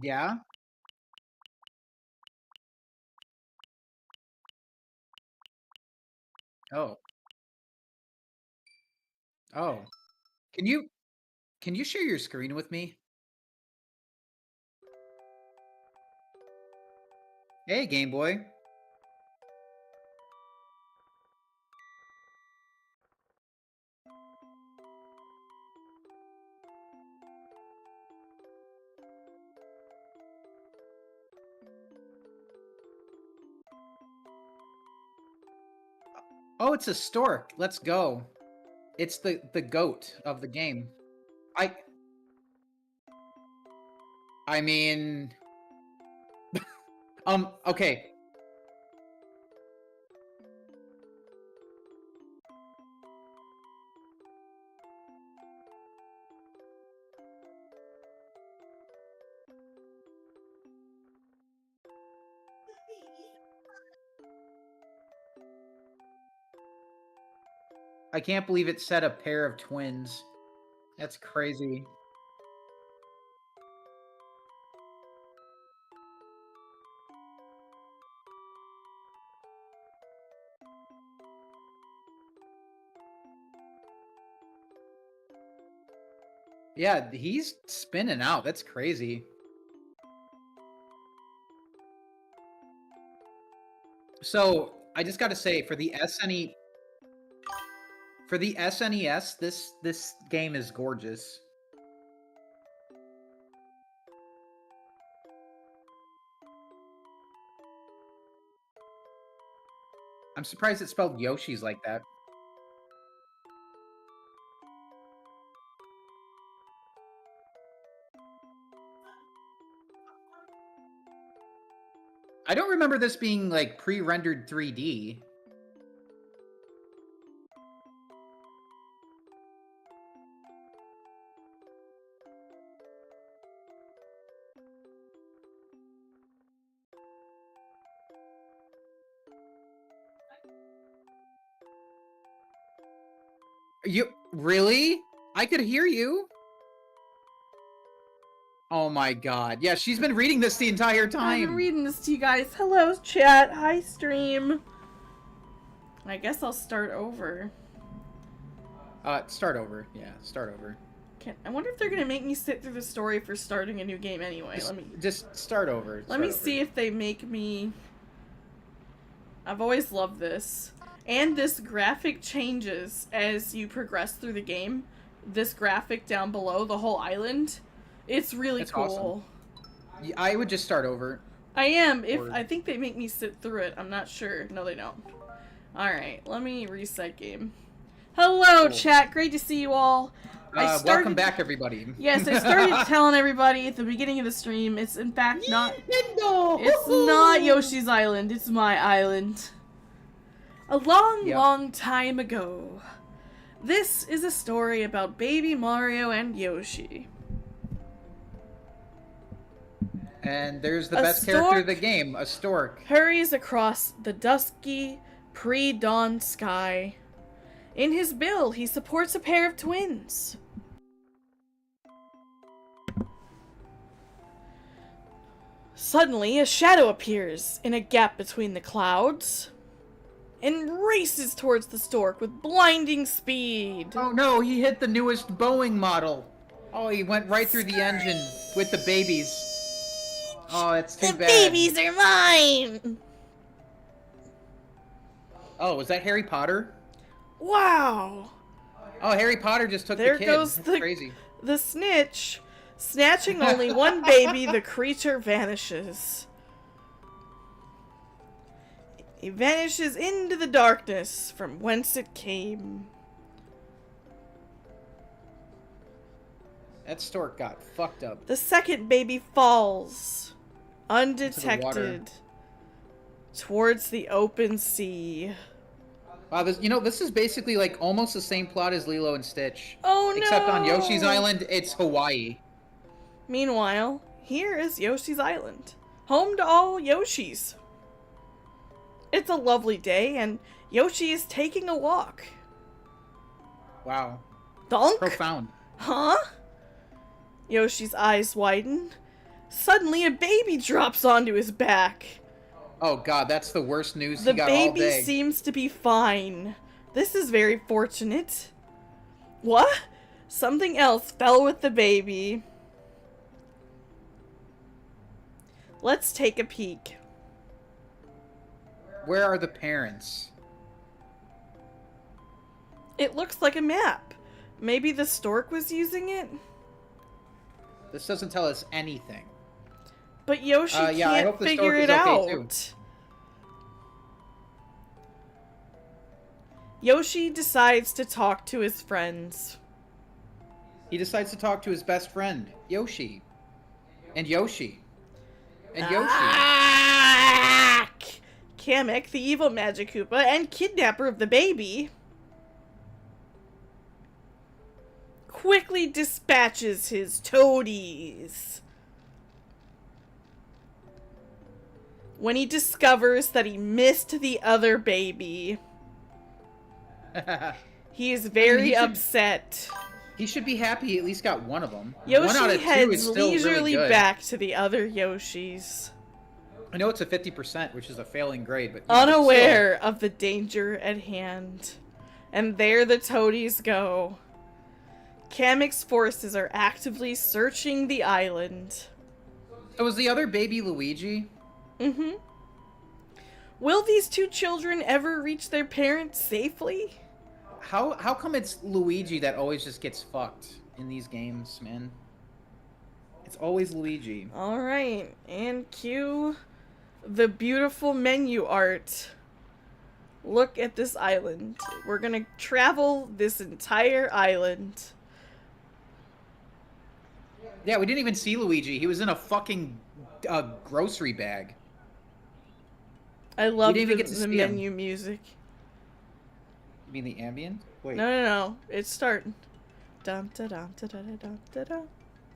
Yeah? Oh. Oh. Can you can you share your screen with me? Hey, Game Boy. Oh, it's a stork. Let's go. It's the goat of the game. I I mean, okay. I can't believe it said a pair of twins. That's crazy. Yeah, he's spinning out. That's crazy. So, I just got to say for the SNES, this game is gorgeous. I'm surprised it spelled Yoshi's like that. I don't remember this being like pre-rendered 3D. You really? I could hear you. Oh my god. Yeah, she's been reading this the entire time. I've been reading this to you guys. Hello, chat. Hi, stream. I guess I'll start over. Start over. Yeah, start over. I wonder if they're gonna make me sit through the story for starting a new game anyway. Just start over. Let me see if they make me... I've always loved this. And this graphic changes as you progress through the game. This graphic down below, the whole island. It's really cool. Awesome. I would just start over. I am. I think they make me sit through it. I'm not sure. No, they don't. Alright, let me reset game. Hello, chat. Great to see you all. Welcome back, everybody. Yes, I started telling everybody at the beginning of the stream, it's in fact not... It's not Yoshi's Island, it's my island. A long time ago. This is a story about baby Mario and Yoshi. And there's the best character of the game, a stork. Hurries across the dusky, pre-dawn sky. In his bill, he supports a pair of twins. Suddenly, a shadow appears in a gap between the clouds and races towards the stork with blinding speed. Oh no, he hit the newest Boeing model. Oh, he went right through the engine with the babies. Oh, it's too bad. The babies are mine! Oh, was that Harry Potter? Wow! Oh, Harry Potter just took the kid. There goes crazy. The snitch. Snatching only one baby, the creature vanishes. He vanishes into the darkness from whence it came. That stork got fucked up. The second baby falls, undetected, towards the open sea. Wow, this is basically like almost the same plot as Lilo and Stitch. Oh no! Except on Yoshi's Island, it's Hawaii. Meanwhile, here is Yoshi's Island, home to all Yoshis. It's a lovely day, and Yoshi is taking a walk. Wow. Donk? Profound. Huh? Yoshi's eyes widen. Suddenly, a baby drops onto his back. Oh god, that's the worst news The he got all baby day. seems to be fine. This is very fortunate. What? Something else fell with the baby. Let's take a peek. Where are the parents? It looks like a map. Maybe the stork was using it? This doesn't tell us anything. But Yoshi yeah, I can't hope the figure stork it is okay, out. too. Yoshi decides to talk to his friends. He decides to talk to his best friend, Yoshi. And Yoshi. And Yoshi. Ah! Kamek, the evil Magic Koopa and kidnapper of the baby, quickly dispatches his toadies when he discovers that he missed the other baby. He is very upset. He should be happy he at least got one of them. Yoshi one out of two heads is still leisurely really good. back to the other Yoshis, I know it's a 50%, which is a failing grade, but unaware of the danger at hand. And there the toadies go. Kamek's forces are actively searching the island. So was the other baby Luigi? Mm-hmm. Will these two children ever reach their parents safely? How come it's Luigi that always just gets fucked in these games, man? It's always Luigi. Alright, and cue the beautiful menu art. Look at this island. We're gonna travel this entire island. Yeah, we didn't even see Luigi. He was in a fucking grocery bag. I love didn't even get to the see him. menu music. You mean the ambient? Wait. No. It's starting. Dum da dum da da da dum da dum.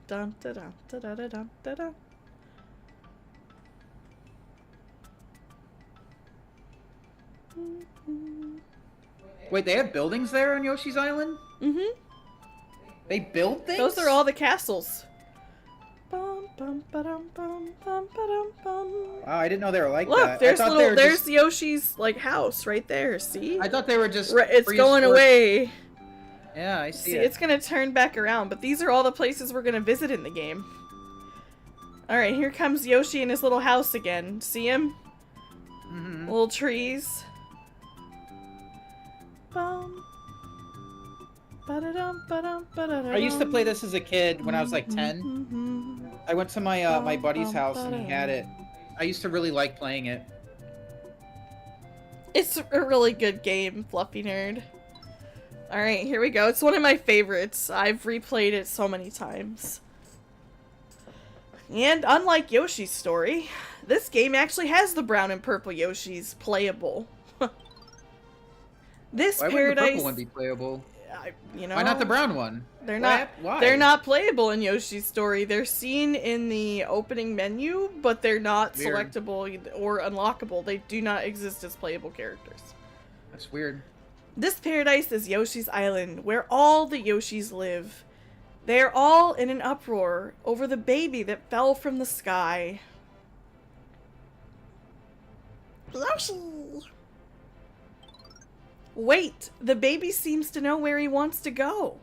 Dum da dum da da da dum da dum. Wait, they have buildings there on Yoshi's Island? Mm-hmm. They build things? Those are all the castles. Bum, bum, ba-dum, bum, bum, ba-dum, bum. Wow, I didn't know they were like Look, that. there's Yoshi's like house right there. See? I thought they were just. It's going away. Yeah, I see, See, it. it's gonna turn back around, but these are all the places we're gonna visit in the game. Alright, here comes Yoshi in his little house again. See him? Mm-hmm. Little trees. Bum. Ba-da-dum, ba-dum, ba-da-dum. I used to play this as a kid when I was like 10. I went to my my buddy's house and he had it. I used to really like playing it. It's a really good game, Fluffy Nerd. Alright, here we go. It's one of my favorites. I've replayed it so many times. And unlike Yoshi's story, this game actually has the brown and purple Yoshis playable. This Why wouldn't the purple one be playable? You know, why not the brown one? They're not. Why? They're not playable in Yoshi's story. They're seen in the opening menu, but they're not Weird. selectable or unlockable. They do not exist as playable characters. That's weird. This paradise is Yoshi's Island, where all the Yoshis live. They are all in an uproar over the baby that fell from the sky. Yoshi! Wait, the baby seems to know where he wants to go.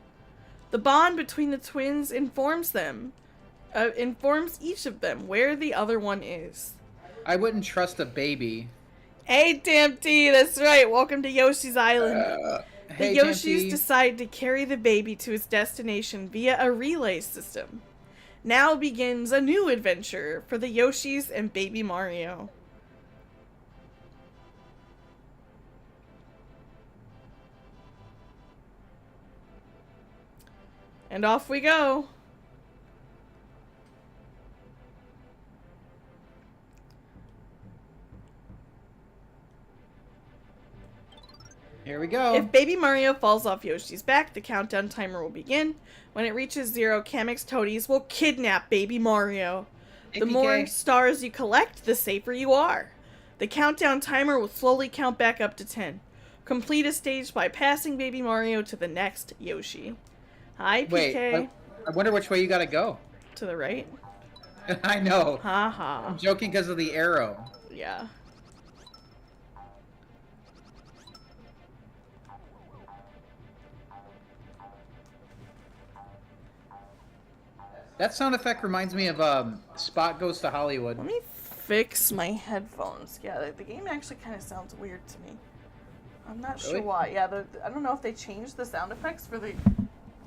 The bond between the twins informs each of them where the other one is. I wouldn't trust a baby. Hey, Tempty, that's right. Welcome to Yoshi's Island. Hey, The Yoshis Tempty. decide to carry the baby to his destination via a relay system. Now begins a new adventure for the Yoshis and Baby Mario. And off we go. Here we go. If Baby Mario falls off Yoshi's back, the countdown timer will begin. When it reaches 0, Kamek's toadies will kidnap Baby Mario. The more stars you collect, the safer you are. The countdown timer will slowly count back up to 10. Complete a stage by passing Baby Mario to the next Yoshi. Hi, PK. Wait, I wonder which way you gotta go. To the right. I know. Haha. I'm joking because of the arrow. Yeah. That sound effect reminds me of Spot Goes to Hollywood. Let me fix my headphones. Yeah, the game actually kind of sounds weird to me. I'm not sure why. Yeah, I don't know if they changed the sound effects for the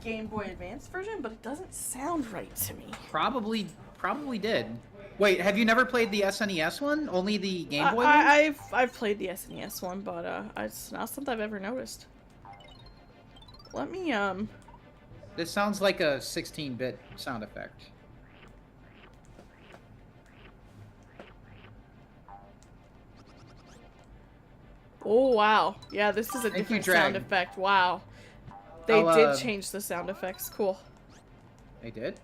Game Boy Advance version, but it doesn't sound right to me. Probably did. Wait, have you never played the SNES one? Only the Game Boy one? I've played the SNES one, but it's not something I've ever noticed. Let me This sounds like a 16-bit sound effect. Oh wow. Yeah, this is a different sound effect. Wow. They did change the sound effects. Cool. They did?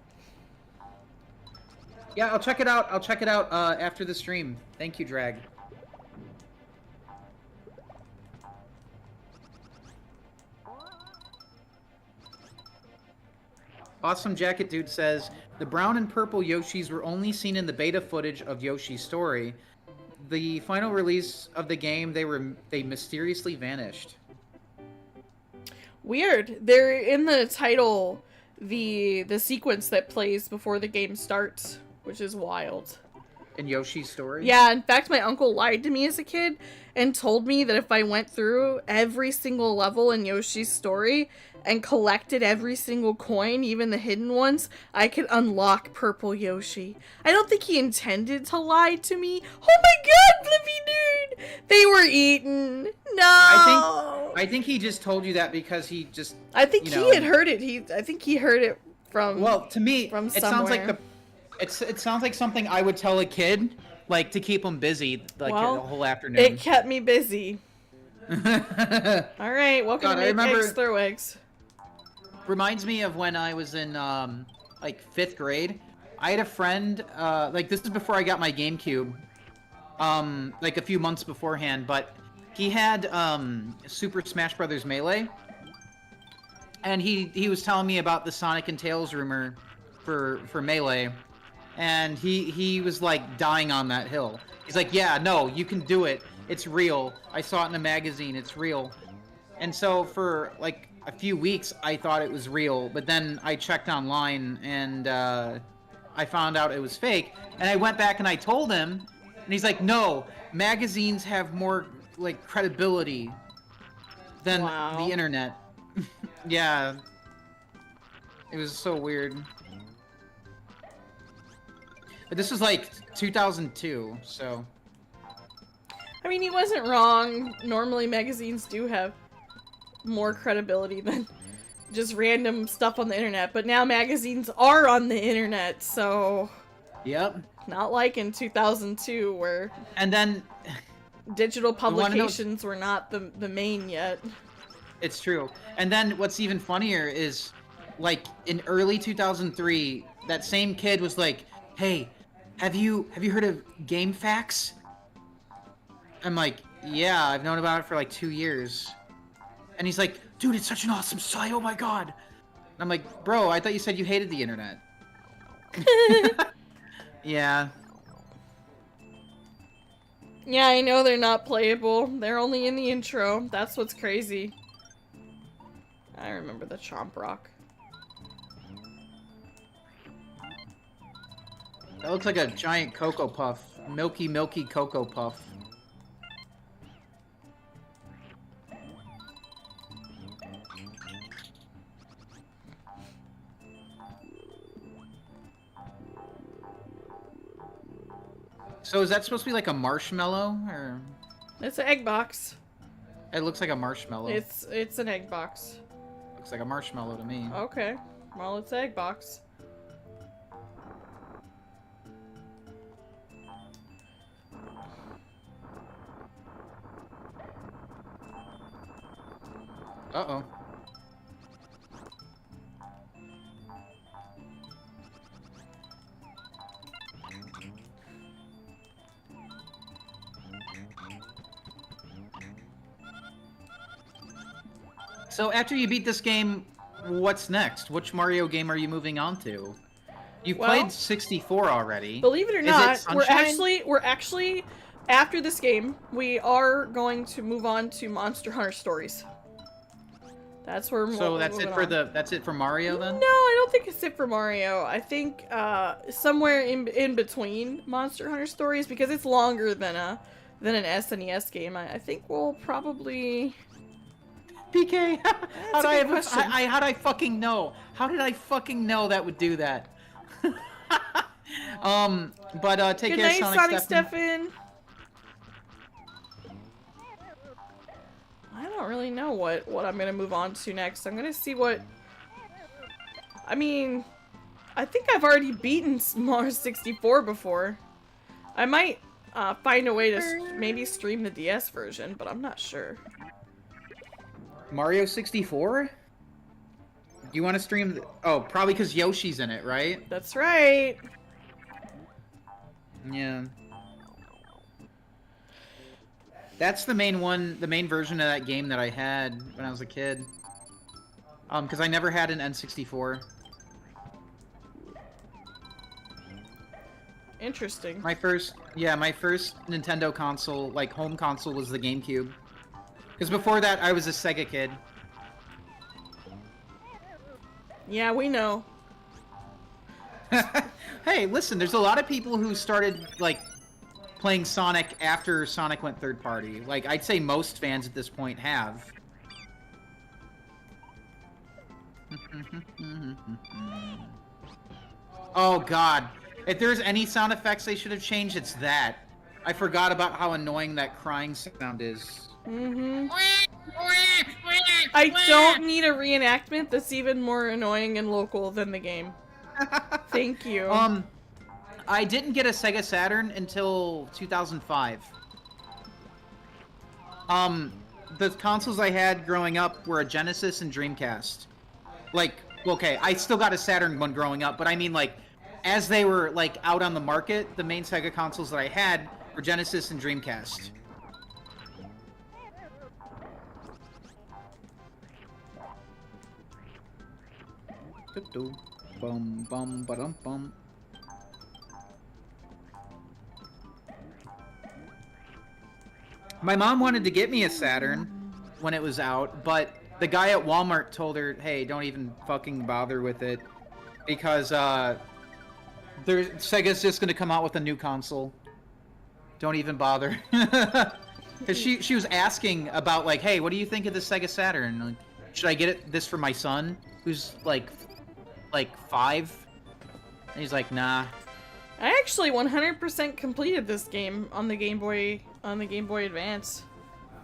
Yeah, I'll check it out. I'll check it out after the stream. Thank you, Drag. Awesome Jacket Dude says, the brown and purple Yoshis were only seen in the beta footage of Yoshi's Story. The final release of the game, they mysteriously vanished. Weird. They're in the title, the sequence that plays before the game starts, which is wild. In Yoshi's Story? Yeah, in fact, my uncle lied to me as a kid and told me that if I went through every single level in Yoshi's Story and collected every single coin, even the hidden ones, I could unlock Purple Yoshi. I don't think he intended to lie to me. Oh my god, Flippy Nerd! They were eaten. No! I think he just told you that because he just... I think he had heard it. I think he heard it from... Well, to me, from it somewhere. sounds like the... It sounds like something I would tell a kid, like, to keep him busy, like, the whole afternoon. It kept me busy. Alright, welcome to Make Eggs Throw Eggs. Reminds me of when I was in, like, 5th grade. I had a friend, like, this is before I got my GameCube, like, a few months beforehand, but he had, Super Smash Bros. Melee, and he was telling me about the Sonic and Tails rumor for Melee. And he was like dying on that hill. He's like, yeah, no, you can do it. It's real. I saw it in a magazine. It's real. And so for like a few weeks, I thought it was real. But then I checked online and I found out it was fake. And I went back and I told him. And he's like, no, magazines have more like credibility than the internet. Yeah. It was so weird. But this was like 2002, so... I mean, he wasn't wrong. Normally magazines do have more credibility than just random stuff on the internet, but now magazines are on the internet, so... Yep. Not like in 2002, where... And then... digital publications were not the main yet. It's true. And then what's even funnier is, like, in early 2003, that same kid was like, hey... Have you heard of GameFAQs? I'm like, yeah, I've known about it for like 2 years. And he's like, dude, it's such an awesome site, oh my god. And I'm like, bro, I thought you said you hated the internet. Yeah. Yeah, I know they're not playable. They're only in the intro. That's what's crazy. I remember the Chomp Rock. That looks like a giant Cocoa Puff. Milky, milky Cocoa Puff. So is that supposed to be like a marshmallow, or? It's an egg box. It looks like a marshmallow. It's an egg box. Looks like a marshmallow to me. Okay. Well, it's an egg box. Uh-oh. So after you beat this game, what's next? Which Mario game are you moving on to? You played 64 already. Believe it or Is not, Sunshine? we're actually after this game, we are going to move on to Monster Hunter Stories. That's where So that's it for that's it for Mario then? No, I don't think it's it for Mario. I think somewhere in between Monster Hunter Stories, because it's longer than an SNES game. I think we'll probably PK, how'd I fucking know? How did I fucking know that would do that? Take Good care, night, Sonic Stefan. I don't really know what I'm gonna move on to next. I'm gonna see what... I mean, I think I've already beaten Mario 64 before. I might find a way to maybe stream the DS version, but I'm not sure. Mario 64? You want to stream? Oh, probably because Yoshi's in it, right? That's right. Yeah. That's the main one, the main version of that game that I had when I was a kid. Because I never had an N64. Interesting. My first Nintendo console, like home console, was the GameCube. Because before that, I was a Sega kid. Yeah, we know. Hey, listen, there's a lot of people who started, like, playing Sonic after Sonic went third party. Like, I'd say most fans at this point have. Oh, God. If there's any sound effects they should have changed, it's that. I forgot about how annoying that crying sound is. I don't need a reenactment that's even more annoying and local than the game. Thank you. I didn't get a Sega Saturn until 2005. The consoles I had growing up were a Genesis and Dreamcast. Like, okay, I still got a Saturn one growing up, but I mean, like, as they were, like, out on the market, the main Sega consoles that I had were Genesis and Dreamcast. Bum bum ba-dum bum. My mom wanted to get me a Saturn when it was out, but the guy at Walmart told her, "Hey, don't even fucking bother with it, because Sega's just gonna come out with a new console. Don't even bother." Because she was asking about, like, "Hey, what do you think of the Sega Saturn? Like, should I get this for my son, who's like 5?" And he's like, "Nah." I actually 100% completed this game on the Game Boy Advance.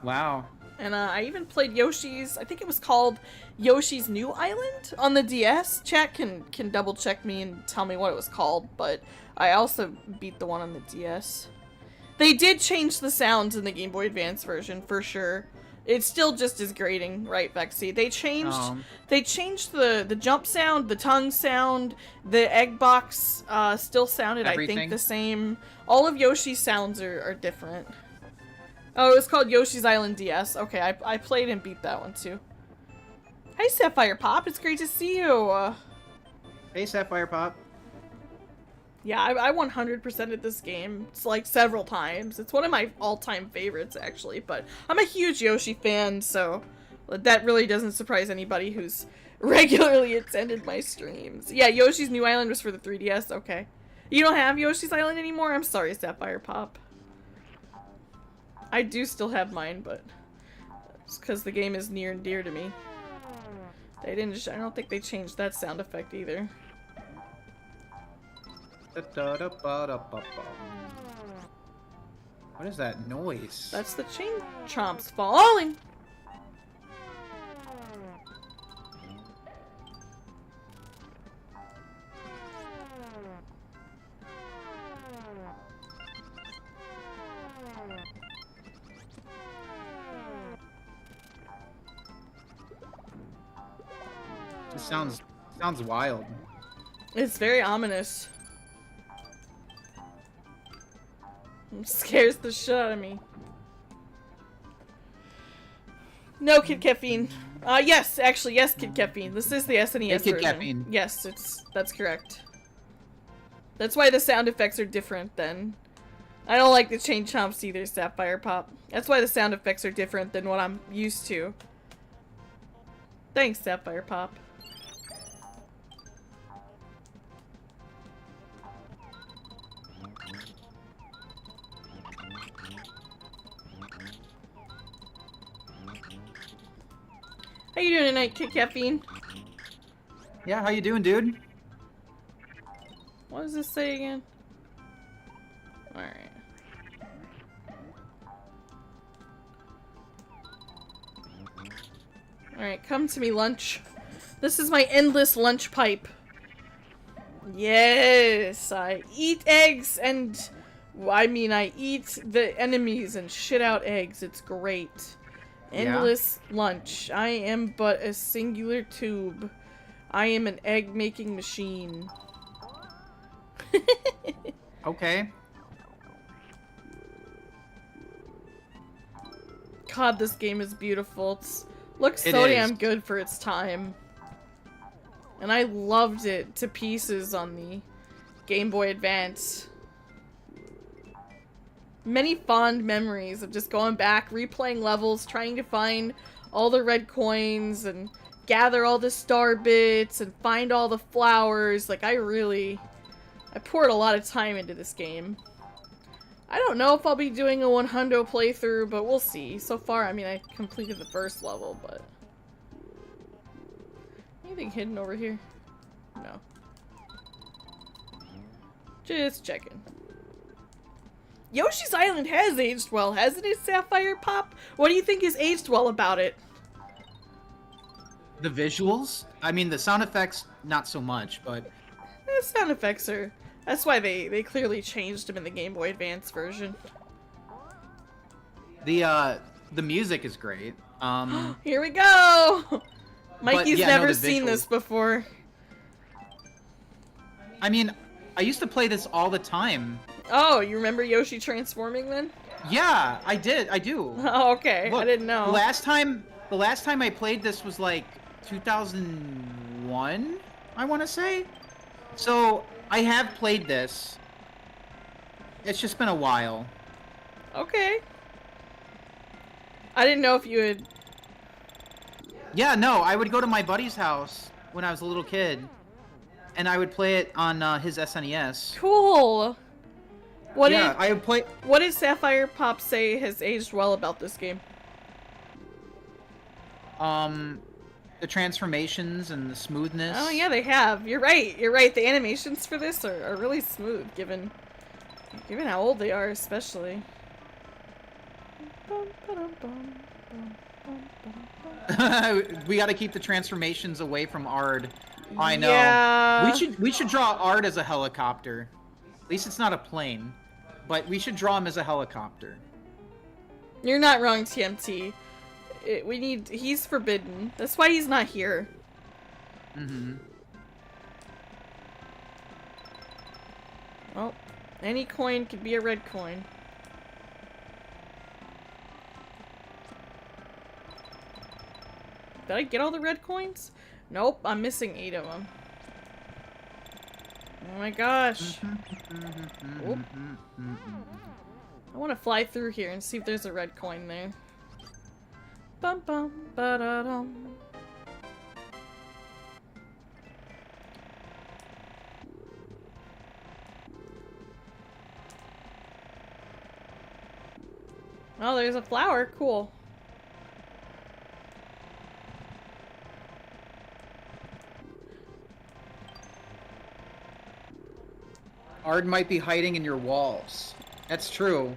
Wow. And I even played Yoshi's, I think it was called Yoshi's New Island on the DS. Chat can double check me and tell me what it was called, but I also beat the one on the DS. They did change the sounds in the Game Boy Advance version, for sure. It's still just as grating, right, Vexy? They changed the jump sound, the tongue sound, the egg box still sounded, everything. I think, the same. All of Yoshi's sounds are different. Oh, it was called Yoshi's Island DS. Okay, I played and beat that one too. Hi, Sapphire Pop. It's great to see you. Hey, Sapphire Pop. Yeah, I 100%ed this game. It's like several times. It's one of my all-time favorites, actually. But I'm a huge Yoshi fan, so that really doesn't surprise anybody who's regularly attended my streams. Yeah, Yoshi's New Island was for the 3DS. Okay. You don't have Yoshi's Island anymore? I'm sorry, Sapphire Pop. I do still have mine, but it's because the game is near and dear to me. I don't think they changed that sound effect either. What is that noise? That's the chain chomps falling. It sounds wild. It's very ominous. It scares the shit out of me. No Kid Caffeine. Yes, actually, yes, Kid Caffeine. This is the SNES Kid version. Caffeine. Yes, that's correct. That's why the sound effects are different then. I don't like the chain chomps either, Sapphire Pop. That's why the sound effects are different than what I'm used to. Thanks, Sapphire Pop. How you doing tonight, Caffeine? Yeah, how you doing, dude? What does this say again? Alright. Alright, come to me, lunch. This is my endless lunch pipe. Yes, I eat eggs and... I mean, I eat the enemies and shit out eggs. It's great. Endless lunch. I am but a singular tube. I am an egg-making machine. Okay. God, this game is beautiful. It looks so damn good for its time. And I loved it to pieces on the Game Boy Advance. Many fond memories of just going back, replaying levels, trying to find all the red coins and gather all the star bits and find all the flowers. Like, I poured a lot of time into this game. I don't know if I'll be doing a 100 playthrough, but we'll see. So far, I mean, I completed the first level, but... Anything hidden over here? No. Just checking. Yoshi's Island has aged well, hasn't it, Sapphire Pop? What do you think has aged well about it? The visuals? I mean, the sound effects, not so much, but... The sound effects are... That's why they clearly changed them in the Game Boy Advance version. The music is great. Here we go! Mikey's never seen this before. I mean, I used to play this all the time. Oh, you remember Yoshi transforming then? Yeah, I did. I do. Oh, okay. Look, I didn't know. The last time I played this was like 2001, I want to say. So, I have played this. It's just been a while. Okay. I didn't know if you had... Yeah, no, I would go to my buddy's house when I was a little kid, and I would play it on his SNES. Cool! What did Sapphire Pop say has aged well about this game? The transformations and the smoothness. Oh yeah, they have. You're right. You're right. The animations for this are really smooth, given how old they are, especially. We got to keep the transformations away from Ard. I know. Yeah. We should draw Ard as a helicopter. At least it's not a plane, but we should draw him as a helicopter. You're not wrong, TMT. He's forbidden. That's why he's not here. Mm-hmm. Well, any coin could be a red coin. Did I get all the red coins? Nope, I'm missing 8 of them. Oh my gosh. Oop. I want to fly through here and see if there's a red coin there. Bum bum ba da dum. Oh, there's a flower. Cool. Ard might be hiding in your walls. That's true.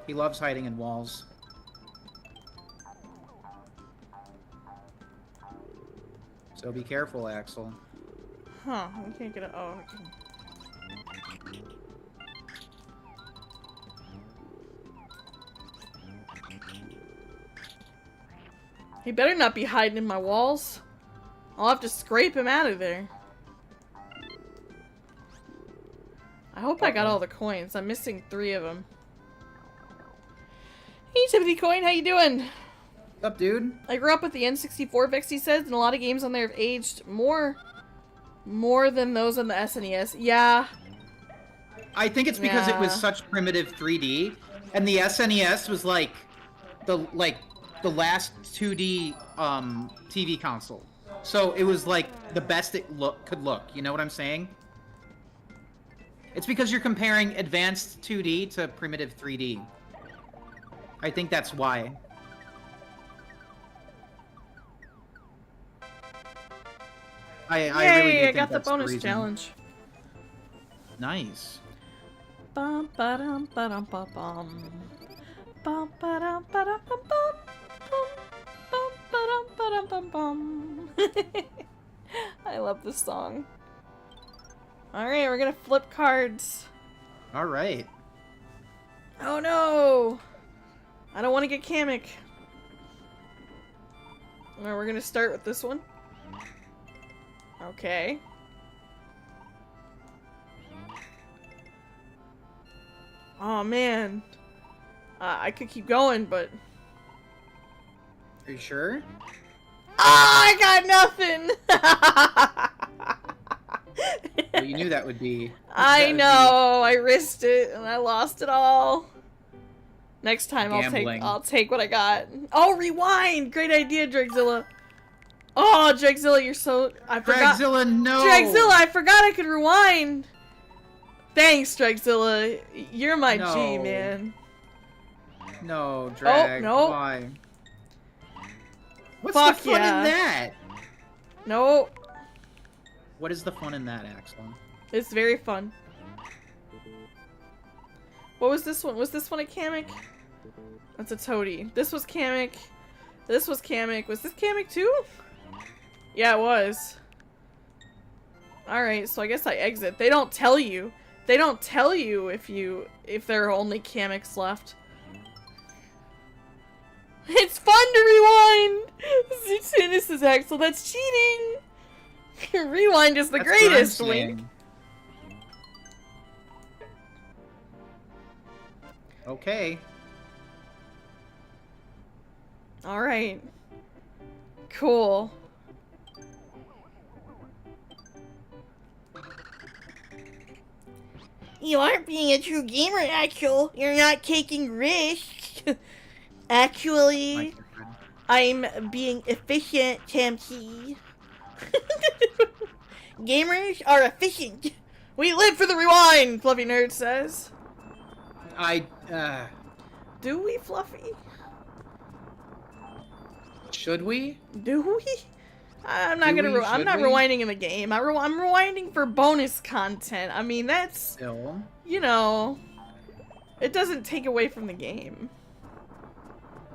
He loves hiding in walls. So be careful, Axel. Huh, we can't get it. Oh, I can. He better not be hiding in my walls. I'll have to scrape him out of there. I hope I got all the coins. I'm missing 3 of them. Hey, Timothy Coin, how you doing? What's up, dude? I grew up with the N64, Vexy says, and a lot of games on there have aged more More than those on the SNES. Yeah. I think it's because it was such primitive 3D, and the SNES was like the last 2D TV console. So it was like the best it could look. You know what I'm saying? It's because you're comparing advanced 2D to primitive 3D. I think that's why. I really do think I got the that's bonus reason. challenge. Nice. Bum ba dum ba dum ba bum. Bum ba dum ba dum bum bum. Bum ba dum ba dum bum bum. I love this song. Alright, we're gonna flip cards. Alright. Oh no! I don't want to get Kamek. Alright, we're gonna start with this one. Okay. Oh man. I could keep going, but... Are you sure? I got nothing! Well, you knew that would be... I know! I risked it, and I lost it all. Next time I'll take what I got. Oh, rewind! Great idea, Dragzilla. Oh, Dragzilla, you're so... I forgot. Dragzilla, no! Dragzilla, I forgot I could rewind! Thanks, Dragzilla. You're my G, man. No, Drag. Oh, no. Why? What's Fuck the fun in that? No. What is the fun in that, Axel? It's very fun. What was this one? Was this one a Kamek? That's a Toadie. This was Kamek. This was Kamek. Was this Kamek too? Yeah, it was. Alright, so I guess I exit. They don't tell you. They don't tell you if there are only Kameks left. It's fun to rewind! This is Axel, that's cheating! Rewind is the greatest, Wink. Okay. Alright. Cool. You aren't being a true gamer, Axel. You're not taking risks. Actually, I'm being efficient, Tamki. Gamers are efficient. We live for the rewind, Fluffy Nerd says. Do we, Fluffy? Should we? Do we? I'm not rewinding in the game. I'm rewinding for bonus content. I mean, that's... Still. You know... It doesn't take away from the game.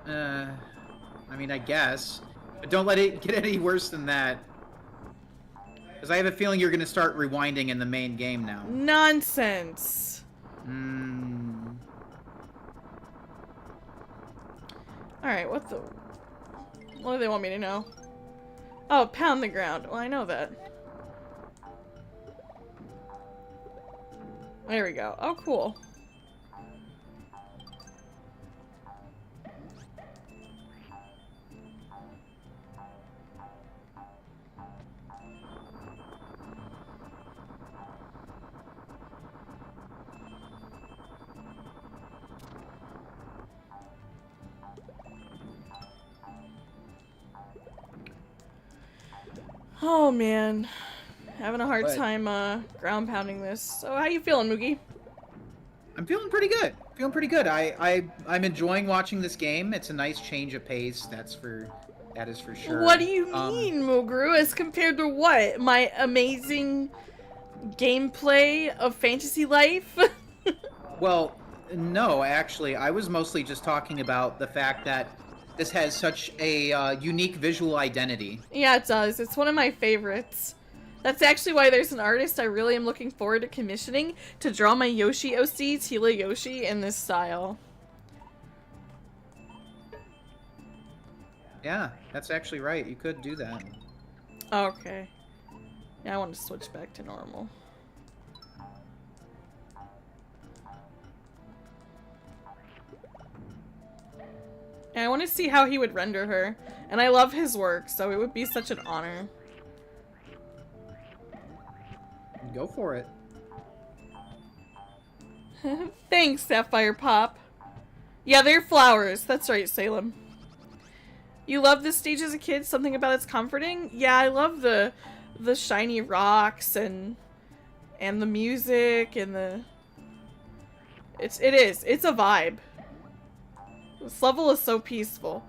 I mean, I guess. But don't let it get any worse than that. Because I have a feeling you're going to start rewinding in the main game now. Nonsense. Alright, what do they want me to know? Oh, pound the ground. Well, I know that. There we go. Oh, cool. Oh man, having a hard time ground pounding this. So how you feeling, Moogie? I'm feeling pretty good. I'm enjoying watching this game. It's a nice change of pace. That is for sure. What do you mean, Mugru? As compared to what? My amazing gameplay of Fantasy Life? Well, no, actually, I was mostly just talking about the fact that this has such a unique visual identity. Yeah, it does. It's one of my favorites. That's actually why there's an artist I really am looking forward to commissioning to draw my Yoshi OC, Tila Yoshi, in this style. Yeah, that's actually right. You could do that. Okay. Yeah, I want to switch back to normal. And I want to see how he would render her. And I love his work, so it would be such an honor. Go for it. Thanks, Sapphire Pop. Yeah, they're flowers. That's right, Salem. You loved this stage as a kid? Something about it's comforting? Yeah, I love the shiny rocks and the music and the... It's a vibe. This level is so peaceful.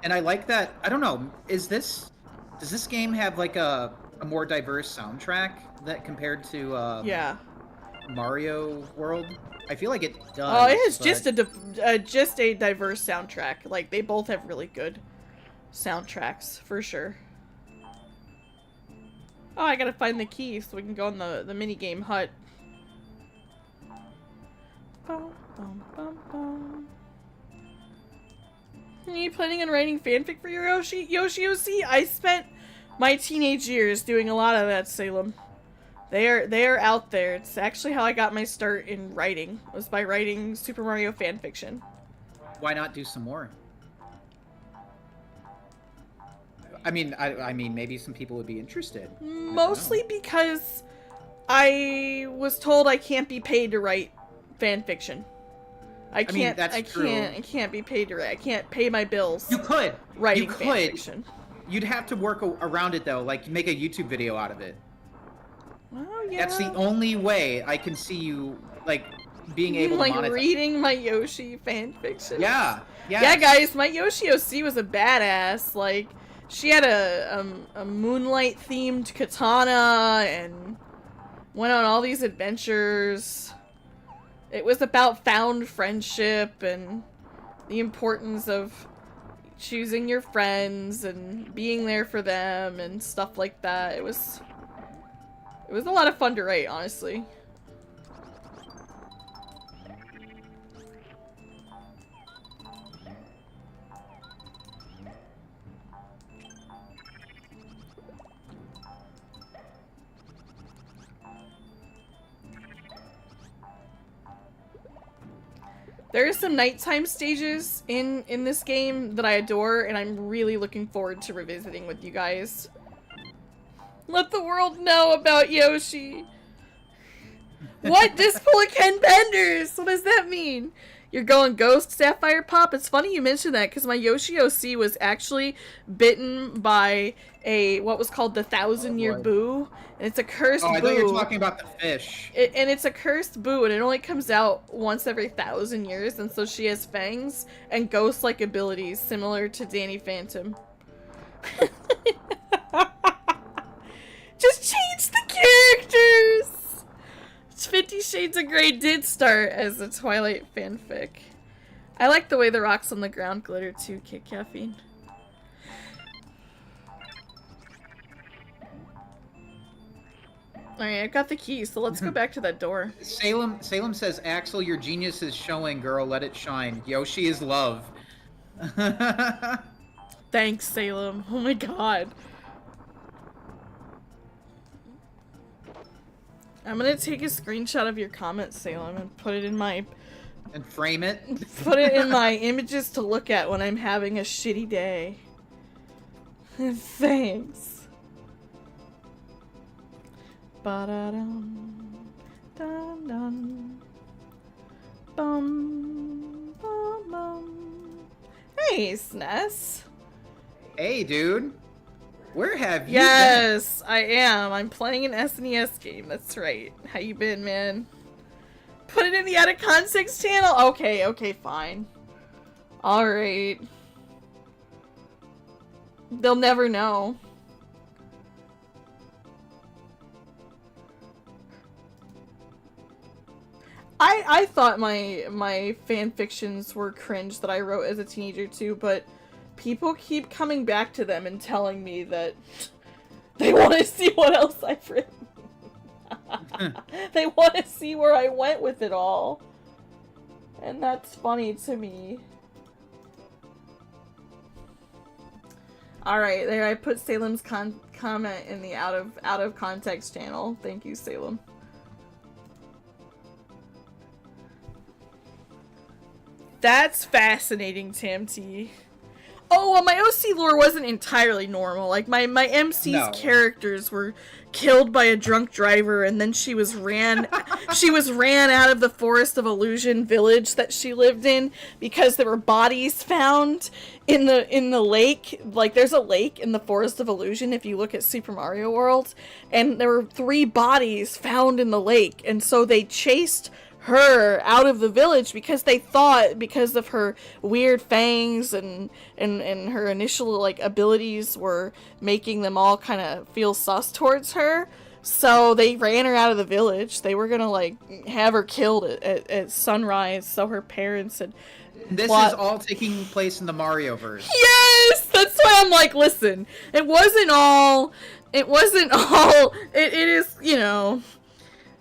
And I like that. I don't know. Does this game have like a more diverse soundtrack that compared to Yeah. Mario World? I feel like it does. Oh, it has but... just a diverse soundtrack. Like they both have really good soundtracks for sure. Oh, I gotta find the key so we can go in the mini game hut. Bum, bum, bum, bum. Are you planning on writing fanfic for your Yoshi OC? I spent my teenage years doing a lot of that, Salem. They are out there. It's actually how I got my start in writing. Was by writing Super Mario fanfiction. Why not do some more? I mean, maybe some people would be interested. Mostly because I was told I can't be paid to write fanfiction. I can't be paid to write. I can't pay my bills. You could. Writing fanfiction. You'd have to work around it though, like make a YouTube video out of it. Oh yeah. That's the only way I can see you like being able to monetize. Reading my Yoshi fanfiction. Yeah. Yeah. Yeah, guys, my Yoshi OC was a badass. Like, she had a moonlight themed katana and went on all these adventures. It was about found friendship and the importance of choosing your friends and being there for them and stuff like that. It was a lot of fun to write, honestly. There are some nighttime stages in this game that I adore, and I'm really looking forward to revisiting with you guys. Let the world know about Yoshi! What? This full of Ken Benders! What does that mean? You're going ghost, Sapphire Pop? It's funny you mentioned that, because my Yoshi OC was actually bitten by what was called the 1,000-year boo. And it's a cursed boo. Oh, I thought you were talking about the fish. And it's a cursed boo, and it only comes out once every 1,000 years, and so she has fangs and ghost-like abilities similar to Danny Phantom. Just change the characters! 50 Shades of Grey did start as a Twilight fanfic. I like the way the rocks on the ground glitter too, Kit Caffeine. Alright, I've got the key, so let's go back to that door. Salem says, Axel, your genius is showing, girl. Let it shine. Yoshi is love. Thanks, Salem. Oh my god. I'm gonna take a screenshot of your comment, Salem, and put it in my... And frame it? Put it in my images to look at when I'm having a shitty day. Thanks. Ba-da-dum, dum-dum, bum, bum, bum. Hey, SNES. Hey, dude. Where have you Yes, I am. I'm playing an SNES game. That's right. How you been, man? Put it in the out of context channel? Okay, fine. Alright. They'll never know. I thought my fan fictions were cringe that I wrote as a teenager too, but people keep coming back to them and telling me that they want to see what else I've written. They want to see where I went with it all. And that's funny to me. Alright, there I put Salem's comment in the out of context channel. Thank you, Salem. That's fascinating, TMT. Oh, well, my OC lore wasn't entirely normal. Like, my MC's characters were killed by a drunk driver, and then she was ran out of the Forest of Illusion village that she lived in because there were bodies found in the lake. Like, there's a lake in the Forest of Illusion if you look at Super Mario World, and there were 3 bodies found in the lake, and so they chased her out of the village because they thought, because of her weird fangs and her initial like abilities were making them all kind of feel sus towards her, so they ran her out of the village. They were gonna like have her killed at sunrise, so her parents had This is all taking place in the Marioverse. Yes, that's why I'm like, listen, it is, you know,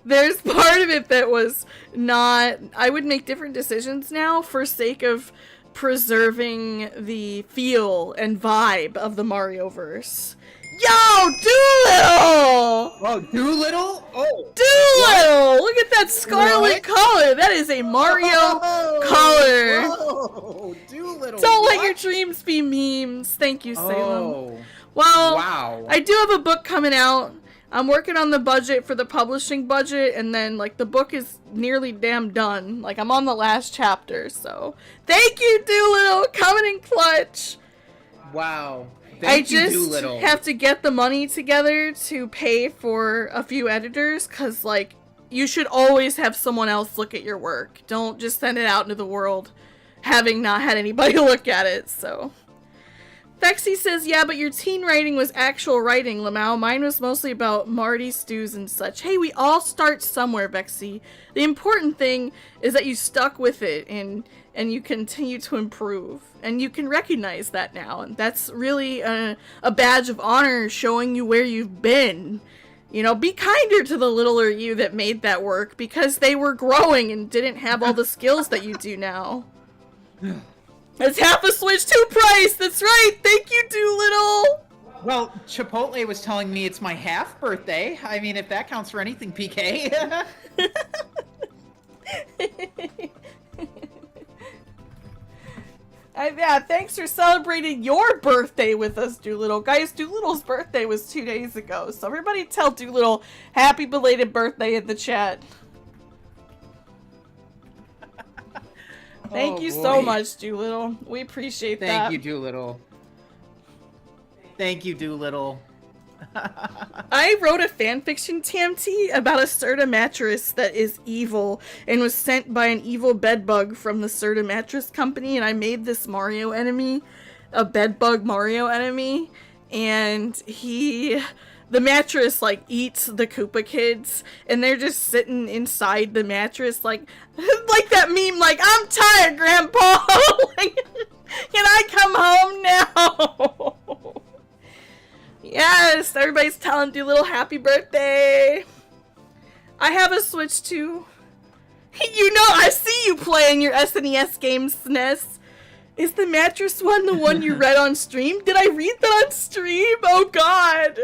there's part of it that was not, I would make different decisions now for sake of preserving the feel and vibe of the Marioverse. Yo, Doolittle! Oh, Doolittle? Oh. Doolittle! Look at that scarlet collar! That is a Mario collar! Whoa, Doolittle! Don't let your dreams be memes. Thank you, Salem. Oh. Well, wow. I do have a book coming out. I'm working on the budget for the publishing budget, and then, like, the book is nearly damn done. Like, I'm on the last chapter, so... Thank you, Doolittle! Coming in clutch! Wow. I just have to get the money together to pay for a few editors, because, like, you should always have someone else look at your work. Don't just send it out into the world having not had anybody look at it, so... Vexy says, yeah, but your teen writing was actual writing, Lamau. Mine was mostly about Marty stews and such. Hey, we all start somewhere, Vexy. The important thing is that you stuck with it and you continue to improve. And you can recognize that now. And that's really a badge of honor showing you where you've been. You know, be kinder to the littler you that made that work because they were growing and didn't have all the skills that you do now. It's half a Switch 2 price! That's right! Thank you, Doolittle! Well, Chipotle was telling me it's my half birthday. I mean, if that counts for anything, PK. Yeah, thanks for celebrating your birthday with us, Doolittle. Guys, Doolittle's birthday was 2 days ago, so everybody tell Doolittle happy belated birthday in the chat. Thank you so much, Doolittle. We appreciate that. Thank you, Doolittle. Thank you, Doolittle. I wrote a fanfiction, TMT, about a Serta mattress that is evil and was sent by an evil bedbug from the Serta mattress company, and I made this Mario enemy, a bedbug Mario enemy, and the mattress, like, eats the Koopa kids, and they're just sitting inside the mattress, like that meme, like, I'm tired, Grandpa! Like, can I come home now? Yes, everybody's telling Doolittle happy birthday. I have a Switch too. You know, I see you playing your SNES game, SNES. Is the mattress one the one you read on stream? Did I read that on stream? Oh god.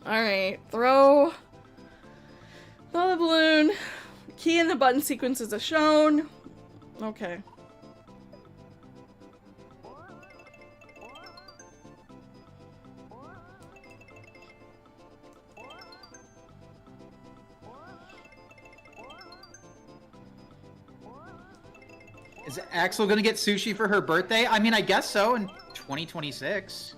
Alright, throw the balloon. Key and the button sequences are shown. Okay. Is Axel gonna get sushi for her birthday? I mean, I guess so, in 2026.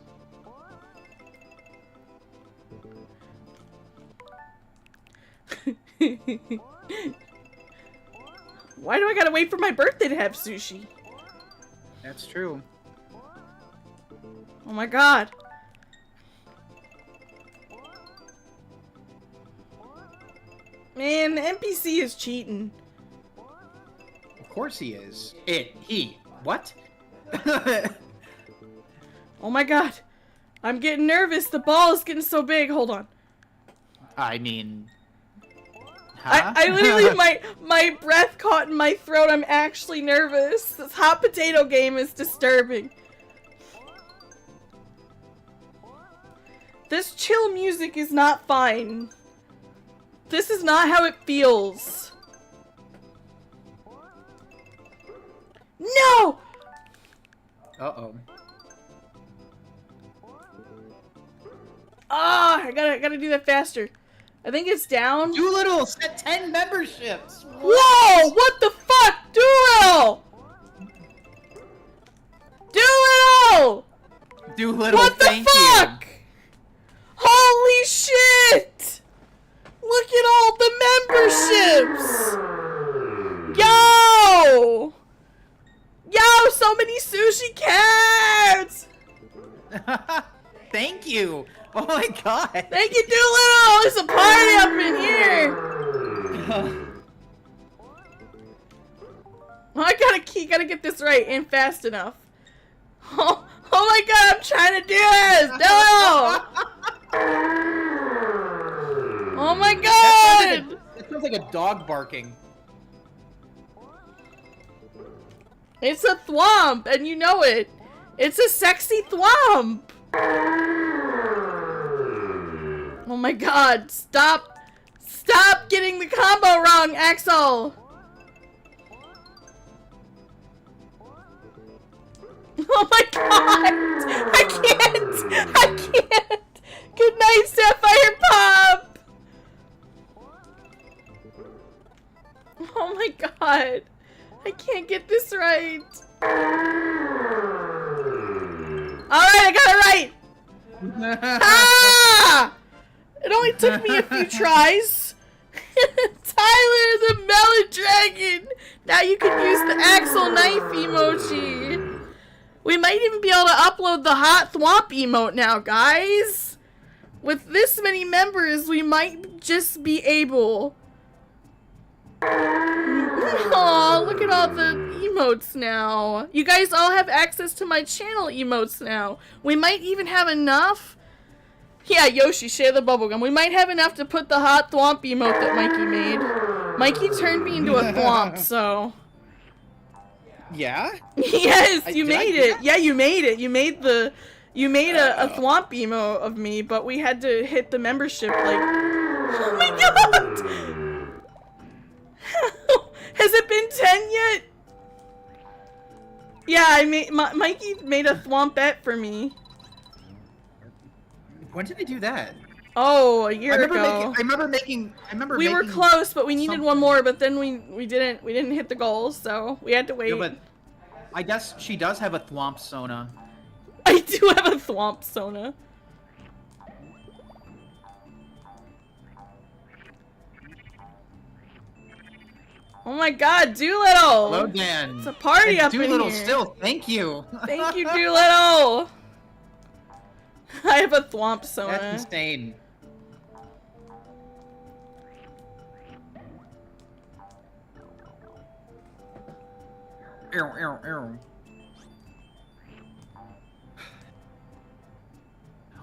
Why do I gotta wait for my birthday to have sushi? That's true. Oh my god. Man, the NPC is cheating. Of course he is. He. What? Oh my god. I'm getting nervous. The ball is getting so big. Hold on. I mean... Huh? I literally, my breath caught in my throat. I'm actually nervous. This hot potato game is disturbing. This chill music is not fine. This is not how it feels. No! Uh-oh. Ah, I gotta do that faster. I think it's down. Doolittle set 10 memberships. Whoa! What the fuck? Doolittle! Doolittle! Doolittle, What the fuck? Holy shit! Look at all the memberships! Yo! Yo, so many sushi cats! Thank you. Oh my god. Thank you, Doolittle! There's a party up in here! I gotta get this right and fast enough. Oh my god, I'm trying to do this! No! Oh my god! That sounds like a dog barking. It's a thwomp, and you know it. It's a sexy thwomp. Oh my god, stop getting the combo wrong, Axel. Oh my god! I can't! Good night, Sapphire Pop! Oh my god. I can't get this right. Alright, I got it right! Ah! It only took me a few tries. Tyler the Melon Dragon! Now you can use the Axel knife emoji. We might even be able to upload the hot thwomp emote now, guys. With this many members, we might just be able. Aw, look at all the emotes now. You guys all have access to my channel emotes now. We might even have enough. Yeah, Yoshi, share the bubblegum. We might have enough to put the hot thwomp emote that Mikey made. Mikey turned me into a thwomp, so. Yeah? Yes, you made it. Yeah, you made it. You made a thwomp emote of me, but we had to hit the membership like. Oh my god! Has it been 10 yet? Yeah, I made Mikey made a thwompette for me. When did they do that? Oh, a year ago. I remember. We were close, but we needed one more. But then we didn't hit the goal, so we had to wait. Yeah, but I guess she does have a thwomp Sona. I do have a thwomp Sona. Oh my god, Doolittle! Hello, Dan. It's a party up in here. Doolittle still, thank you. Thank you, Doolittle! I have a thwomp Sona. That's insane.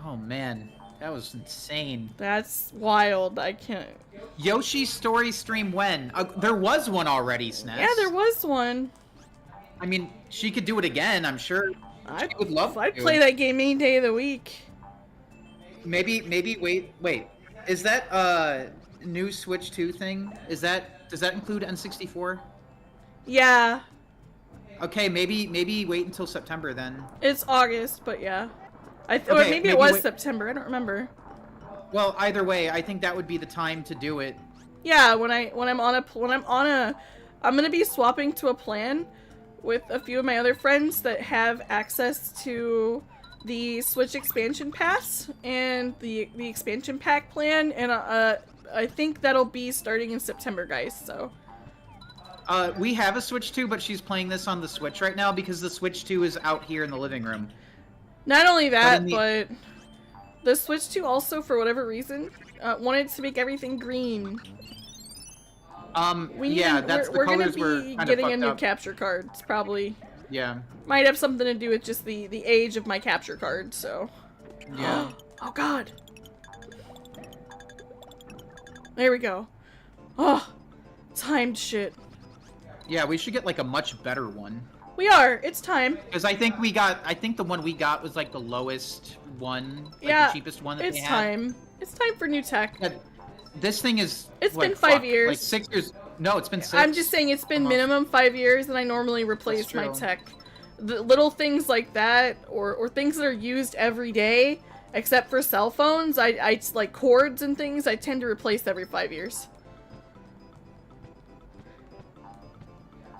Oh man, that was insane. That's wild. I can't. Yoshi's story stream when? There was one already, Sness. Yeah, there was one. I mean, she could do it again, I'm sure. I would love to. I'd play that game any day of the week. Maybe, wait. Is that new Switch 2 thing? Does that include N64? Yeah. Okay, maybe wait until September then. It's August, but yeah. Or maybe it was September. I don't remember. Well, either way, I think that would be the time to do it. Yeah, I'm gonna be swapping to a plan with a few of my other friends that have access to the Switch expansion pass and the expansion pack plan, and I think that'll be starting in September, guys. So. We have a Switch 2, but she's playing this on the Switch right now because the Switch 2 is out here in the living room. Not only that, but the Switch 2 also, for whatever reason, wanted to make everything green. Yeah, that's the colors were kind of fucked up. We're gonna be getting a new capture card. It's probably... Yeah. Might have something to do with just the age of my capture card, so... Yeah. Oh, God! There we go. Oh, timed shit. Yeah, we should get, like, a much better one. We are. It's time. Because I think the one we got was, like, the lowest one. Like, yeah, the cheapest one that they had. It's time. It's time for new tech. Yeah, this thing is... It's been 5 years. Like, 6 years... No, it's been 6. I'm just saying it's been minimum 5 years, and I normally replace my tech. The little things like that, or things that are used every day, except for cell phones, I like cords and things, I tend to replace every 5 years.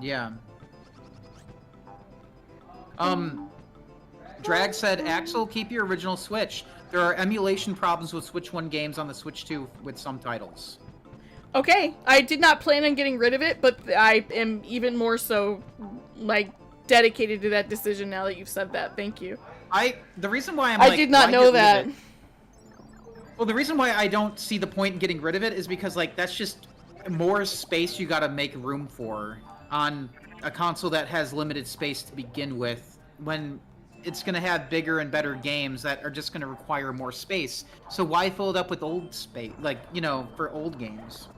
Yeah. Drag said, Axel, keep your original Switch. There are emulation problems with Switch 1 games on the Switch 2 with some titles. Okay, I did not plan on getting rid of it, but I am even more so, like, dedicated to that decision now that you've said that. Thank you. The reason why I did not know that. Well, the reason why I don't see the point in getting rid of it is because, like, that's just more space you gotta make room for on a console that has limited space to begin with, when it's gonna have bigger and better games that are just gonna require more space. So why fill it up with old space, like, you know, for old games?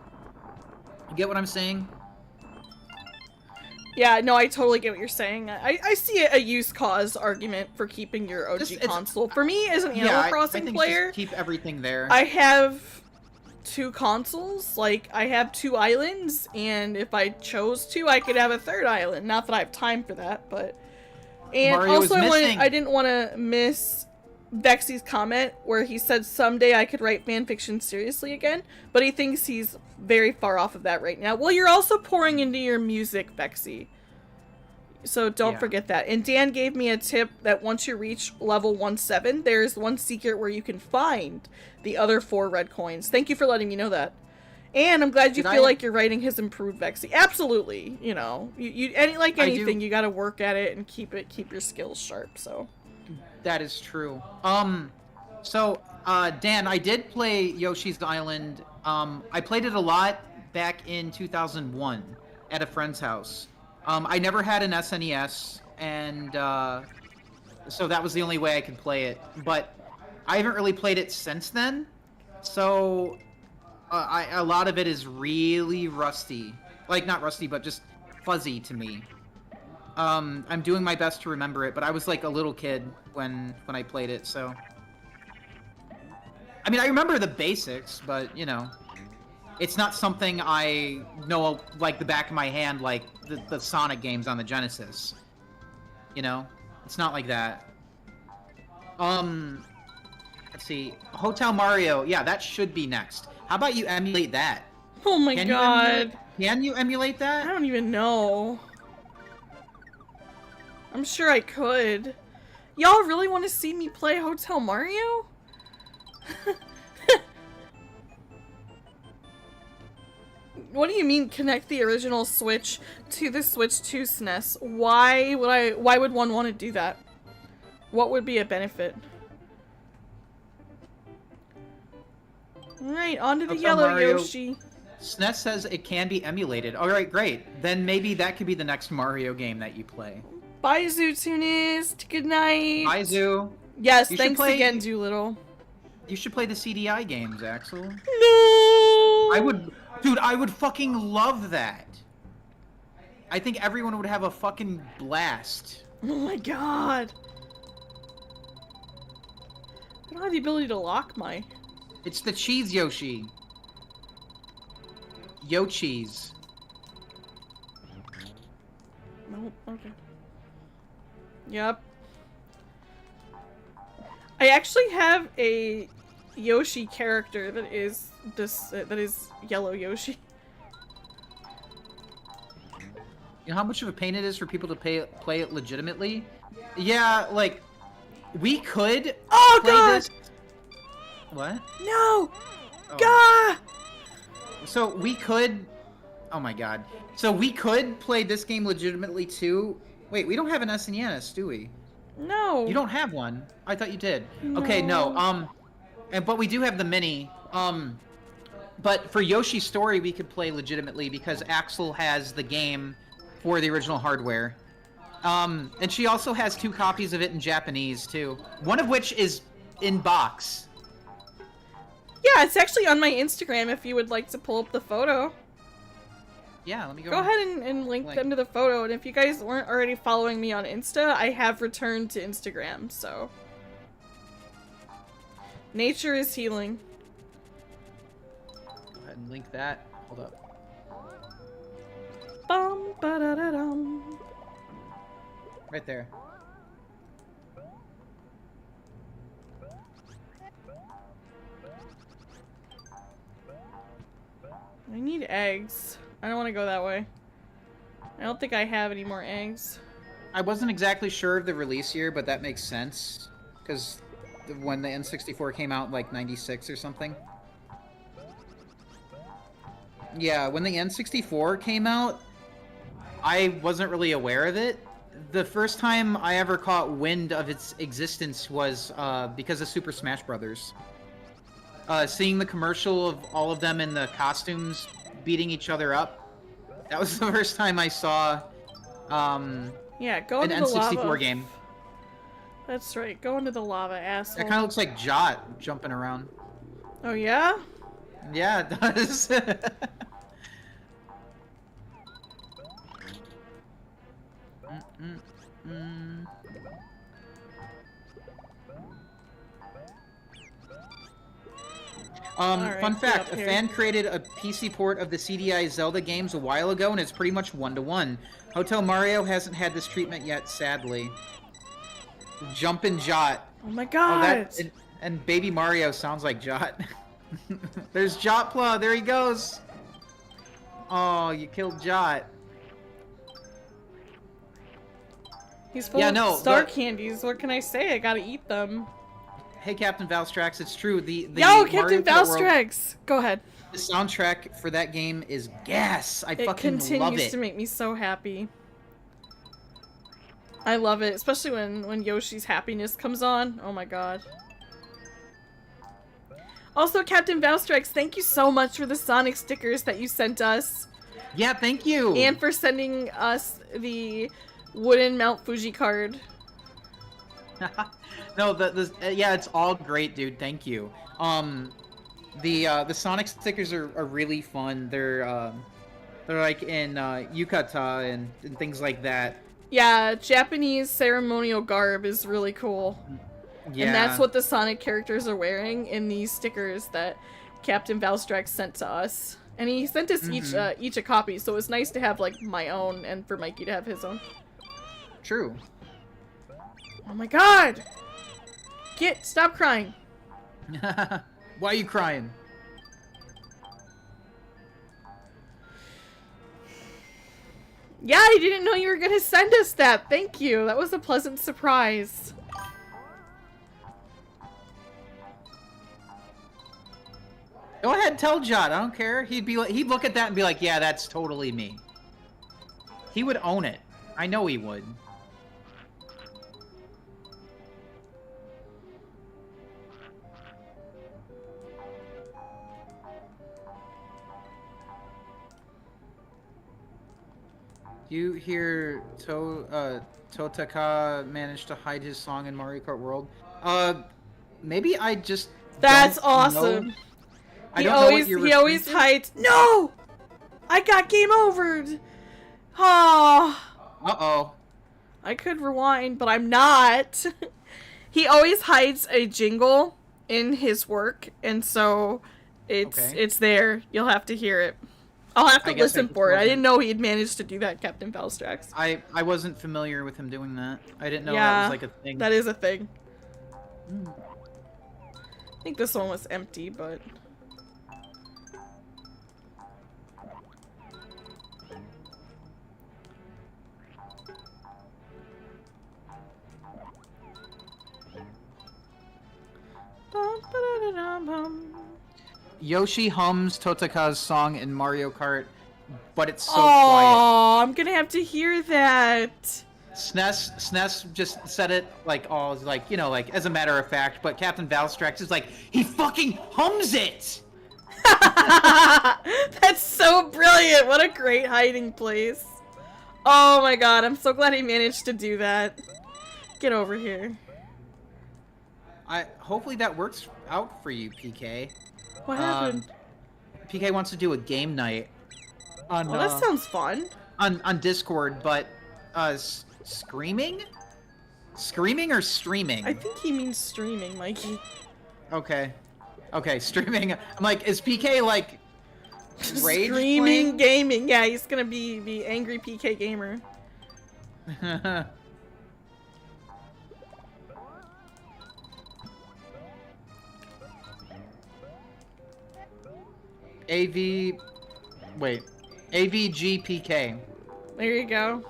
You get what I'm saying? Yeah, no, I totally get what you're saying. I see a use cause argument for keeping your OG console. For me, as an Animal Crossing player, just keep everything there. I have 2 consoles. Like, I have 2 islands, and if I chose to, I could have a 3rd island. Not that I have time for that, but... And Mario also, is I didn't want to miss Vexy's comment where he said someday I could write fanfiction seriously again, but he thinks he's very far off of that right now. Well, you're also pouring into your music, Vexy. So don't forget that. And Dan gave me a tip that once you reach level 1-7, there's one secret where you can find the other 4 red coins. Thank you for letting me know that. And I'm glad you feel like your writing has improved, Vexy. Absolutely, you know, like anything, you got to work at it and keep your skills sharp. So that is true. So Dan, I did play Yoshi's Island. I played it a lot back in 2001 at a friend's house. I never had an SNES, and so that was the only way I could play it. But I haven't really played it since then. So. A lot of it is really rusty. Like, not rusty, but just fuzzy to me. I'm doing my best to remember it, but I was like a little kid when I played it, so... I mean, I remember the basics, but, you know... It's not something I know like the back of my hand, like the Sonic games on the Genesis. You know? It's not like that. Let's see. Hotel Mario. Yeah, that should be next. How about you emulate that? Oh my god. Can you emulate that? I don't even know. I'm sure I could. Y'all really want to see me play Hotel Mario? What do you mean connect the original Switch to the Switch 2 SNES? Why would one want to do that? What would be a benefit? Alright, on to the yellow Mario. Yoshi. SNES says it can be emulated. Alright, great. Then maybe that could be the next Mario game that you play. Bye, Zootunist. Good night. Bye, Zoo. Yes, thanks again, Doolittle. You should play the CDI games, Axel. No! Dude, I would fucking love that. I think everyone would have a fucking blast. Oh my god. I don't have the ability to lock my... It's the cheese Yoshi. Yo cheese. Nope, okay. Yep. I actually have a Yoshi character that is yellow Yoshi. You know how much of a pain it is for people to play it legitimately? Yeah, like we could play this. What? No! Oh. Gah! So we could... Oh my god. So we could play this game legitimately too. Wait, we don't have an SNES, do we? No. You don't have one? I thought you did. No. Okay, no. But we do have the Mini. But for Yoshi's Story, we could play legitimately because Axel has the game for the original hardware. And she also has 2 copies of it in Japanese too. One of which is in box. Yeah, it's actually on my Instagram if you would like to pull up the photo. Yeah, let me go ahead and link them to the photo. And if you guys weren't already following me on Insta, I have returned to Instagram, so. Nature is healing. Go ahead and link that. Hold up. Bum, ba-da-da-dum. Right there. I need eggs. I don't want to go that way. I don't think I have any more eggs. I wasn't exactly sure of the release year, but that makes sense. Because when the N64 came out, like 96 or something. Yeah, when the N64 came out, I wasn't really aware of it. The first time I ever caught wind of its existence was because of Super Smash Brothers. Seeing the commercial of all of them in the costumes beating each other up. That was the first time I saw yeah, go an into the N64 lava. game. That's right, go into the lava, asshole. It kind of looks like Jot jumping around. Oh yeah? Yeah, it does. Alright, Fun get fact, up a here. fan created a PC port of the CDI Zelda games a while ago, and it's pretty much one-to-one. Hotel Mario hasn't had this treatment yet, sadly. Jumpin' Jot. Oh my Oh, god! and Baby Mario sounds like Jot. There's Jotpla, there he goes! Oh, you killed Jot. He's full of star candies, what can I say? I gotta eat them. Hey, Captain Valstrax, it's true. The Yo, Mario Captain Kart World, Valstrax! Go ahead. the soundtrack for that game is gas. I It fucking love continues it. to make me so happy. I love it, especially when Yoshi's happiness comes on. Oh my god. Also, Captain Valstrax, thank you so much for the Sonic stickers that you sent us. Yeah, thank you. And for sending us the wooden Mount Fuji card. No, yeah, it's all great, dude. Thank you. The Sonic stickers are really fun. They're like in yukata and things like that. Yeah, Japanese ceremonial garb is really cool. Yeah. And that's what the Sonic characters are wearing in these stickers that Captain Valstrax sent to us. And he sent us each a copy, so it's nice to have like my own and for Mikey to have his own. True. Oh my god! Stop crying. Why are you crying? Yeah, I didn't know you were gonna send us that. Thank you. That was a pleasant surprise. Go ahead, tell Jot. I don't care. He'd look at that and be like, "Yeah, that's totally me." He would own it. I know he would. You hear Totaka managed to hide his song in Mario Kart World? Maybe I just That's don't awesome. know. I don't know what you're he always referring to. hides. No! I got game overed. Oh. Uh-oh. I could rewind, but I'm not. He always hides a jingle in his work, and so it's there. You'll have to hear it. I'll have to listen for it. I didn't know he had managed to do that, Captain Valstrax. I wasn't familiar with him doing that. I didn't know that was like a thing. That is a thing. I think this one was empty, but... Yoshi hums Totaka's song in Mario Kart, but it's so quiet. Oh, I'm gonna have to hear that. SNES just said it like like, you know, like as a matter of fact, but Captain Valstrax is like, he fucking hums it! That's so brilliant. What a great hiding place. Oh my god, I'm so glad he managed to do that. Get over here. Hopefully that works out for you, PK. What happened? PK wants to do a game night on Well, that sounds fun. on Discord, but screaming? Screaming or streaming? I think he means streaming, Mikey. Okay. Okay, streaming. I'm like, is PK like Rage Screaming gaming. Yeah, he's gonna be angry PK gamer. Wait. AVGPK. There you go.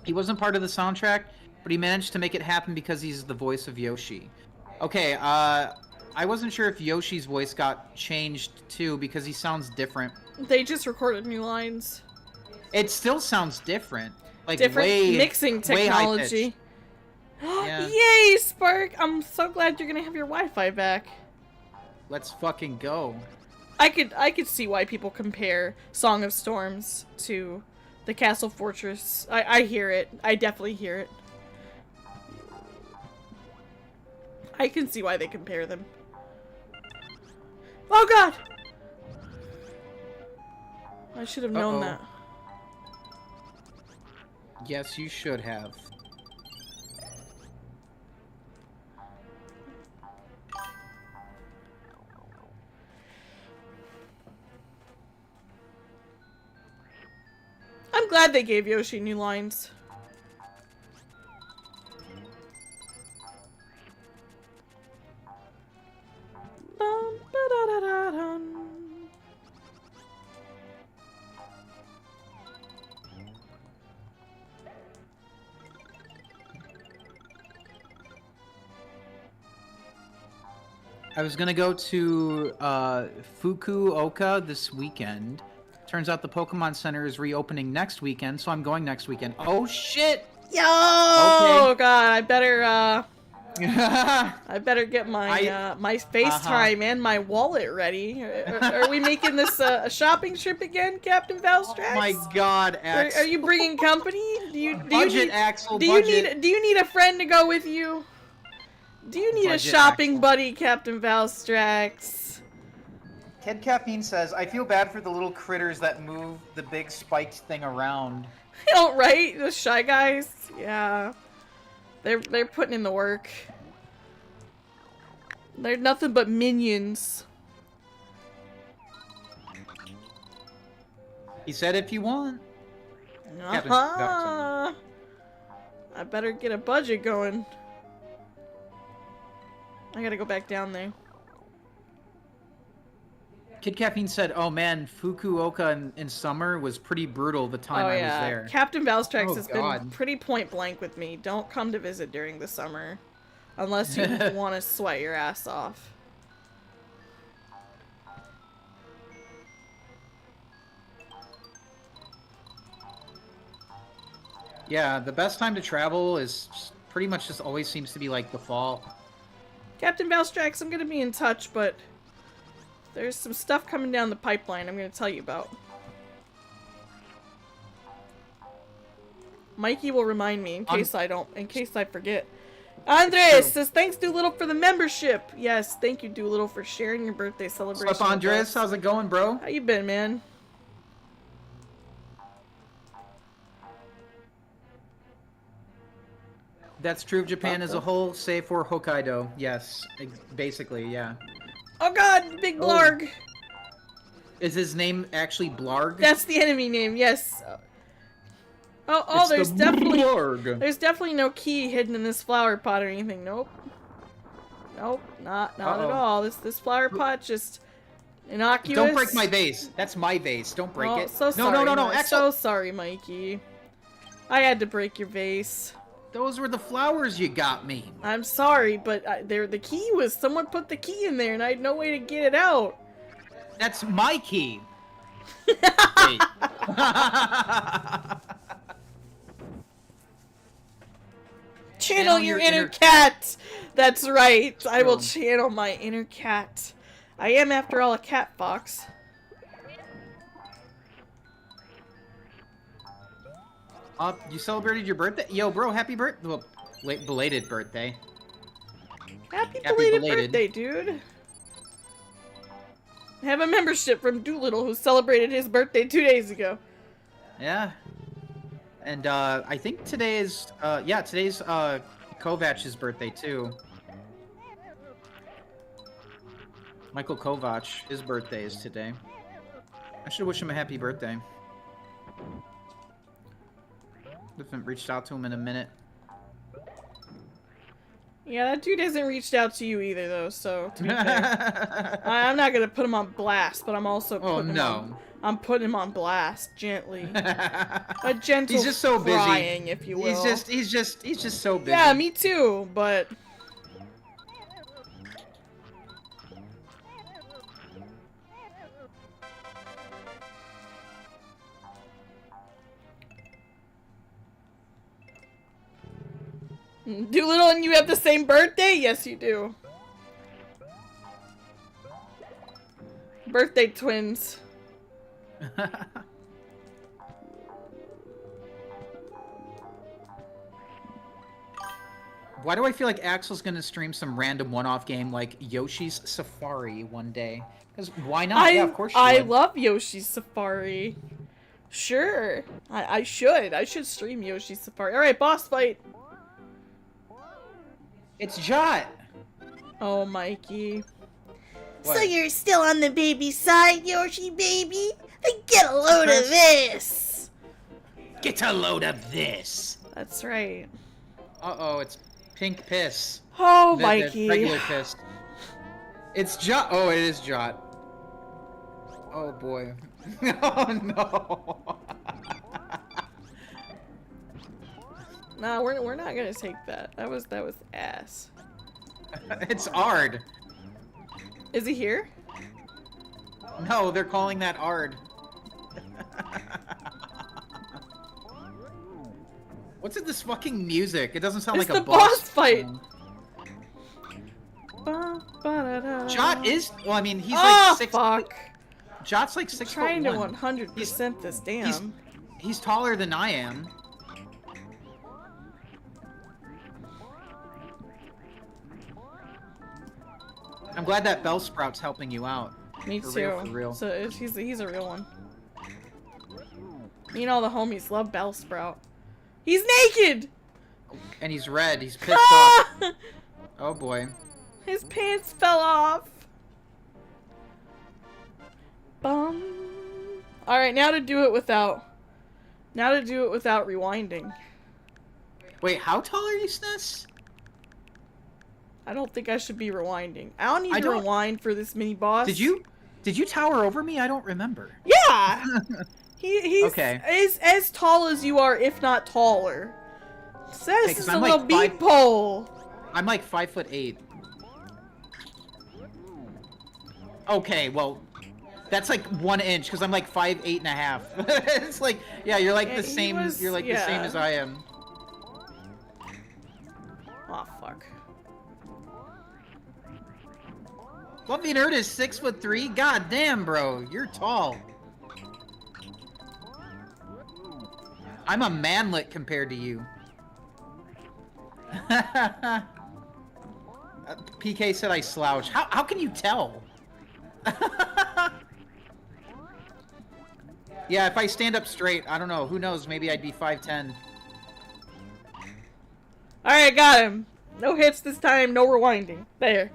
He wasn't part of the soundtrack, but he managed to make it happen because he's the voice of Yoshi. Okay, I wasn't sure if Yoshi's voice got changed too, because he sounds different. They just recorded new lines. It still sounds different. Like Different way, mixing technology. Yeah. Yay, Spark! I'm so glad you're gonna have your Wi-Fi back. Let's fucking go. I could see why people compare Song of Storms to the Castle Fortress. I hear it. I definitely hear it. I can see why they compare them. Oh god! I should have known that. Yes, you should have. I'm glad they gave Yoshi new lines. I was gonna go to Fukuoka this weekend. Turns out the Pokemon Center is reopening next weekend, so I'm going next weekend. Oh shit! Yo! Okay. God, I better I better get my my FaceTime and my wallet ready. Are we making this a shopping trip again, Captain Valstrax? Oh my god, Axel. Are you bringing company? Do you Budget, Axel, do budget. you need a friend to go with you? Do you need Budget, a shopping Axel. buddy, Captain Valstrax? Kid Caffeine says, I feel bad for the little critters that move the big spiked thing around. Oh, right? The Shy Guys? Yeah. They're putting in the work. They're nothing but minions. He said if you want. Uh-huh. I better get a budget going. I gotta go back down there. Kid Caffeine said, oh man, Fukuoka in summer was pretty brutal the time I was there. Captain Valstrax Oh, has God. been pretty point blank with me. Don't come to visit during the summer. Unless you want to sweat your ass off. Yeah, the best time to travel is pretty much just always seems to be like the fall. Captain Valstrax, I'm gonna be in touch, but there's some stuff coming down the pipeline I'm gonna tell you about. Mikey will remind me in case in case I forget. Andres says, thanks Doolittle for the membership. Yes, thank you Doolittle for sharing your birthday celebration. What's up, Andres? How's it going, bro? How you been, man? That's true of Japan as a whole, save for Hokkaido. Yes, basically, yeah. Oh god, Big Blarg! Is his name actually Blarg? That's the enemy name, yes. Oh, It's there's the definitely Blarg. there's definitely no key hidden in this flower pot or anything. Nope. Nope, not at all. This flower pot just innocuous. Don't break my vase. That's my vase. Don't break it. So sorry, no, Axel. So sorry, Mikey. I had to break your vase. Those were the flowers you got me. I'm sorry, but the key was someone put the key in there, and I had no way to get it out. That's my key. Wait. Channel your inner cat. That's right. I will channel my inner cat. I am, after all, a cat fox. You celebrated your birthday? Yo, bro, happy birthday. Well, belated birthday. Happy belated birthday, dude. I have a membership from Doolittle who celebrated his birthday 2 days ago. Yeah. And, I think today is, today's, Kovach's birthday, too. Michael Kovac, his birthday is today. I should wish him a happy birthday. Haven't reached out to him in a minute. Yeah, that dude hasn't reached out to you either, though, so to be fair. I'm not gonna put him on blast, but I'm also putting I'm putting him on blast gently. A gentle he's just so frying, busy. If you will. He's just so busy. Yeah, me too, but Doolittle and you have the same birthday? Yes, you do. Birthday twins. Why do I feel like Axel's gonna stream some random one-off game like Yoshi's Safari one day? Because why not? Yeah, of course you I would. love Yoshi's Safari. Sure. I should. I should stream Yoshi's Safari. Alright, boss fight. It's Jot! Oh, Mikey. What? So you're still on the baby side, Yoshi baby? Then get a load of this! Get a load of this! That's right. Uh-oh, it's pink piss. Oh, Mikey. The regular piss. It's Jot. Oh, it is Jot. Oh, boy. Oh, no. Nah, we're not gonna take that. That was ass. It's Ard. Is he here? No, they're calling that Ard. What's in this fucking music? It doesn't sound it's like a the boss fight. Jot is. Well, I mean, he's like 6. Fuck. Jot's like 6'1". Trying to 100% this damn. He's taller than I am. I'm glad that Bellsprout's helping you out. Me for too. Real, for real. So he's a real one. Me and all the homies love Bellsprout. He's naked! And he's red. He's pissed off. Oh boy. His pants fell off. Bum. Alright, now to do it without rewinding. Wait, how tall are you, SNES? I don't think I should be rewinding. I don't need to rewind for this mini boss. Did you tower over me? I don't remember. Yeah! He's okay. as tall as you are, if not taller. So this is a I'm little like beat pole. I'm like 5'8". Okay, well, that's like 1 inch because I'm like 5'8.5". It's like, yeah, you're like the same. You're like the same as I am. Oh fuck. Fluffy Nerd is 6'3". God damn, bro, you're tall. I'm a manlet compared to you. PK said I slouch. How can you tell? Yeah, if I stand up straight, I don't know. Who knows? Maybe I'd be 5'10". Alright, got him. No hits this time, no rewinding. There.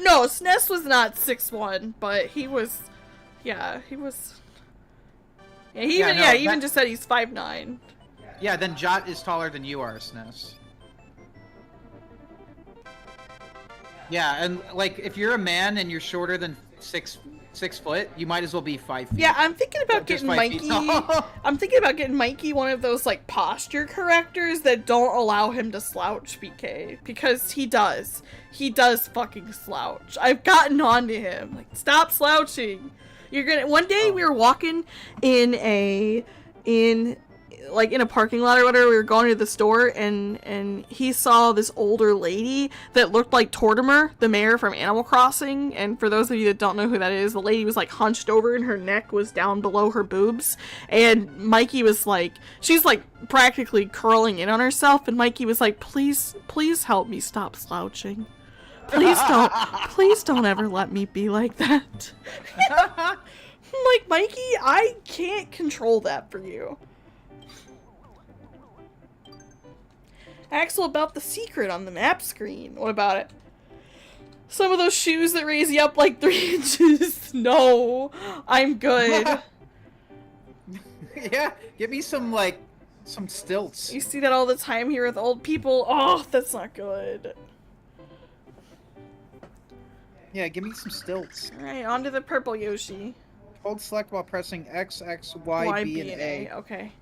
No, SNES was not 6'1", but he was... Yeah, he was... Yeah, he even just said he's 5'9". Yeah, then Jot is taller than you are, SNES. Yeah, and like if you're a man and you're shorter than six foot, you might as well be 5 feet. Yeah, I'm thinking about getting Mikey. I'm thinking about getting Mikey one of those like posture correctors that don't allow him to slouch, BK, because he does. He does fucking slouch. I've gotten on to him. Like, stop slouching. You're gonna. One day we were walking in a parking lot or whatever. We were going to the store, and he saw this older lady that looked like Tortimer, the mayor from Animal Crossing. And for those of you that don't know who that is, the lady was like hunched over and her neck was down below her boobs. And Mikey was like, she's like practically curling in on herself. And Mikey was like, please help me stop slouching. Please don't ever let me be like that. I'm like, Mikey, I can't control that for you. Axel, about the secret on the map screen. What about it? Some of those shoes that raise you up like 3 inches. No, I'm good. Yeah, give me some, like, some stilts. You see that all the time here with old people? Oh, that's not good. Yeah, give me some stilts. Alright, on to the purple Yoshi. Hold select while pressing X, X, Y, B, and A. Okay.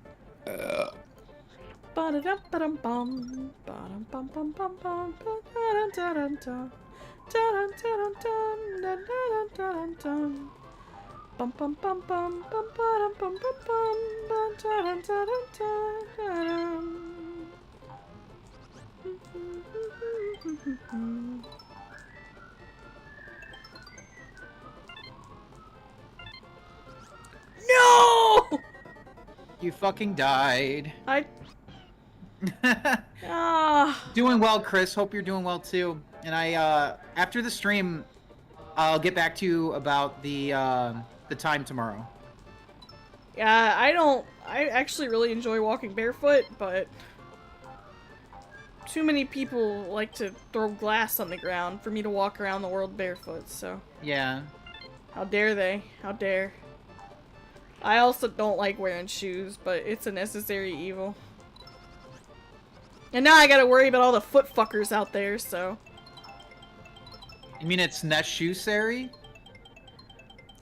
Ba-da-dum-ba-dum-bum. Ba-dum-bum-bum-bum-bum. Ba-da-dum-da-dum-dum. Da-dum-da-dum-dum. Da-da-dum-da-dum-dum. Bum bum bum bum bum ba-dum bum bum bum ba-da-dum-da-dum-dum. No! You fucking died. Doing well, Chris. Hope you're doing well too. And after the stream, I'll get back to you about the time tomorrow. Yeah, I actually really enjoy walking barefoot, but too many people like to throw glass on the ground for me to walk around the world barefoot, so. Yeah. How dare they? How dare. I also don't like wearing shoes, but it's a necessary evil. And now I gotta worry about all the foot fuckers out there, so. You mean it's necessary?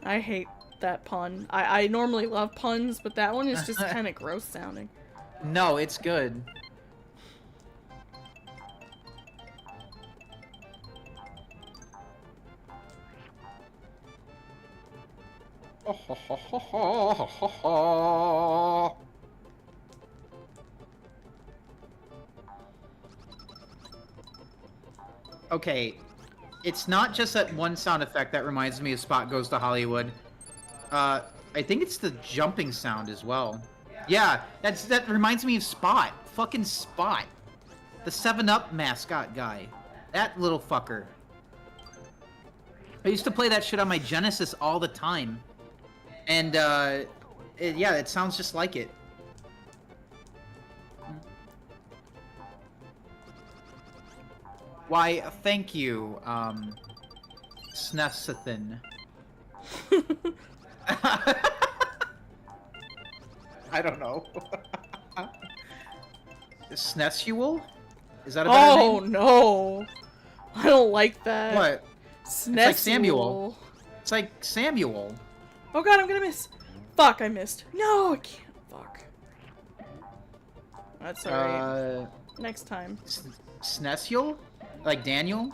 I hate that pun. I normally love puns, but that one is just kind of gross sounding. No, it's good. Okay, it's not just that one sound effect that reminds me of Spot Goes to Hollywood. I think it's the jumping sound as well. Yeah, that reminds me of Spot. Fucking Spot. The 7-Up mascot guy. That little fucker. I used to play that shit on my Genesis all the time. And, yeah, it sounds just like it. Why, thank you, Snesathan. I don't know. Snesual? Is that a better name? Oh, no. I don't like that. What? Snesual. It's like Samuel. It's like Samuel. Oh god, I'm gonna miss. Fuck, I missed. No, I can't. Fuck. That's alright. Next time. Snesual? Like Daniel?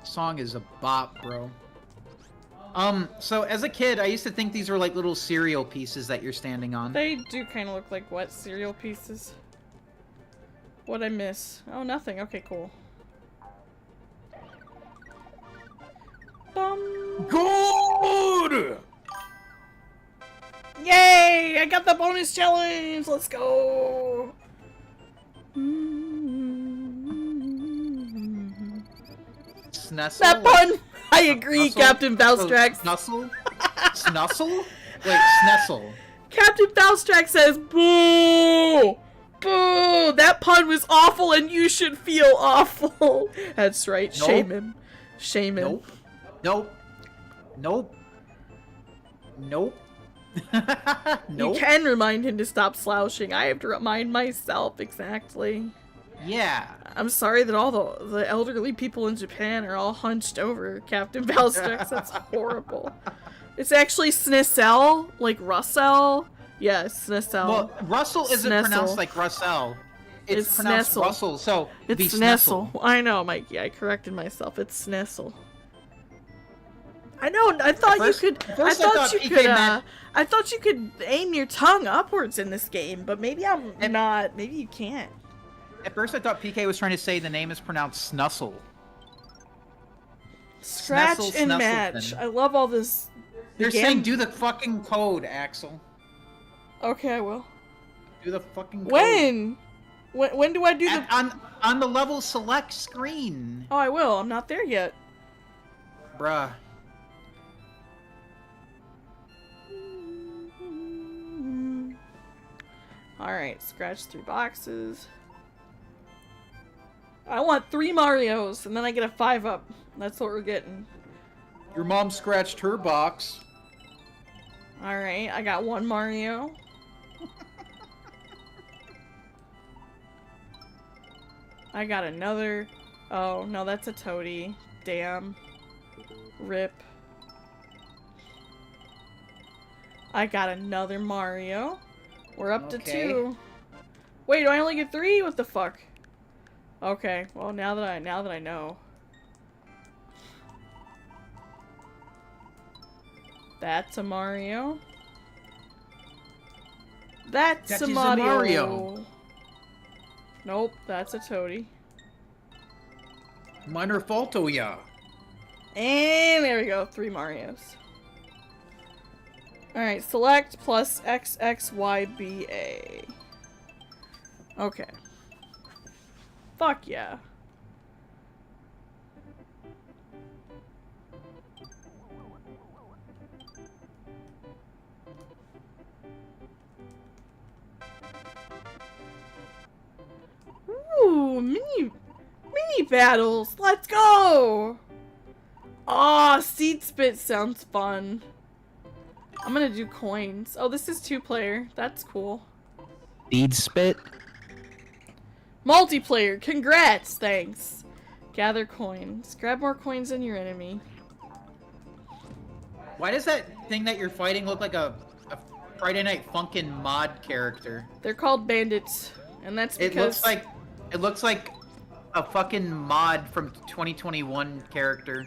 Song is a bop, bro. So as a kid, I used to think these were like little cereal pieces that you're standing on. They do kind of look like what? Cereal pieces? What'd I miss? Oh, nothing. Okay, cool. Bum. Good! Yay! I got the bonus challenge! Let's go! Snussle? That pun! I agree, Snussle? Captain Valstrax. Snussle? Snussle? Wait, Snessle. Captain Valstrax says, boo! Boo! That pun was awful and you should feel awful. That's right. Nope. Shame him. Shame him. Nope. Nope. Nope. Nope. Nope. You can remind him to stop slouching. I have to remind myself exactly. Yeah. I'm sorry that all the elderly people in Japan are all hunched over Captain Valstrax. That's horrible. It's actually Snissel, like Russell. Yeah, Snissel. Well, Russell isn't Snessel. pronounced like Russell. It's pronounced Snessel. Russell, so it'd be It's Snessel. Snessel. I know, Mikey. I corrected myself. It's Snessel. I know. I thought first- you could. at I first I thought thought you PK could. meant- I thought you could aim your tongue upwards in this game, but maybe I'm And- not. Maybe you can't. At first I thought PK was trying to say the name is pronounced Snussle. Scratch Snessel, and Snessleton. match. I love all this. They're Gam- saying do the fucking code, Axel. Okay, I will. Do the fucking code. When? When do I do the... On the level select screen. Oh, I will. I'm not there yet. Bruh. Alright, scratch 3 boxes. I want 3 Marios, and then I get a 5-up. That's what we're getting. Your mom scratched her box. Alright, I got 1 Mario. I got another... Oh, no, that's a toady. Damn. Rip. I got another Mario. We're up to 2. Wait, do I only get 3? What the fuck? Okay, well now that I know. That's a Mario. That's a Mario. Nope, that's a toady. Minor faulto, yeah. And there we go, 3 Marios. Alright, select plus XXYBA. Okay. Fuck yeah. Ooh, mini battles. Let's go. Aw, seed spit sounds fun. I'm gonna do coins. Oh, this is 2-player. That's cool. Seed spit? Multiplayer. Congrats. Thanks. Gather coins. Grab more coins than your enemy. Why does that thing that you're fighting look like a Friday Night Funkin' mod character? They're called bandits, and that's because it looks like a fucking mod from 2021 character.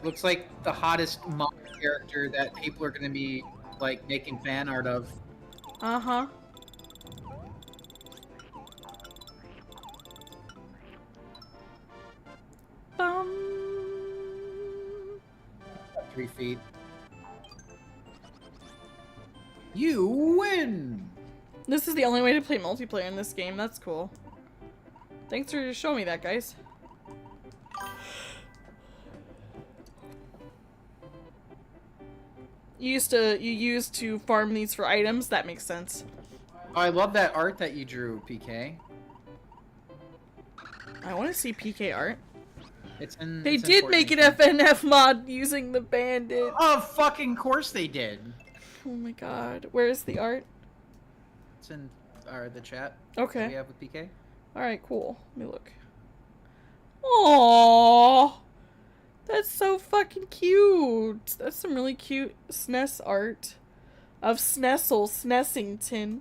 Looks like the hottest mod character that people are gonna be like making fan art of. Uh-huh. Bum. 3 feet. You win! This is the only way to play multiplayer in this game. That's cool. Thanks for showing me that, guys. You used to farm these for items. That makes sense. Oh, I love that art that you drew, PK. I want to see PK art. They it's did make an FNF mod using the bandit. Oh, fucking course they did. Oh my god. Where's the art? It's in the chat. Okay. That we have with PK. Alright, cool. Let me look. Aww. That's so fucking cute. That's some really cute SNES art of Snessel Snessington.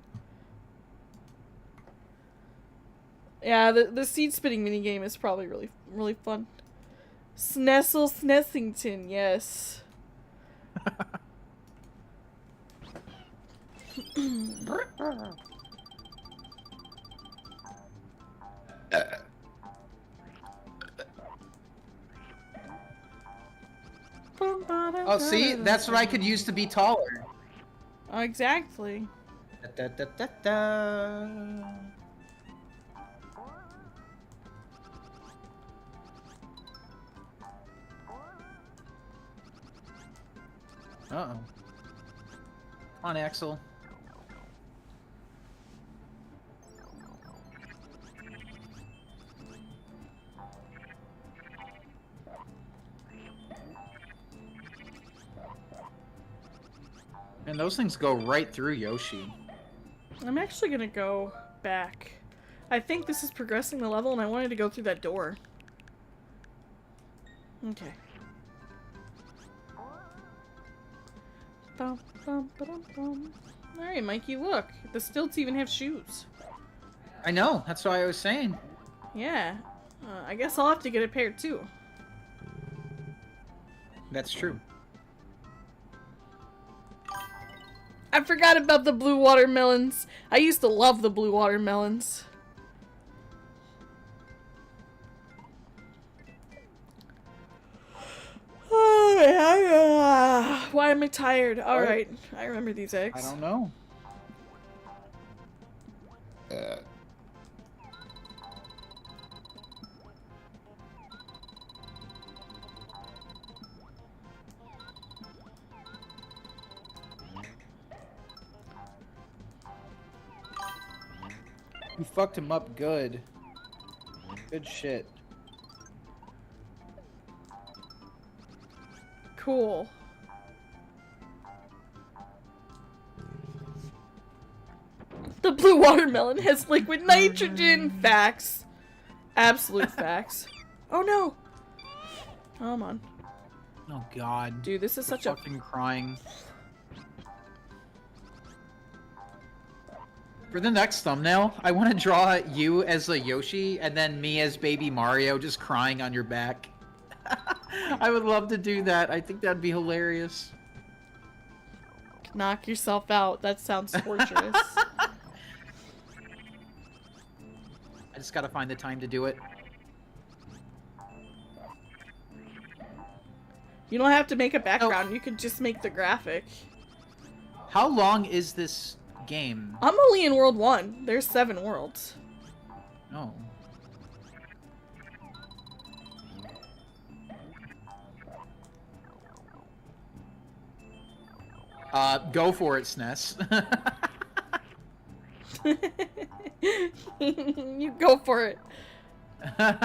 Yeah, the seed spitting minigame is probably really fun. Snessel Snessington, yes. Oh, see? That's what I could use to be taller. Exactly. Da, da, da, da. Uh-oh. Come on, Axel. And those things go right through Yoshi. I'm actually gonna go back. I think this is progressing the level and I wanted to go through that door. Okay. Bum, bum, ba-dum, bum. Alright, Mikey, look. The stilts even have shoes. I know, that's what I was saying. Yeah. I guess I'll have to get a pair too. That's true. I forgot about the blue watermelons. I used to love the blue watermelons. Why am I tired? Alright, I remember these eggs. I don't know. You fucked him up good. Good shit. Cool. The blue watermelon has liquid nitrogen. Facts. Absolute facts. Oh no. Come on. Oh god. Dude, this is such a fucking crying. For the next thumbnail, I want to draw you as a Yoshi and then me as baby Mario just crying on your back. I would love to do that. I think that'd be hilarious. knock yourself out. That sounds torturous. I just gotta find the time to do it. You don't have to make a background. You could just make the graphic. How long is this game? I'm only in World 1. There's 7 worlds. Oh. Go for it, SNES. You go for it. Hey,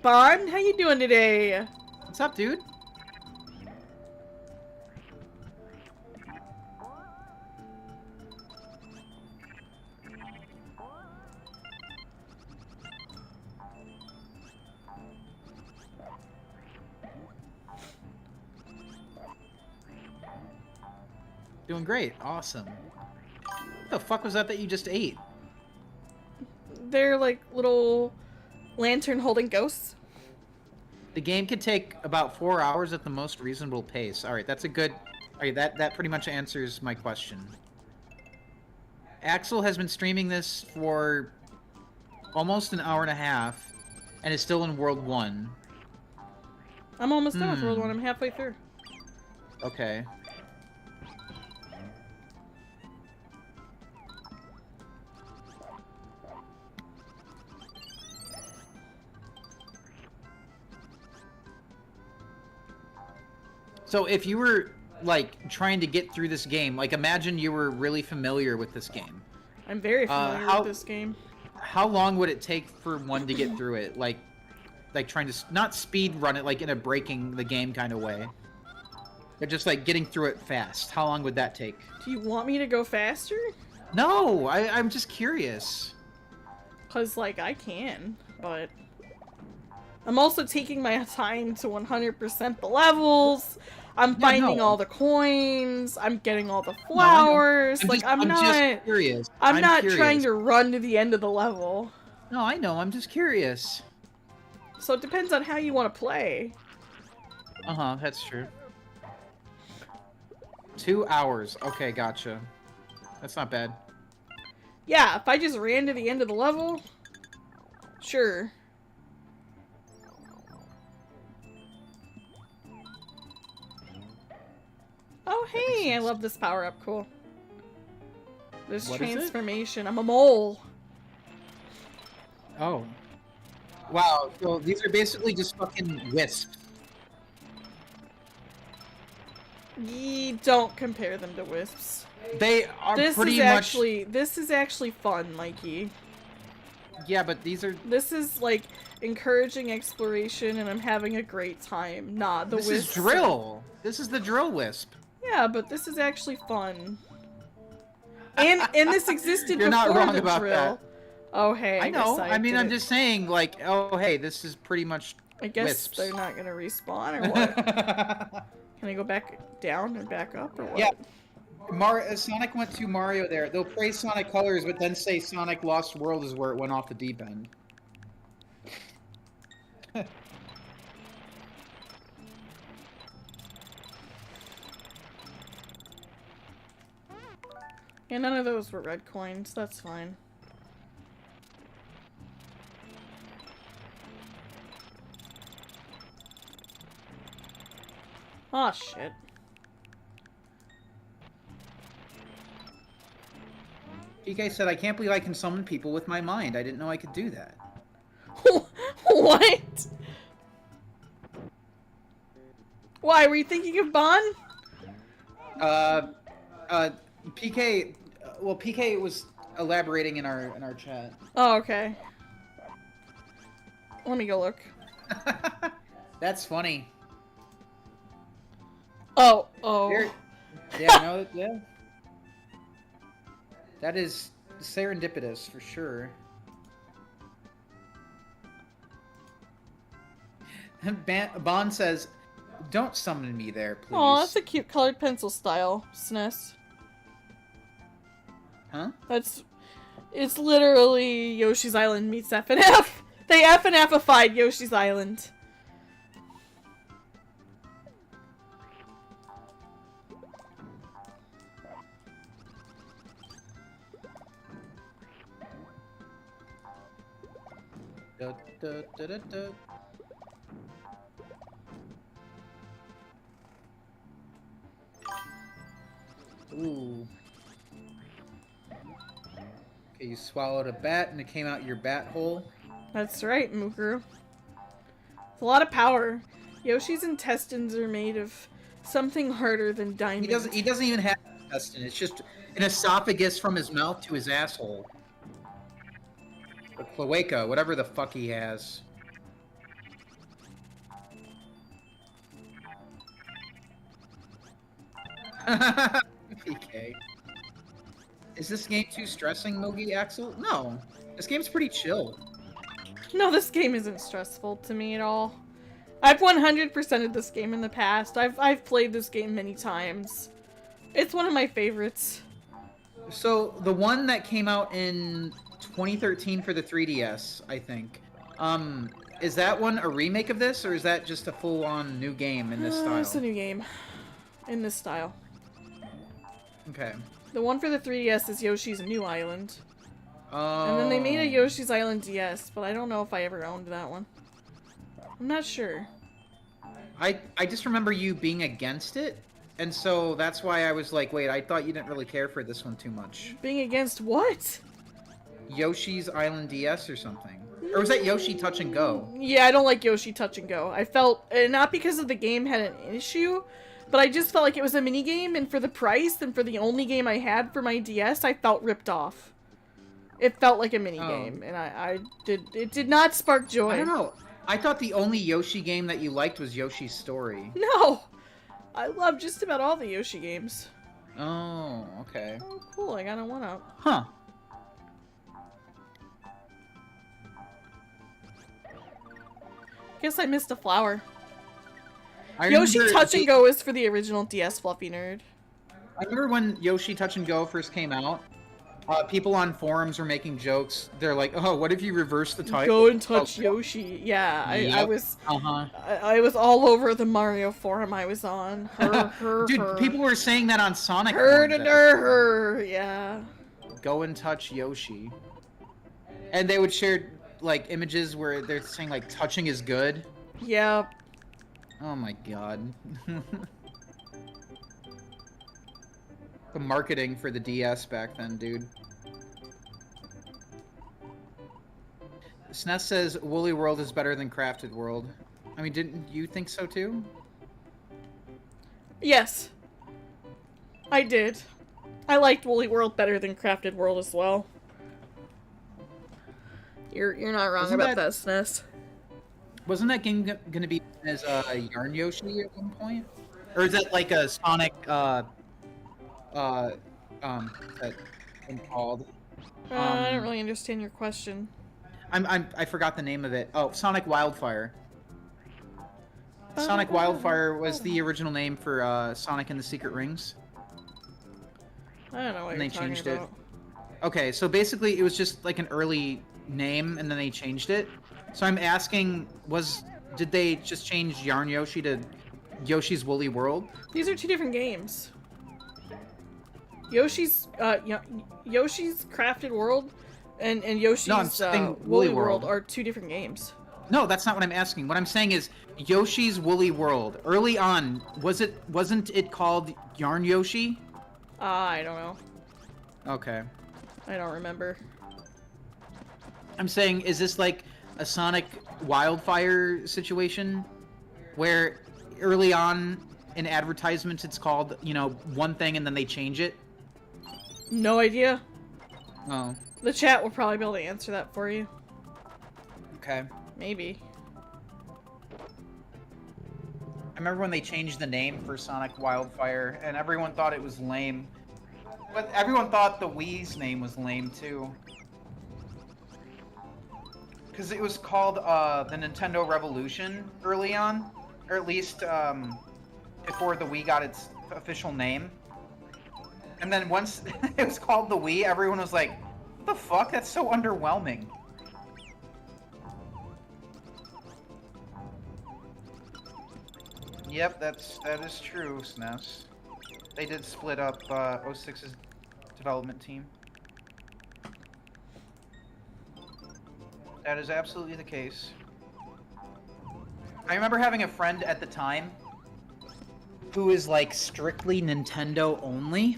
Bond. How you doing today? What's up, dude? Doing great. Awesome. What the fuck was that you just ate? They're like little lantern holding ghosts. The game could take about 4 hours at the most reasonable pace. Alright, that's a good... Alright, that pretty much answers my question. Axel has been streaming this for almost an hour and a half, and is still in World 1. I'm almost done with World 1. I'm halfway through. Okay. So if you were, like, trying to get through this game, like, imagine you were really familiar with this game. I'm very familiar with this game. How long would it take for one to get through it? Like trying to, not speed run it, like in a breaking the game kind of way. But just, like, getting through it fast. How long would that take? Do you want me to go faster? No! I'm just curious. Because, like, I can, but... I'm also taking my time to 100% the levels. I'm finding all the coins. I'm getting all the flowers. No, I'm not just curious. I'm not trying to run to the end of the level. No, I know. I'm just curious. So it depends on how you want to play. Uh-huh, that's true. 2 hours. Okay, gotcha. That's not bad. Yeah, if I just ran to the end of the level, sure. Oh, hey, I love this power-up. Cool. This transformation. I'm a mole. Oh. Wow, so these are basically just fucking wisps. You don't compare them to wisps. They are pretty much... This is actually fun, Mikey. Yeah, but these are... This is, like, encouraging exploration, and I'm having a great time. Nah, the wisps... This is drill! This is the drill wisp. Yeah, but this is actually fun. And this existed You're before not wrong the about drill. that. Oh, hey, I know. guess I mean, I'm just saying, like, oh, hey, this is pretty much I guess wisps. they're not gonna respawn, or what? Can I go back down and back up, or what? Yeah. Sonic went to Mario there. They'll praise Sonic Colors, but then say Sonic Lost World is where it went off the deep end. Yeah, none of those were red coins. That's fine. Oh, shit. PK said, I can't believe I can summon people with my mind. I didn't know I could do that. What? Why, were you thinking of Bon? PK, well, PK was elaborating in our chat. Oh, okay. Let me go look. That's funny. Oh. Yeah, no, yeah. That is serendipitous for sure. Bond says, "Don't summon me there, please." Oh, that's a cute colored pencil style, SNES. Huh? It's literally Yoshi's Island meets FNF. They FNF-ified Yoshi's Island. Da, da, da, da, da. Ooh. Okay, you swallowed a bat and it came out your bat hole. That's right, Mukuru. It's a lot of power. Yoshi's intestines are made of something harder than diamond. He doesn't even have an intestine. It's just an esophagus from his mouth to his asshole. Or cloaca, whatever the fuck he has. PK. Is this game too stressing, Mogi Axel? No. This game's pretty chill. No, this game isn't stressful to me at all. I've 100%ed this game in the past. I've played this game many times. It's one of my favorites. So, the one that came out in 2013 for the 3DS, I think. Is that one a remake of this, or is that just a full-on new game in this style? It's a new game. In this style. Okay. The one for the 3DS is Yoshi's New Island. Oh. And then they made a Yoshi's Island DS, but I don't know if I ever owned that one. I'm not sure. I just remember you being against it, and so that's why I was like, wait, I thought you didn't really care for this one too much. Being against what? Yoshi's Island DS or something. Or was that Yoshi Touch and Go? Yeah, I don't like Yoshi Touch and Go. I felt, not because of the game had an issue, but I just felt like it was a minigame, and for the price, and for the only game I had for my DS, I felt ripped off. It felt like a minigame, and it did not spark joy. I don't know. I thought the only Yoshi game that you liked was Yoshi's Story. No! I love just about all the Yoshi games. Oh, okay. Oh, cool, I got a 1-up. Huh. Guess I missed a flower. I Yoshi remember Touch and Go is for the original DS Fluffy Nerd. I remember when Yoshi Touch and Go first came out, people on forums were making jokes. They're like, "Oh, what if you reverse the title? Go and touch Yoshi." Yeah, I was. I was all over the Mario forum I was on. Dude, people were saying that on Sonic. Yeah. Go and touch Yoshi, and they would share like images where they're saying like touching is good. Yeah. Oh my god. The marketing for the DS back then, dude. SNES says Woolly World is better than Crafted World. I mean, didn't you think so too? Yes. I did. I liked Woolly World better than Crafted World as well. You're not wrong about that, SNES. Wasn't that game gonna be as a Yarn Yoshi at one point? Or is that like a Sonic that thing called? I don't really understand your question. I forgot the name of it. Oh, Sonic Wildfire. Sonic Wildfire was the original name for Sonic and the Secret Rings. I don't know what you're talking about. Okay, so basically it was just like an early name and then they changed it. So I'm asking, did they just change Yarn Yoshi to Yoshi's Woolly World? These are two different games. Yoshi's Crafted World and Yoshi's no, I'm saying Woolly World are two different games. No, that's not what I'm asking. What I'm saying is Yoshi's Woolly World. Early on, wasn't it called Yarn Yoshi? I don't know. Okay. I don't remember. I'm saying, is this like a Sonic Wildfire situation? Where early on in advertisements it's called, you know, one thing and then they change it? No idea. Oh. The chat will probably be able to answer that for you. Okay. Maybe. I remember when they changed the name for Sonic Wildfire, and everyone thought it was lame. But everyone thought the Wii's name was lame, too. Because it was called, the Nintendo Revolution early on. Or at least, before the Wii got its official name. And then once it was called the Wii, everyone was like, what the fuck? That's so underwhelming. Yep, that is true, SNES. They did split up 06's development team. That is absolutely the case. I remember having a friend at the time who is like strictly Nintendo only.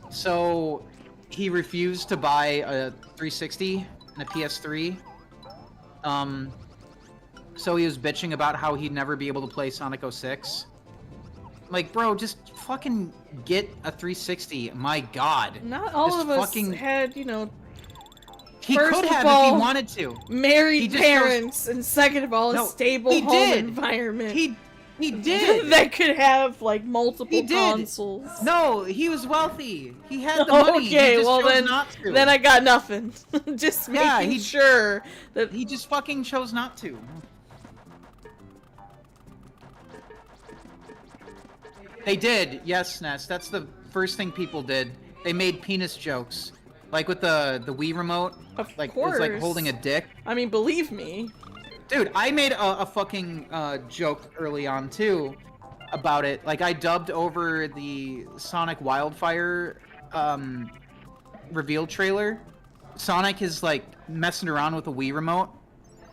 So he refused to buy a 360 and a PS3. So he was bitching about how he'd never be able to play Sonic 06. Like, bro, just fucking get a 360. My god. Not all Just of us fucking... had, you know, He first could of have all, if he wanted to. married just parents, and second of all, a No, stable he home did. environment. He did. That could have, like, multiple He did. consoles. No, he was wealthy. He had the money. Okay, He just well chose not to. then I got nothing. Just Yeah, making sure that He just fucking chose not to. They did, yes, Ness. That's the first thing people did. They made penis jokes, like with the Wii remote. Of like course. It's like holding a dick. I mean, believe me. Dude, I made a fucking joke early on too about it. Like I dubbed over the Sonic Wildfire reveal trailer. Sonic is like messing around with a Wii remote,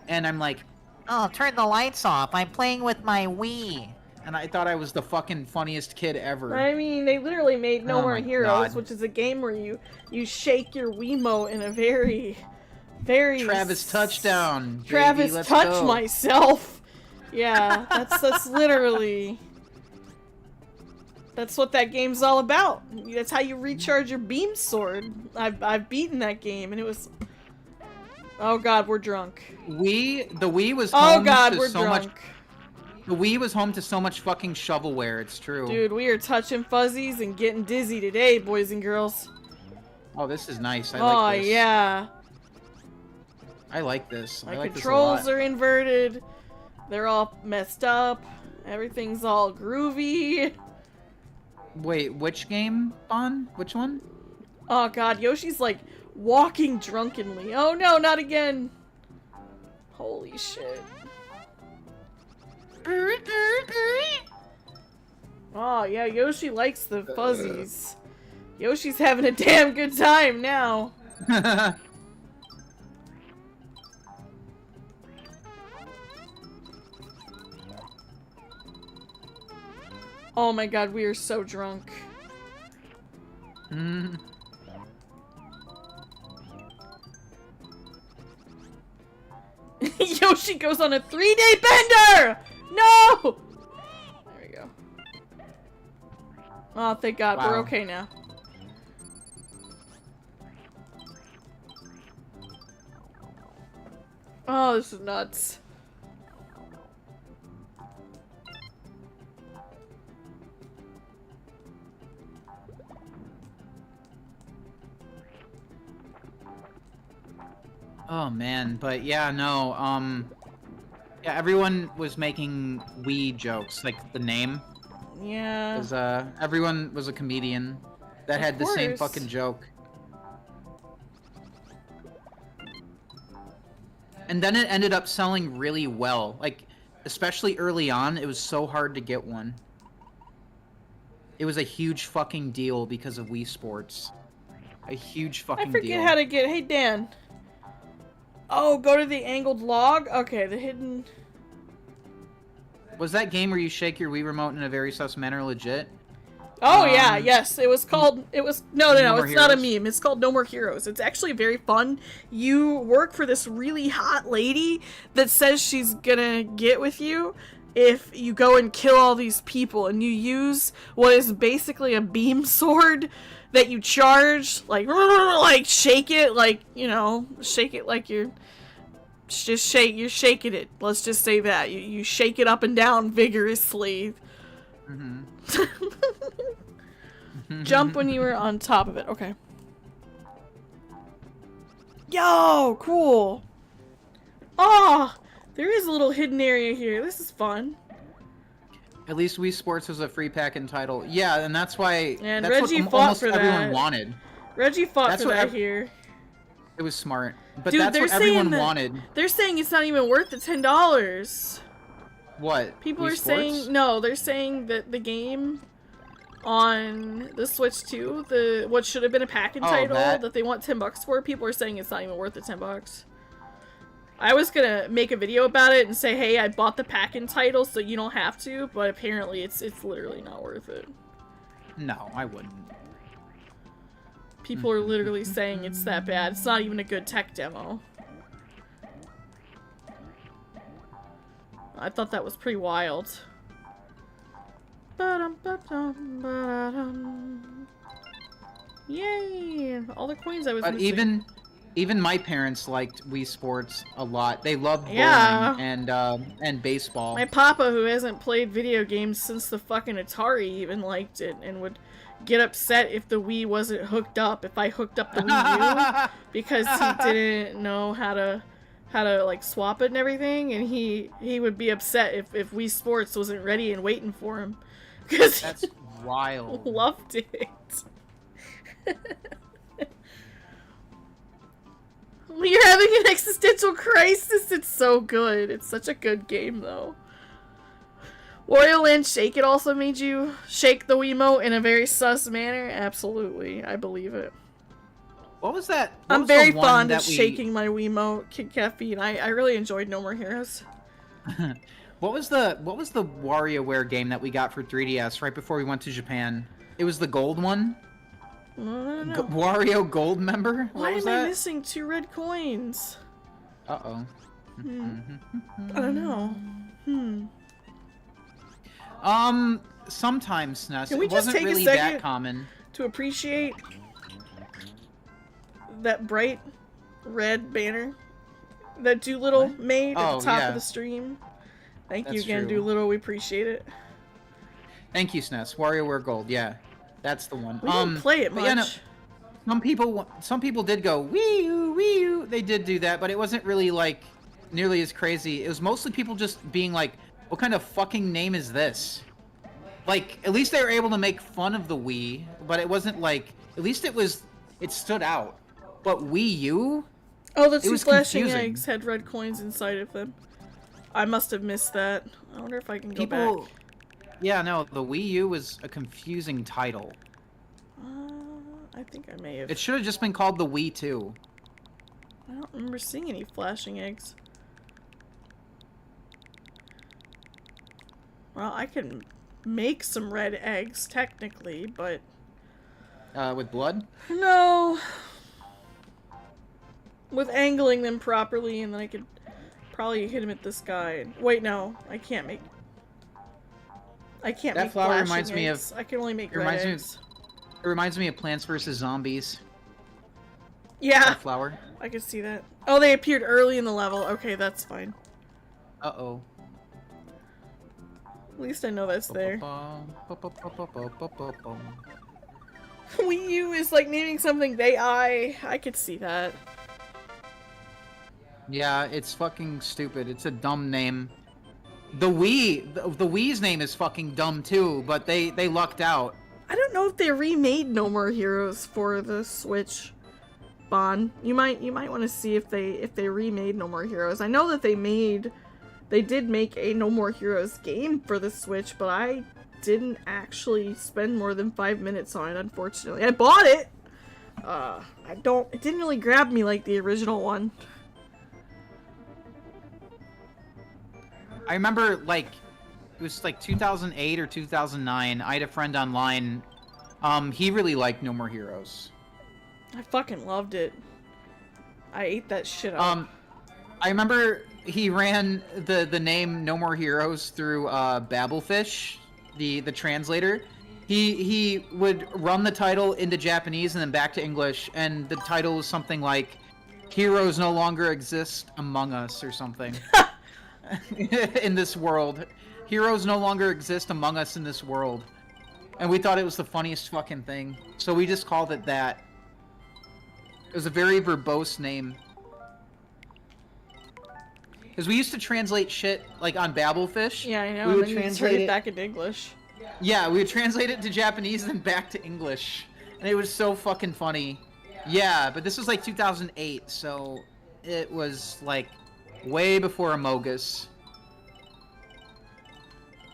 and I'm like, "Oh, turn the lights off. I'm playing with my Wii." And I thought I was the fucking funniest kid ever. I mean, they literally made No Oh More my Heroes, God. which is a game where you shake your Wiimote in a very Travis touchdown. Baby, Travis let's touch go. myself. Yeah, that's literally. That's what that game's all about. That's how you recharge your beam sword. I've beaten that game, and it was. Oh God, we're drunk. The Wii was Oh home God, to we're so drunk. much. The Wii was home to so much fucking shovelware. It's true. Dude, we are touching fuzzies and getting dizzy today, boys and girls. Oh, this is nice. I Oh like this. yeah. I like this. I My like this a controls lot. are inverted. They're all messed up. Everything's all groovy. Wait, which game, Bon? Which one? Oh God, Yoshi's like walking drunkenly. Oh no, not again. Holy shit. Oh yeah, Yoshi likes the fuzzies. Yoshi's having a damn good time now. Oh my God, we are so drunk. Mm. Yoshi goes on a 3-day bender! No! There we go. Oh, thank God, we're Wow. okay now. Oh, this is nuts. Oh man, but yeah, no, yeah, everyone was making Wii jokes, like the name, Yeah. because everyone was a comedian that Of had the same course. fucking joke. And then it ended up selling really well, like, especially early on, it was so hard to get one. It was a huge fucking deal because of Wii Sports. A huge fucking I deal. forget how to get. Hey, Dan. Oh, go to the angled log? Okay, the hidden... Was that game where you shake your Wii remote in a very sus manner legit? Oh, yeah, yes. It was called... It was... No, it's not a Heroes? meme. It's called No More Heroes. It's actually very fun. You work for this really hot lady that says she's gonna get with you if you go and kill all these people, and you use what is basically a beam sword that you charge, like shake it, like, you know, shake it like you're shaking it. Let's just say that. You shake it up and down vigorously. Jump when you were on top of it. Okay. Yo, cool. Oh, there is a little hidden area here. This is fun. At least Wii Sports was a free pack-in title. Yeah, and that's why. And that's Reggie what fought almost for everyone that. wanted. Reggie fought That's for what that here. It was smart, but Dude, that's they're what everyone saying wanted. They're saying it's not even worth the $10. What? People Wii are Sports? saying no. They're saying that the game on the Switch 2, the what should have been a pack-in title that they want $10 for, people are saying it's not even worth the $10. I was gonna make a video about it and say, hey, I bought the pack-in title so you don't have to, but apparently it's literally not worth it. No, I wouldn't. People are literally saying it's that bad. It's not even a good tech demo. I thought that was pretty wild. Yay! All the coins I was missing. Even my parents liked Wii Sports a lot. They loved bowling and baseball. My papa, who hasn't played video games since the fucking Atari, even liked it and would get upset if the Wii wasn't hooked up. If I hooked up the Wii U, because he didn't know how to like swap it and everything, and he would be upset if Wii Sports wasn't ready and waiting for him. Because that's wild. Loved it. When you're having an existential crisis, it's so good. It's such a good game, though. Wario Land Shake It also made you shake the Wiimote in a very sus manner? Absolutely. I believe it. What was that? I'm very fond of shaking my Wiimote, Kid Caffeine. I really enjoyed No More Heroes. What was the WarioWare game that we got for 3DS right before we went to Japan? It was the gold one? No. Wario Gold member? Why am I missing 2 red coins? Uh-oh. I don't know. Sometimes, SNES. Can we It just wasn't take really a second that common. to appreciate that bright red banner that Doolittle made at the top of the stream? Thank you again, true. Doolittle. We appreciate it. Thank you, SNES. WarioWare Gold. Yeah, that's the one. We didn't play it much. Yeah, no, some people did go Wii U, Wii U. They did do that, but it wasn't really like nearly as crazy. It was mostly people just being like, "What kind of fucking name is this?" Like, at least they were able to make fun of the Wii, but it wasn't like. At least it stood out. But Wii U? Oh, the 2 flashing confusing. eggs had red coins inside of them. I must have missed that. I wonder if I can go back. Yeah, no, the Wii U was a confusing title. I think I may have. It should have just been called the Wii 2. I don't remember seeing any flashing eggs. Well, I can make some red eggs, technically, but... With blood? No. With angling them properly, and then I could probably hit him at this guy. Wait, no. I can't make... That flower reminds me of... I can only make red eggs. It reminds me of Plants vs. Zombies. Yeah. That flower. I can see that. Oh, they appeared early in the level. Okay, that's fine. Uh-oh. At least I know that's there. Wii U is like naming something I could see that. Yeah, it's fucking stupid. It's a dumb name. The Wii's name is fucking dumb too, but they lucked out. I don't know if they remade No More Heroes for the Switch. Bon, you might want to see if they remade No More Heroes. I know that they did make a No More Heroes game for the Switch, but I didn't actually spend more than 5 minutes on it, unfortunately. I bought it! It didn't really grab me like the original one. I remember, like, it was like 2008 or 2009. I had a friend online. He really liked No More Heroes. I fucking loved it. I ate that shit up. I remember he ran the name No More Heroes through Babelfish, the translator. He would run the title into Japanese and then back to English, and the title was something like "Heroes no longer exist among us" or something. In this world, heroes no longer exist among us in this world, and we thought it was the funniest fucking thing, so we just called it that. It was a very verbose name. Because we used to translate shit, like, on Babelfish. Yeah, I know, We and would then you translate turn it it back into English. Yeah, we would translate it to Japanese and then back to English. And it was so fucking funny. Yeah, but this was like 2008, so it was, like, way before Amogus.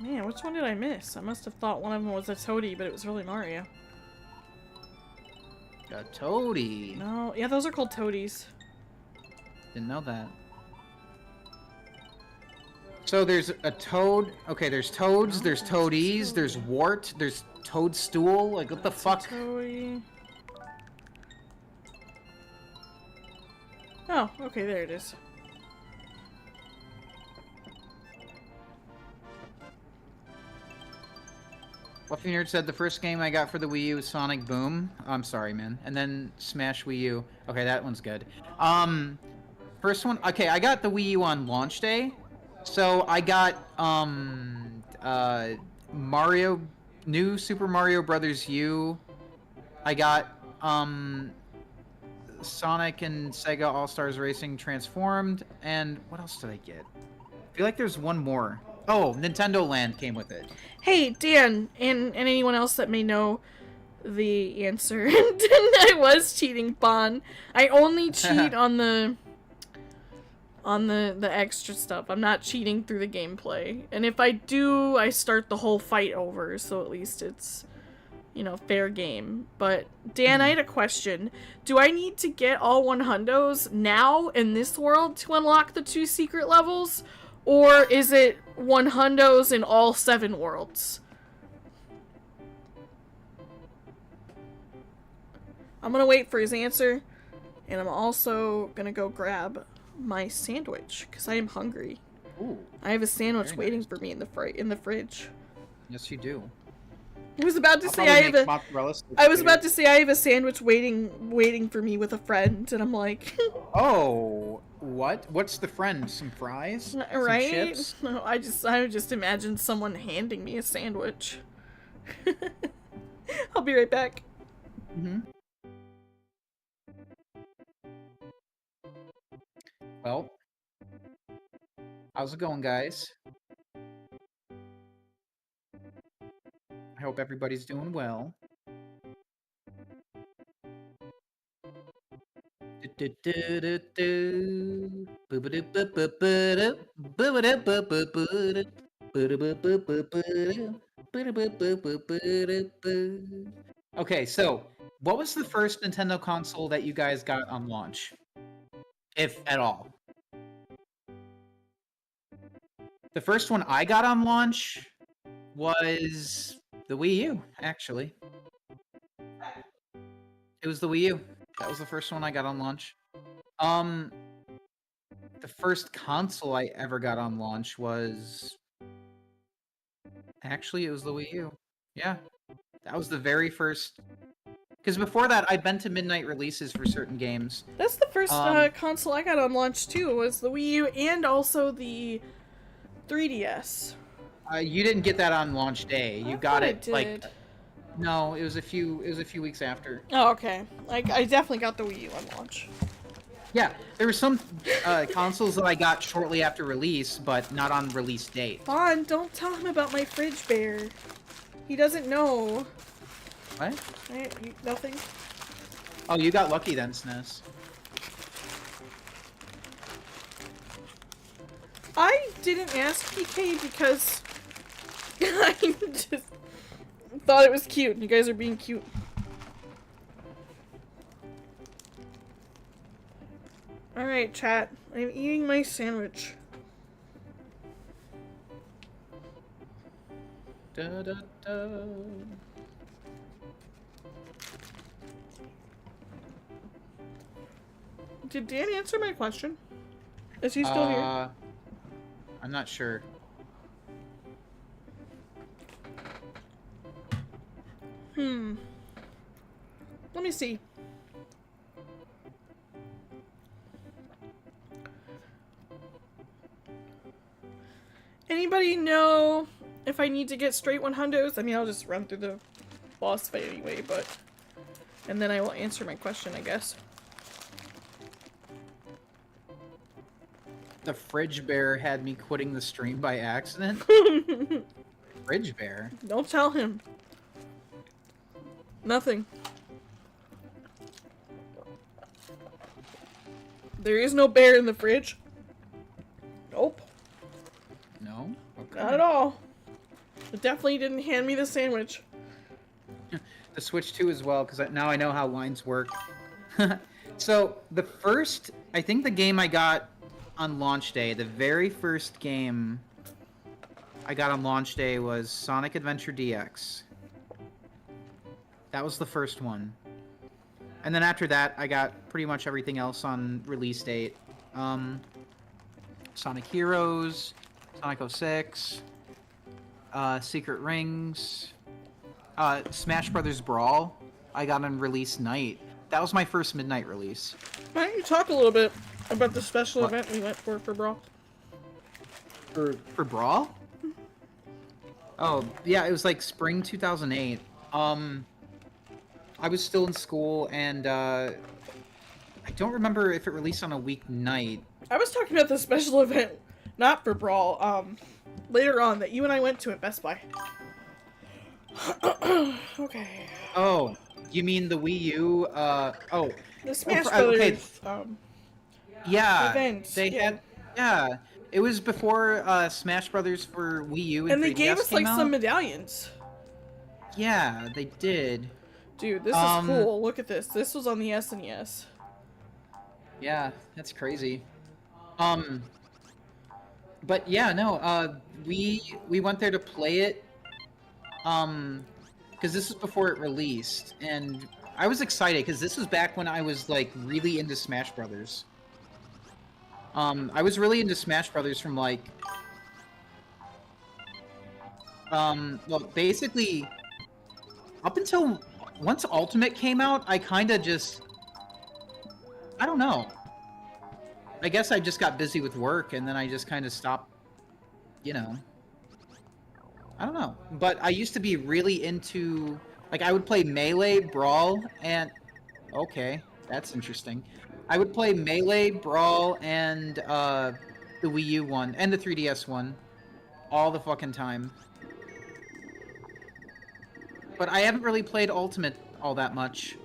Man, which one did I miss? I must have thought one of them was a toady, but it was really Mario. A toady. No, yeah, those are called toadies. Didn't know that. So there's a toad. Okay, there's toads, there's toadies, there's wart, there's toadstool. Like, what the fuck? Toady. Oh, okay, there it is. Fluffy Nerd said the first game I got for the Wii U was Sonic Boom. I'm sorry, man. And then Smash Wii U. Okay, that one's good. First one. Okay, I got the Wii U on launch day. So I got Mario, New Super Mario Brothers U. I got Sonic and Sega All-Stars Racing Transformed, and what else did I get? I feel like there's one more. Oh, Nintendo Land came with it. Hey, Dan, and anyone else that may know the answer. I was cheating, Bon. I only cheat on the extra stuff. I'm not cheating through the gameplay. And if I do, I start the whole fight over, so at least it's, you know, fair game. But, Dan, I had a question. Do I need to get all 100s now in this world to unlock the 2 secret levels? Or is it 100s in all 7 worlds? I'm gonna wait for his answer, and I'm also gonna go grab my sandwich, because I am hungry. Ooh, I have a sandwich very waiting nice. for me in the fridge. Yes, you do. I was about to I'll say probably I have make a mozzarella sticks I was later. about to say I have a sandwich waiting for me with a friend, and I'm like, Oh, what? What's the friend? Some fries? Some right? chips? No, I just imagined someone handing me a sandwich. I'll be right back. Mm-hmm. Well, how's it going, guys? I hope everybody's doing well. Okay, so what was the first Nintendo console that you guys got on launch? If at all. The first one I got on launch was the Wii U, actually. It was the Wii U. That was the first one I got on launch. The first console I ever got on launch was... Actually, it was the Wii U. Yeah. That was the very first... Because before that, I'd been to midnight releases for certain games. That's the first console I got on launch too, was the Wii U and also the 3DS. You didn't get that on launch day. You I got thought I it like... did. No, it was a few weeks after. Oh, okay. Like, I definitely got the Wii U on launch. Yeah, there were some consoles that I got shortly after release, but not on release date. Vaughn, don't tell him about my fridge bear. He doesn't know. What? Nothing? Oh, you got lucky then, SNES. I didn't ask PK because I just thought it was cute. You guys are being cute. Alright, chat. I'm eating my sandwich. Da, da, da. Did Dan answer my question? Is he still here? I'm not sure. Let me see. Anybody know if I need to get straight 100s? I mean, I'll just run through the boss fight anyway, but... And then I will answer my question, I guess. The Fridge Bear had me quitting the stream by accident. Fridge Bear? Don't tell him. Nothing. There is no bear in the fridge. Nope. No? Okay. Not at all. It definitely didn't hand me the sandwich. The Switch 2 as well, because now I know how lines work. So, the first... I think the game I got on launch day, the very first game I got on launch day was Sonic Adventure DX. That was the first one. And then after that, I got pretty much everything else on release date. Sonic Heroes, Sonic 06, Secret Rings, Smash Brothers Brawl, I got on release night. That was my first midnight release. Why don't you talk a little bit about the special event we went for Brawl? For Brawl? Oh, yeah, it was like spring 2008. I was still in school, and I don't remember if it released on a weeknight. I was talking about the special event, not for Brawl, later on that you and I went to at Best Buy. Okay. Oh, you mean the Wii U? Oh. The Smash Brothers, yeah, event. They had, yeah. It was before Smash Brothers for Wii U and 3DS they gave us like out. some medallions. Yeah, they did. Dude, this is cool. Look at this. This was on the SNES. Yeah, that's crazy. But yeah, no, we went there to play it, because this was before it released, and I was excited because this was back when I was like really into Smash Brothers. I was really into Smash Brothers from like, well, basically, up until once Ultimate came out, I kind of just, I don't know. I guess I just got busy with work, and then I just kind of stopped, you know. I don't know. But I used to be really into, like, I would play Melee, Brawl, and... Okay, that's interesting. I would play Melee, Brawl, and, the Wii U one, and the 3DS one, all the fucking time. But I haven't really played Ultimate all that much.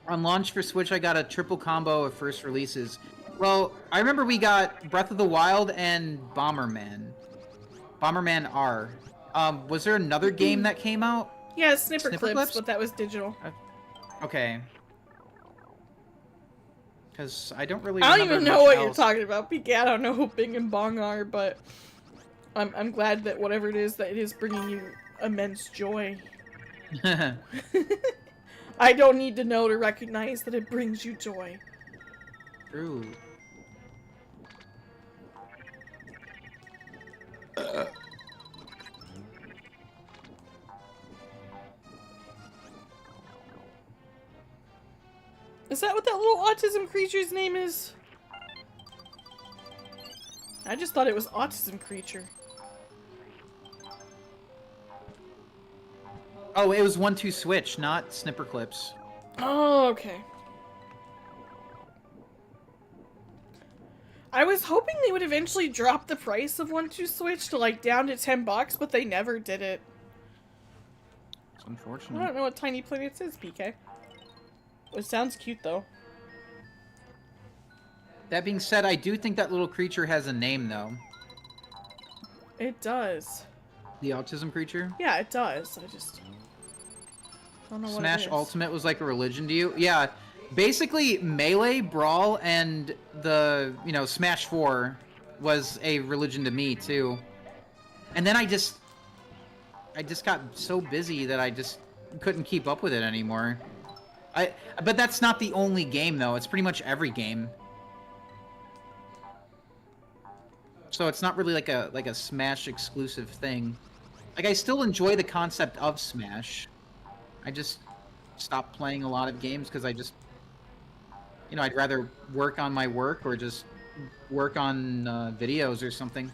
On launch for Switch, I got a triple combo of first releases. Well, I remember we got Breath of the Wild and Bomberman. Bomberman R. Was there another game that came out? Yeah, Snipper Clips, but that was digital. Okay. Because I don't really I don't even know what else. you're talking about, PK. I don't know who Bing and Bong are, but I'm glad that whatever it is, that it is bringing you immense joy. I don't need to know to recognize that it brings you joy. True. Is that what that little autism creature's name is? I just thought it was Autism Creature. Oh, it was 1-2 Switch, not Snipper Clips. Oh, okay. I was hoping they would eventually drop the price of 1-2 Switch to like down to $10, but they never did it. It's unfortunate. I don't know what Tiny Planets is, PK. It sounds cute though. That being said, I do think that little creature has a name, though. It does. The autism creature? Yeah, it does. I just don't know what Smash it is. Ultimate was like a religion to you? Yeah, Basically, Melee, Brawl, and the, Smash 4 was a religion to me, too. And then I just got so busy that I just couldn't keep up with it anymore. But that's not the only game, though. It's pretty much every game. So it's not really like a Smash exclusive thing. Like, I still enjoy the concept of Smash. I just stopped playing a lot of games because I just, I'd rather work on my work or just work on videos or something.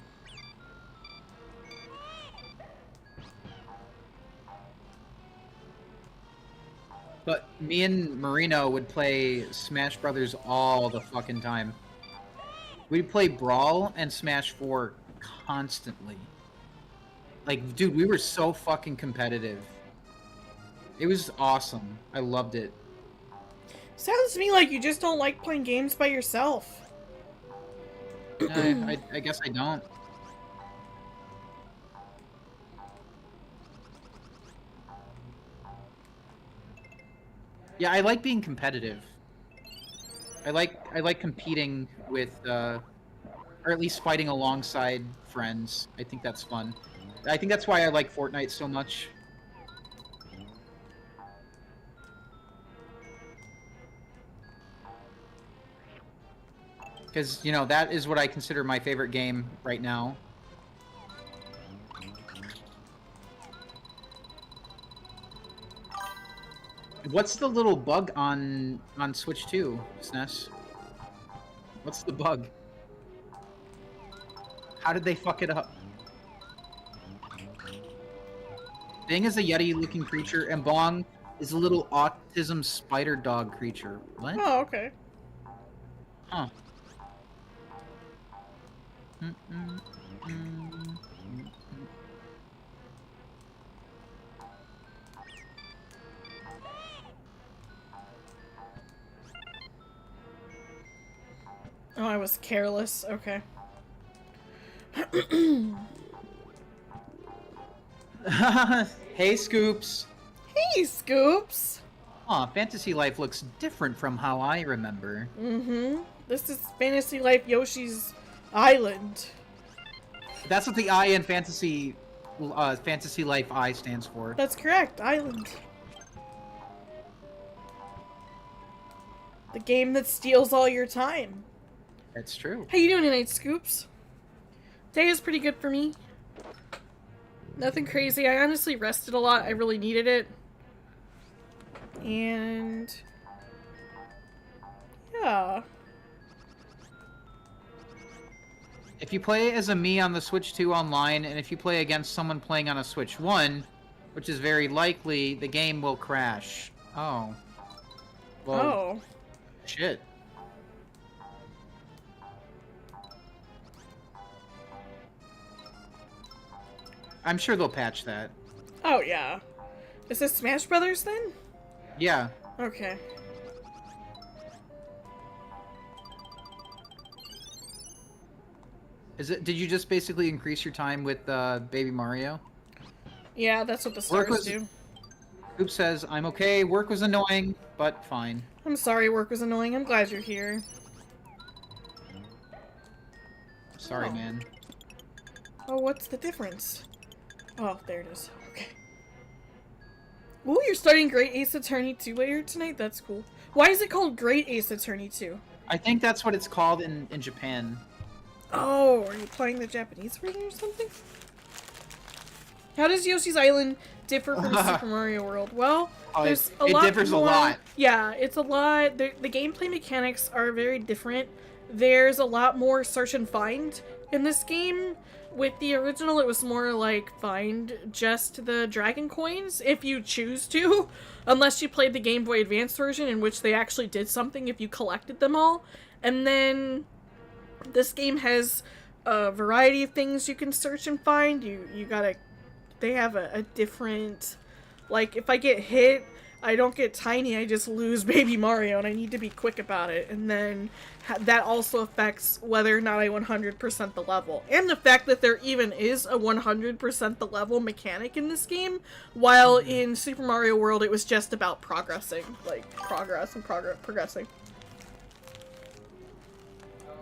But me and Marino would play Smash Brothers all the fucking time. We'd play Brawl and Smash 4 constantly. Like, dude, we were so fucking competitive. It was awesome. I loved it. Sounds to me like you just don't like playing games by yourself. I guess I don't. Yeah, I like being competitive. I like competing with, or at least fighting alongside friends. I think that's fun. I think that's why I like Fortnite so much. Because, that is what I consider my favorite game right now. What's the little bug on Switch 2, SNES? What's the bug? How did they fuck it up? Bing is a Yeti-looking creature, and Bong is a little autism spider dog creature. What? Oh, okay. Huh. Oh, I was careless. Okay. Hey, Scoops. Hey, Scoops! Aw, Fantasy Life looks different from how I remember. Mm-hmm. This is Fantasy Life Yoshi's Island. That's what the I in Fantasy Life I stands for. That's correct, Island. The game that steals all your time. That's true. How you doing tonight, Scoops? Day is pretty good for me. Nothing crazy. I honestly rested a lot. I really needed it. And... yeah. If you play as a me on the Switch 2 online, and if you play against someone playing on a Switch 1, which is very likely, the game will crash. Oh. Well, Oh. shit. I'm sure they'll patch that. Oh, yeah. Is this Smash Brothers then? Yeah. Okay. Did you just basically increase your time with Baby Mario? Yeah, that's what the stars do. Oops says, I'm okay, work was annoying, but fine. I'm sorry work was annoying. I'm glad you're here. Sorry, Oh. man. Oh, what's the difference? Oh, there it is. Okay. Ooh, you're starting Great Ace Attorney 2 later tonight? That's cool. Why is it called Great Ace Attorney 2? I think that's what it's called in Japan. Oh, are you playing the Japanese version or something? How does Yoshi's Island differ from Super Mario World? Well, there's a lot. It differs a lot. Yeah, it's a lot. The gameplay mechanics are very different. There's a lot more search and find in this game. With the original, it was more like find just the dragon coins if you choose to, unless you played the Game Boy Advance version, in which they actually did something if you collected them all. And then this game has a variety of things you can search and find. They have a different, like, if I get hit, I don't get tiny, I just lose Baby Mario, and I need to be quick about it. And then that also affects whether or not I 100% the level. And the fact that there even is a 100% the level mechanic in this game, while in Super Mario World it was just about progressing. Like, progress and progressing.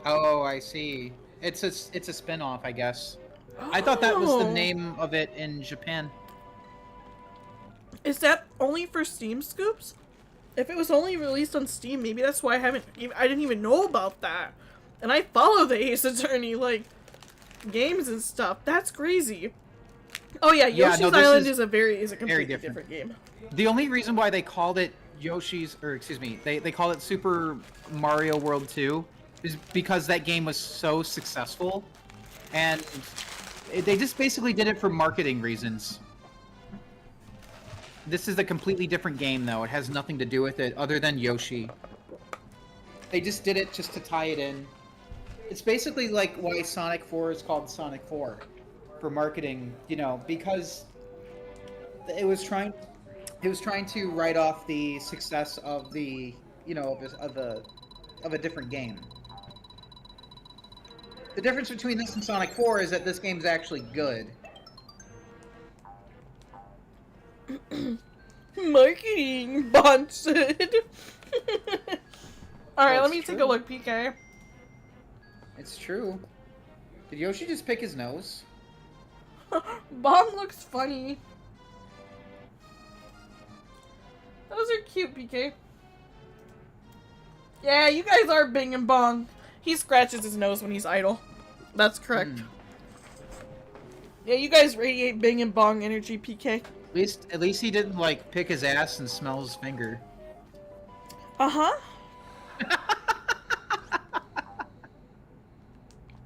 Oh, I see. It's a spin-off, I guess. I thought that was the name of it in Japan. Is that only for Steam Scoops? If it was only released on Steam, maybe that's why I didn't even know about that. And I follow the Ace Attorney, like, games and stuff. That's crazy. Oh yeah, Yoshi's Island is a completely different game. The only reason why they called it they called it Super Mario World 2 is because that game was so successful. And they just basically did it for marketing reasons. This is a completely different game, though. It has nothing to do with it other than Yoshi. They just did it just to tie it in. It's basically like why Sonic 4 is called Sonic 4 for marketing, you know, because it was trying to write off the success of the, you know, of a different game. The difference between this and Sonic 4 is that this game's actually good. Marketing, Bon said. Alright, let me take a look, PK. It's true. Did Yoshi just pick his nose? Bon looks funny. Those are cute, PK. Yeah, you guys are Bing and Bong. He scratches his nose when he's idle. That's correct. Yeah, you guys radiate Bing and Bong energy, PK. At least he didn't, like, pick his ass and smell his finger. Uh-huh.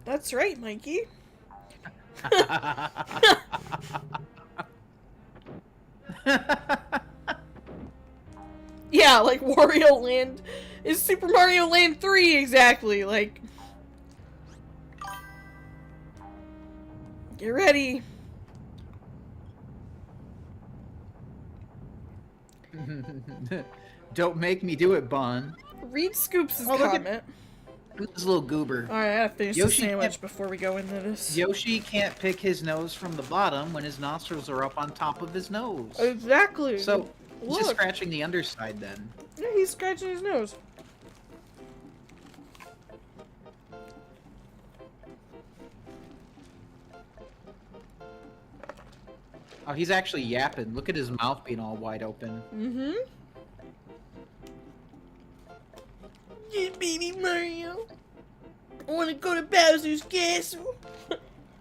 That's right, Mikey. Yeah, like Wario Land is Super Mario Land 3, exactly, like... Get ready. Don't make me do it, Bon. Read Scoops' comment. Look at this little goober. Alright, I gotta finish the sandwich before we go into this. Yoshi can't pick his nose from the bottom when his nostrils are up on top of his nose. Exactly. So, he's just scratching the underside then. Yeah, he's scratching his nose. Oh, he's actually yapping. Look at his mouth being all wide open. Mm-hmm. Yeah, baby Mario. I want to go to Bowser's castle.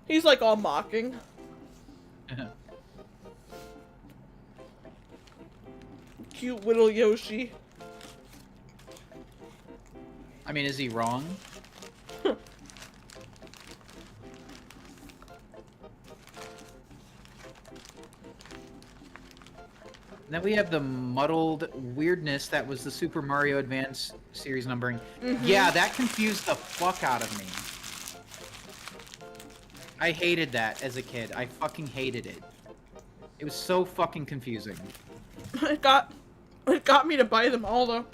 He's like all mocking. Cute little Yoshi. I mean, is he wrong? Then we have the muddled weirdness that was the Super Mario Advance series numbering. Yeah, that confused the fuck out of me. I hated that as a kid. I fucking hated it. It was so fucking confusing. It got me to buy them all though.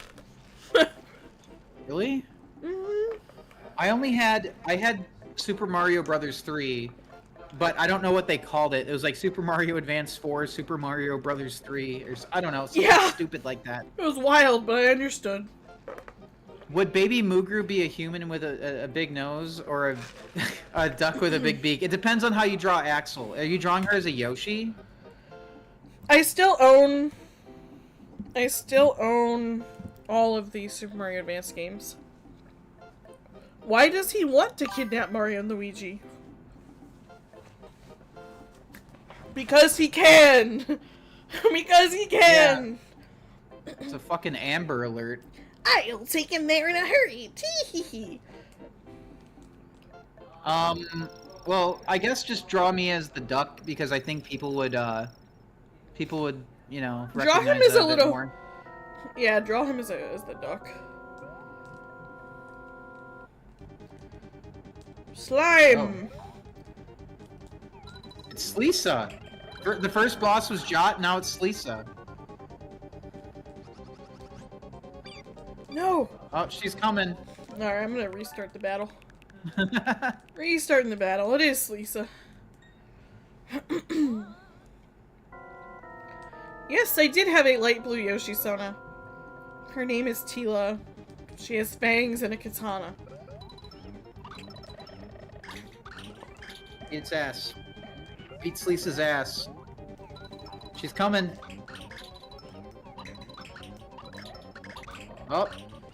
Really? I had Super Mario Brothers 3, but I don't know what they called it. It was like Super Mario Advance 4, Super Mario Brothers 3, or I don't know, something stupid like that. It was wild, but I understood. Would Baby Mugru be a human with a big nose, or a duck with a big beak? It depends on how you draw Axel. Are you drawing her as a Yoshi? I still own all of the Super Mario Advance games. Why does he want to kidnap Mario and Luigi? Because he can! Because he can! Yeah. It's a fucking Amber Alert. I'll take him there in a hurry. Tee-hee-hee. Well, I guess just draw me as the duck, because I think people would, you know, draw him recognize as a bit little... more. Yeah, draw him as the duck. Slime! Oh. It's Lisa! The first boss was Jot, now it's Lisa. No! Oh, she's coming. Alright, I'm gonna restart the battle. Restarting the battle. It is Lisa. Yes, I did have a light blue Yoshi Sona. Her name is Tila. She has fangs and a katana. Beat its ass. Beats Lisa's ass. She's coming. Oh,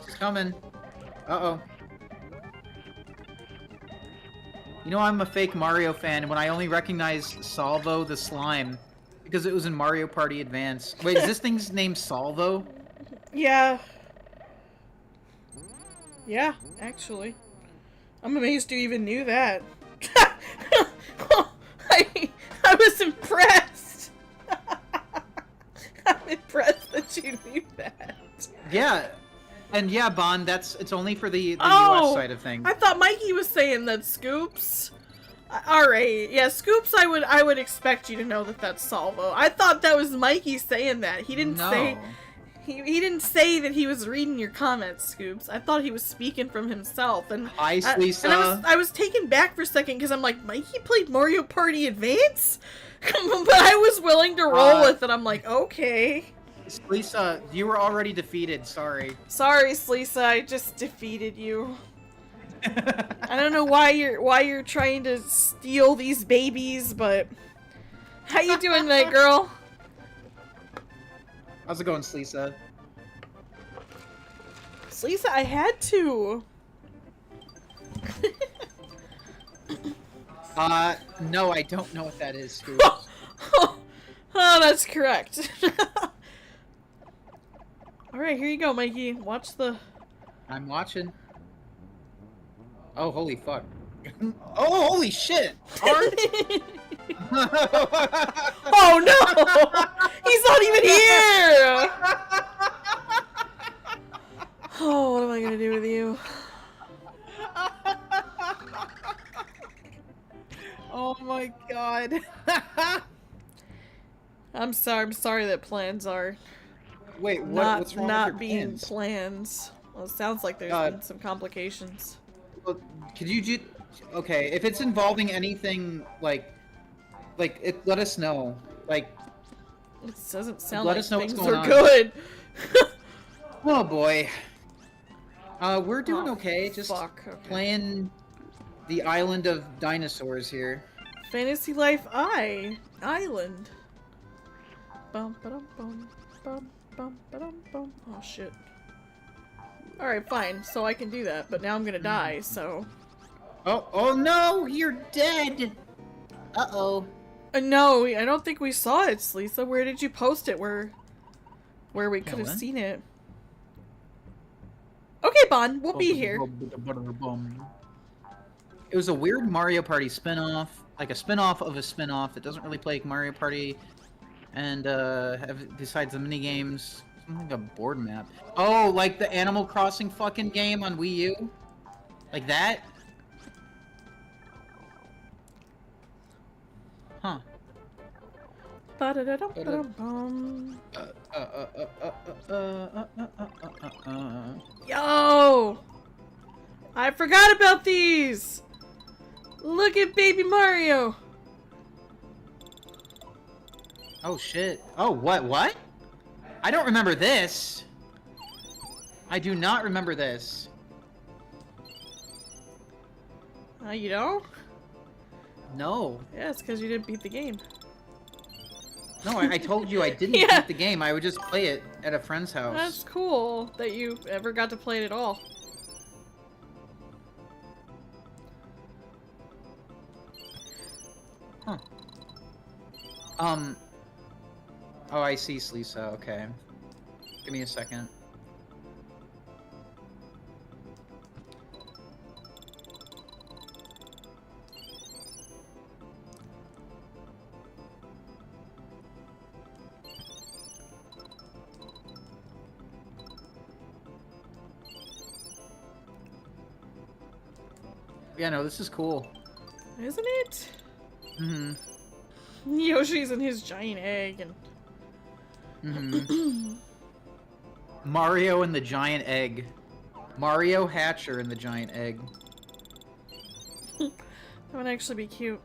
she's coming. Uh-oh. You know I'm a fake Mario fan when I only recognized Salvo the slime because it was in Mario Party Advance. Wait, is this thing's name Salvo? Yeah. Yeah, actually. I'm amazed you even knew that. I was impressed. I'm impressed that you knew that. Yeah. And yeah, Bond, it's only for the US side of things. I thought Mikey was saying that Scoops. Alright, yeah, Scoops, I would expect you to know that that's Salvo. I thought that was Mikey saying that. He didn't say... He didn't say that he was reading your comments, Scoops. I thought he was speaking from himself. And Hi, Lisa. And I was taken back for a second because I'm like, Mikey played Mario Party Advance? But I was willing to roll with it. I'm like, okay. Lisa, you were already defeated. Sorry. Sorry, Lisa. I just defeated you. I don't know why you're trying to steal these babies, but how you doing tonight, girl? How's it going, Lisa? Lisa, I had to. No, I don't know what that is, Scoops. Oh, that's correct. Alright, here you go, Mikey. Watch the... I'm watching. Oh, holy fuck. Oh, holy shit! Hard? Oh no! He's not even here! Oh, what am I gonna do with you? Oh my god. I'm sorry that plans are Wait, what's wrong not with your being plans? plans. Well, it sounds like there's been some complications. Well, could you do... Okay, if it's involving anything, let us know. Like... It doesn't sound let like us know what's things going are on. good. Oh boy. We're doing okay, just Okay. playing the island of dinosaurs here. Fantasy Life Island. Bum ba-dum bum bum bum ba-dum bum. Oh shit. Alright, fine. So I can do that, but now I'm gonna die, so... Oh no! You're dead! Uh-oh. No, I don't think we saw it, Lisa. Where did you post it? Where we could have seen it? Okay, Bon, we'll be here. It was a weird Mario Party spin-off. Like a spin-off of a spin-off that doesn't really play like Mario Party. And, besides the mini-games, something like a board map. Oh, like the Animal Crossing fucking game on Wii U? Like that? Huh. Yo! I forgot about these! Look at baby Mario! Oh shit. Oh, what? I don't remember this! I do not remember this. You know? No. Yeah, it's because you didn't beat the game. No, I told you I didn't beat the game. I would just play it at a friend's house. That's cool that you ever got to play it at all. Huh. Oh, I see, Lisa. Okay. Give me a second. Yeah, no, this is cool. Isn't it? Mm-hmm. Yoshi's in his giant egg and... Mario and the giant egg. Mario Hatcher and the giant egg. That would actually be cute.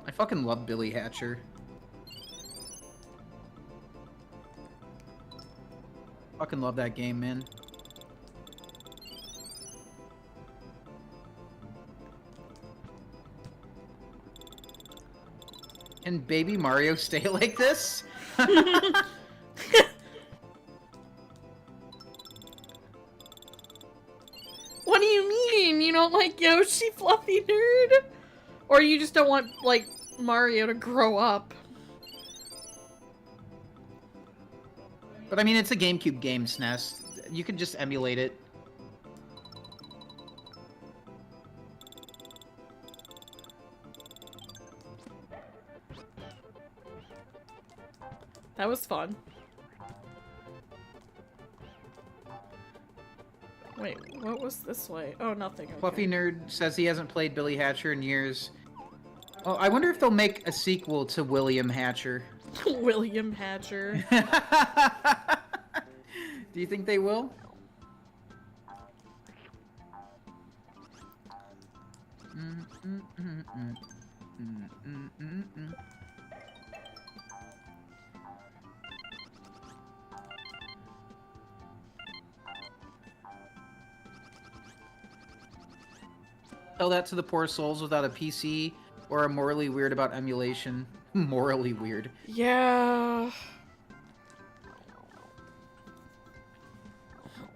I fucking love Billy Hatcher. Fucking love that game, man. Can baby Mario stay like this? What do you mean? You don't like Yoshi, fluffy nerd? Or you just don't want, like, Mario to grow up? But I mean, it's a GameCube game, SNES. You could just emulate it. That was fun. Wait, what was this way? Oh, nothing. Okay. Fluffy Nerd says he hasn't played Billy Hatcher in years. Oh, I wonder if they'll make a sequel to William Hatcher. William Hatcher. Do you think they will? Tell that to the poor souls without a PC or are morally weird about emulation. Morally weird. Yeah.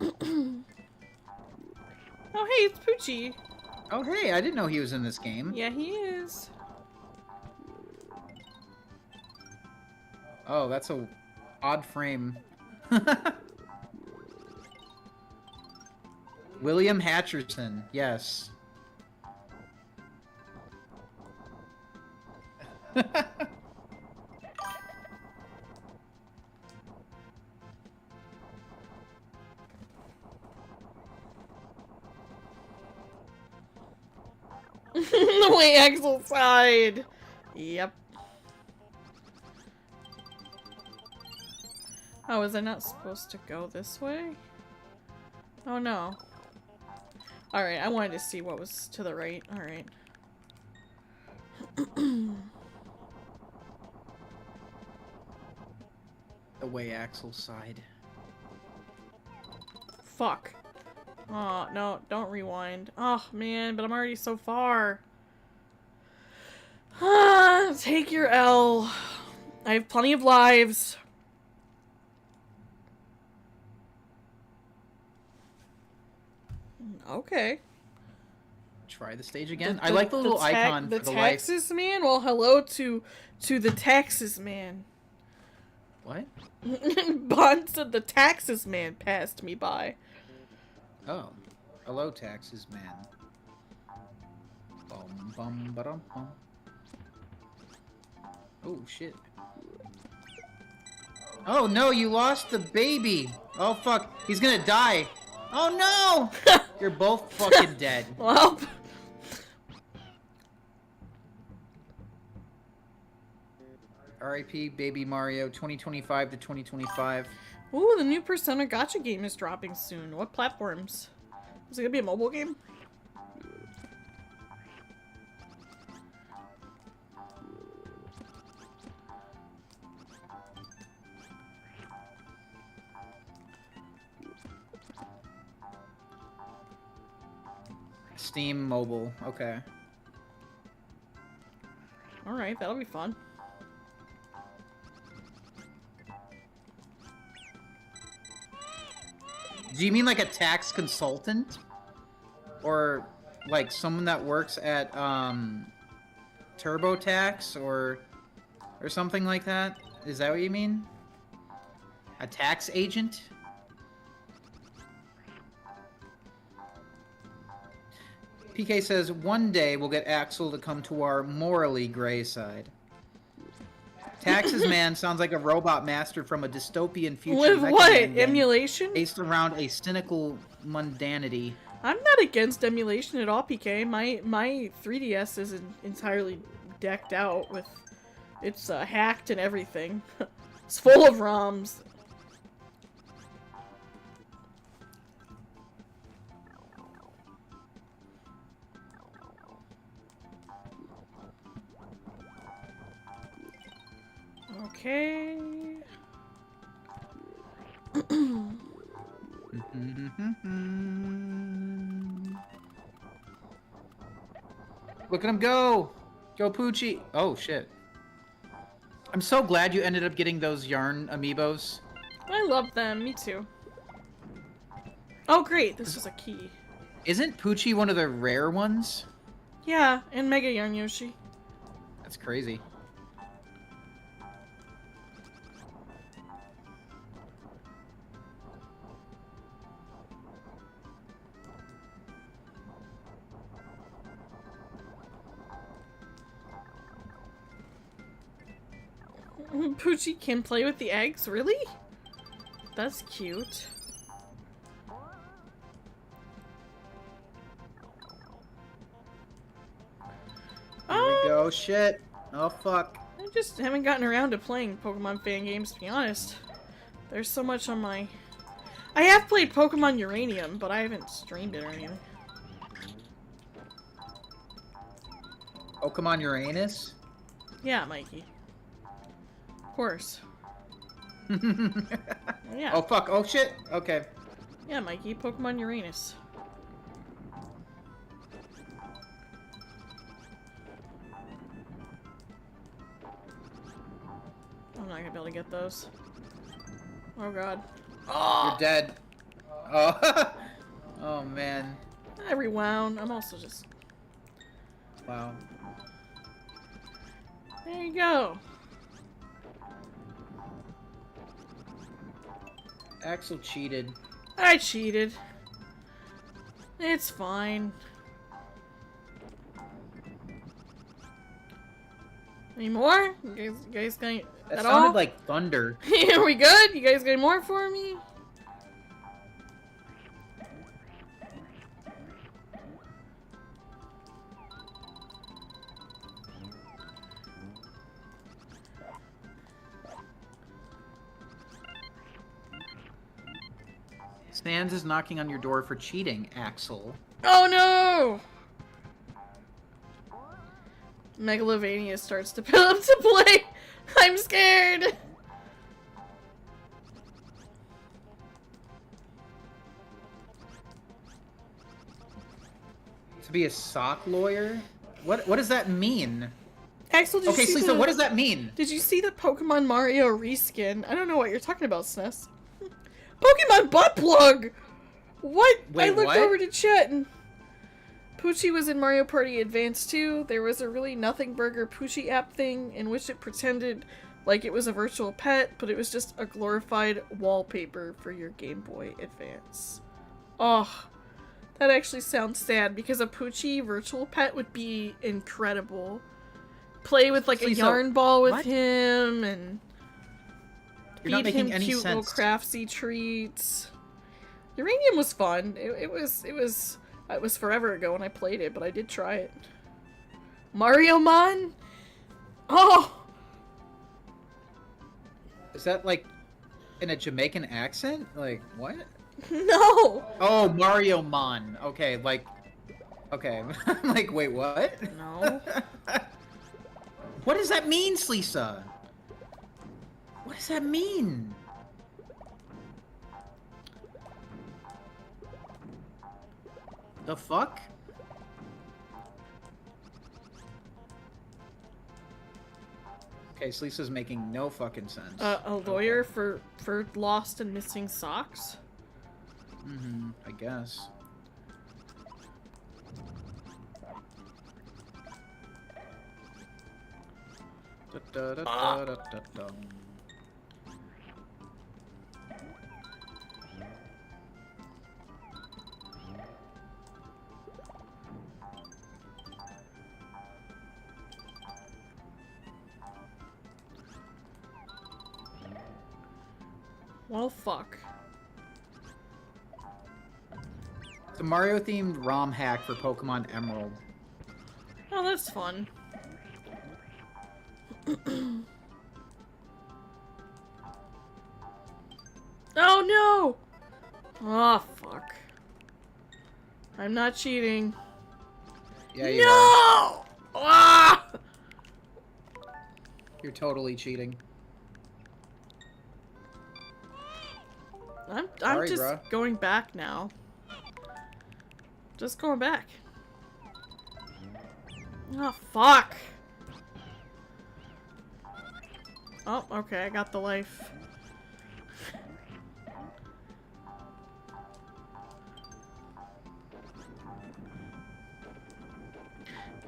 Oh, hey, it's Poochie. Oh, hey, I didn't know he was in this game. Yeah, he is. Oh, that's a odd frame. William Hatcherson, yes. The way Axel sighed. Yep. Oh, was I not supposed to go this way? Oh no. Alright, I wanted to see what was to the right. Alright. The way Axel sighed. Fuck. Oh, no, don't rewind. Oh, man, but I'm already so far. Ah, take your L. I have plenty of lives. Okay. Try the stage again. I like the little icon for the life. Taxes man? Well, hello to the taxes man. What? Bond said the taxes man passed me by. Oh. Hello, taxes man. Bum bum ba-dum bum. Oh shit. Oh no, you lost the baby! Oh fuck, he's gonna die! Oh no! You're both fucking dead. Well. R.I.P. Baby Mario 2025 to 2025. Ooh, the new Persona Gacha game is dropping soon. What platforms? Is it gonna be a mobile game? Steam mobile, okay. Alright, that'll be fun. Do you mean like a tax consultant? Or like someone that works at TurboTax or something like that? Is that what you mean? A tax agent? PK says, one day we'll get Axel to come to our morally gray side. Taxes Man sounds like a robot master from a dystopian future. With what? Emulation? Based around a cynical mundanity. I'm not against emulation at all, PK. My 3DS is entirely decked out with... It's hacked and everything. It's full of ROMs. Okay. Look at him go! Go Poochie! Oh shit. I'm so glad you ended up getting those yarn amiibos. I love them, me too. Oh great, this was a key. Isn't Poochie one of the rare ones? Yeah, and Mega Yarn Yoshi. That's crazy. Poochie can play with the eggs? Really? That's cute. Here we go. Shit. Oh, fuck. I just haven't gotten around to playing Pokemon fan games, to be honest. There's so much on my... I have played Pokemon Uranium, but I haven't streamed it or anything. Pokemon Uranus? Yeah, Mikey. Of course. Yeah. Oh, fuck. Oh, shit. Okay. Yeah, Mikey. Pokemon Uranus. I'm not gonna be able to get those. Oh god. Oh! You're dead. Oh. Oh, man. I rewound. I'm also just... Wow. There you go. Axel cheated. I cheated. It's fine. Any more? You guys got That at sounded all? like thunder. Are we good? You guys got any more for me? Sans is knocking on your door for cheating, Axel. Oh no! Megalovania starts to build up to play. I'm scared. To be a sock lawyer? What does that mean? Axel, did Okay, you see Lisa, what does that mean? Did you see the Pokemon Mario reskin? I don't know what you're talking about, SNES. Pokemon butt plug! What? Wait, I looked what? over to chat and Poochie was in Mario Party Advance 2. There was a really nothing burger Poochie app thing in which it pretended like it was a virtual pet, but it was just a glorified wallpaper for your Game Boy Advance. Oh, that actually sounds sad because a Poochie virtual pet would be incredible. Play with like a yarn ball with him and You're not feed making him any cute little sense. craftsy treats. Uranium was fun. It was forever ago when I played it, but I did try it. Mario Mon? Oh! Is that like in a Jamaican accent? Like, what? No! Oh, Mario Mon. Okay, like... Okay. Like, wait, what? No. What does that mean, Lisa? What does that mean? The fuck? Okay, so Lisa's making no fucking sense. A lawyer for lost and missing socks? Mm-hmm, I guess. Da-da-da-da-da-da. Well, fuck. It's a Mario-themed ROM hack for Pokemon Emerald. Oh, that's fun. Oh no! Oh fuck. I'm not cheating. Yeah, you No! are. Ah! You're totally cheating. I'm Sorry, just bruh. going back now. Just going back. Oh fuck. Oh, okay, I got the life.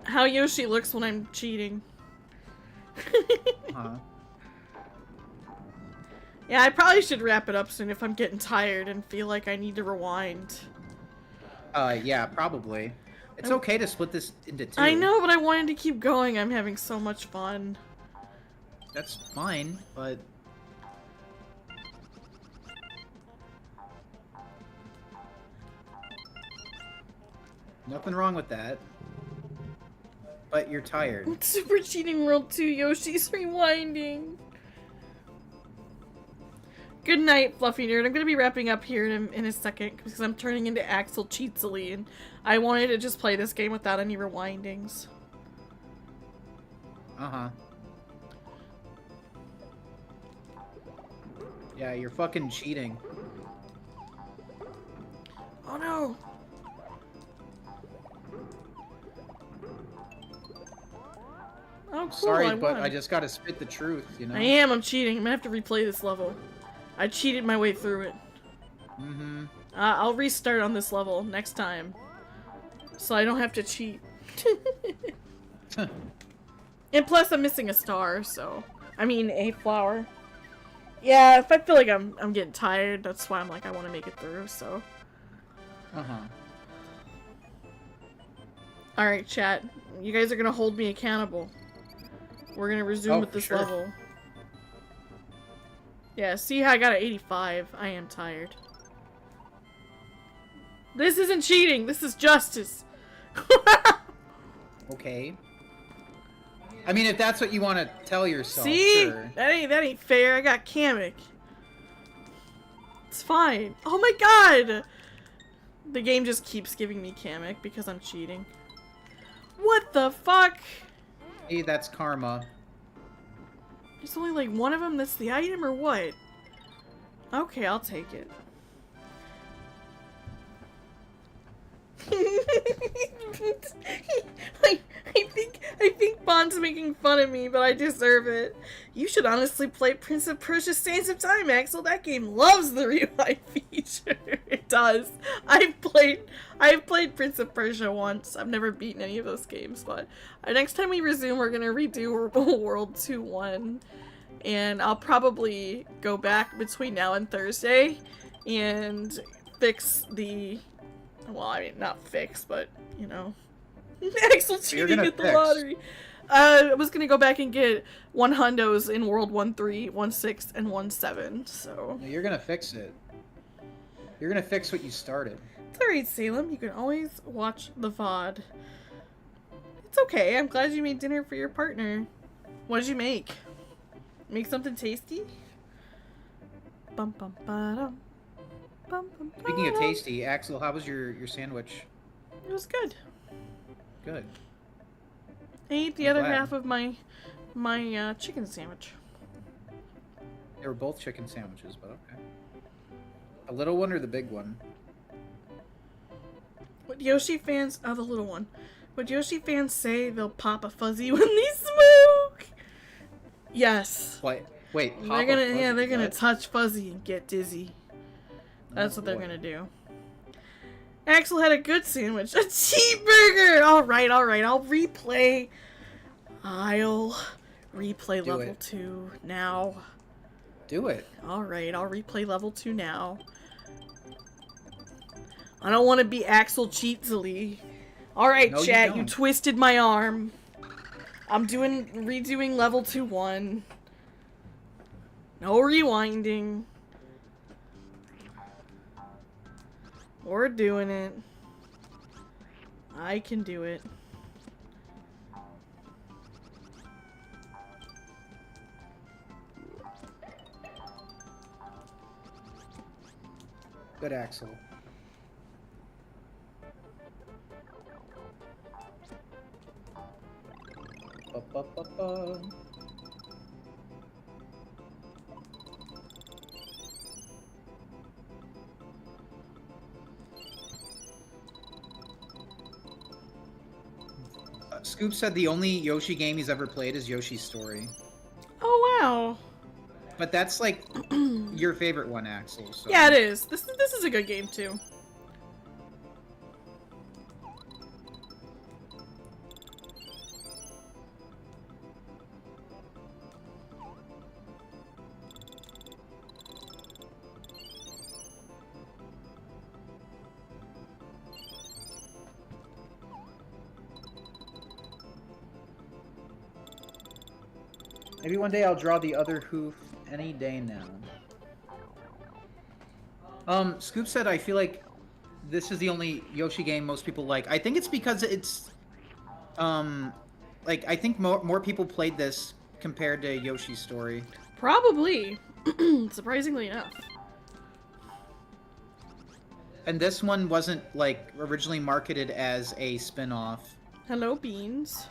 How Yoshi looks when I'm cheating. Huh. Yeah, I probably should wrap it up soon if I'm getting tired and feel like I need to rewind. Yeah, probably. It's okay to split this into two. I know, but I wanted to keep going. I'm having so much fun. That's fine, but... Nothing wrong with that. But you're tired. Super Cheating World 2, Yoshi's rewinding. Good night, Fluffy Nerd. I'm gonna be wrapping up here in a second because I'm turning into Axel Lazuli, and I wanted to just play this game without any rewindings. Uh-huh. Yeah, you're fucking cheating. Oh no! Oh, cool, Sorry, I but won. I just gotta spit the truth, you know? I'm cheating. I'm gonna have to replay this level. I cheated my way through it. Mm-hmm. I'll restart on this level next time. So I don't have to cheat. And plus I'm missing a star, so... I mean, a flower. Yeah, if I feel like I'm getting tired, that's why I'm like, I want to make it through, so... Uh-huh. Alright, chat. You guys are gonna hold me accountable. We're gonna resume with this sure. level. Yeah, see how I got an 85? I am tired. This isn't cheating! This is justice! Okay. I mean, if that's what you want to tell yourself, See? sure. That ain't fair. I got Kamek. It's fine. Oh my god! The game just keeps giving me Kamek because I'm cheating. What the fuck? Hey, that's karma. There's only like one of them that's the item or what? Okay, I'll take it. I think Bond's making fun of me, but I deserve it. You should honestly play Prince of Persia: Sands of Time, Axel. That game loves the rewind feature. It does. I've played Prince of Persia once. I've never beaten any of those games, but next time we resume, we're gonna redo World 2-1, and I'll probably go back between now and Thursday and fix the. Well, I mean, not fix, but, you know. Axel cheating at the lottery. I was gonna go back and get 1 hundos in World 1-3, 1-6, and 1-7, so. No, you're gonna fix it. You're gonna fix what you started. It's alright, Salem. You can always watch the VOD. It's okay. I'm glad you made dinner for your partner. What did you make? Make something tasty? Bum bum ba-dum. Speaking of tasty, Axel, how was your sandwich? It was good. Good. I ate the other half of my chicken sandwich. They were both chicken sandwiches, but okay. The little one or the big one? Would Yoshi fans... Oh, the little one. Would Yoshi fans say they'll pop a fuzzy when they smoke? Yes. Wait, They're gonna touch Fuzzy and get dizzy. That's what they're boy. gonna do. Axel had a good sandwich. A cheeseburger! Alright, I'll replay. I'll replay Do level it. 2 now. Do it. Alright, I'll replay level 2 now. I don't want to be Axel Cheatzily. Alright, No, you chat, you don't. twisted my arm. I'm redoing level 2-1. No rewinding. We're doing it. I can do it. Good, Axel. Ba, ba, ba, ba. Scoop said the only Yoshi game he's ever played is Yoshi's Story. Oh wow. But that's like your favorite one, Axel. So. Yeah, it is. This is a good game too. Maybe one day I'll draw the other hoof any day now. Scoop said I feel like this is the only Yoshi game most people like. I think it's because it's, like, I think more people played this compared to Yoshi's Story. Probably. Surprisingly enough. And this one wasn't, like, originally marketed as a spin-off. Hello, Beans.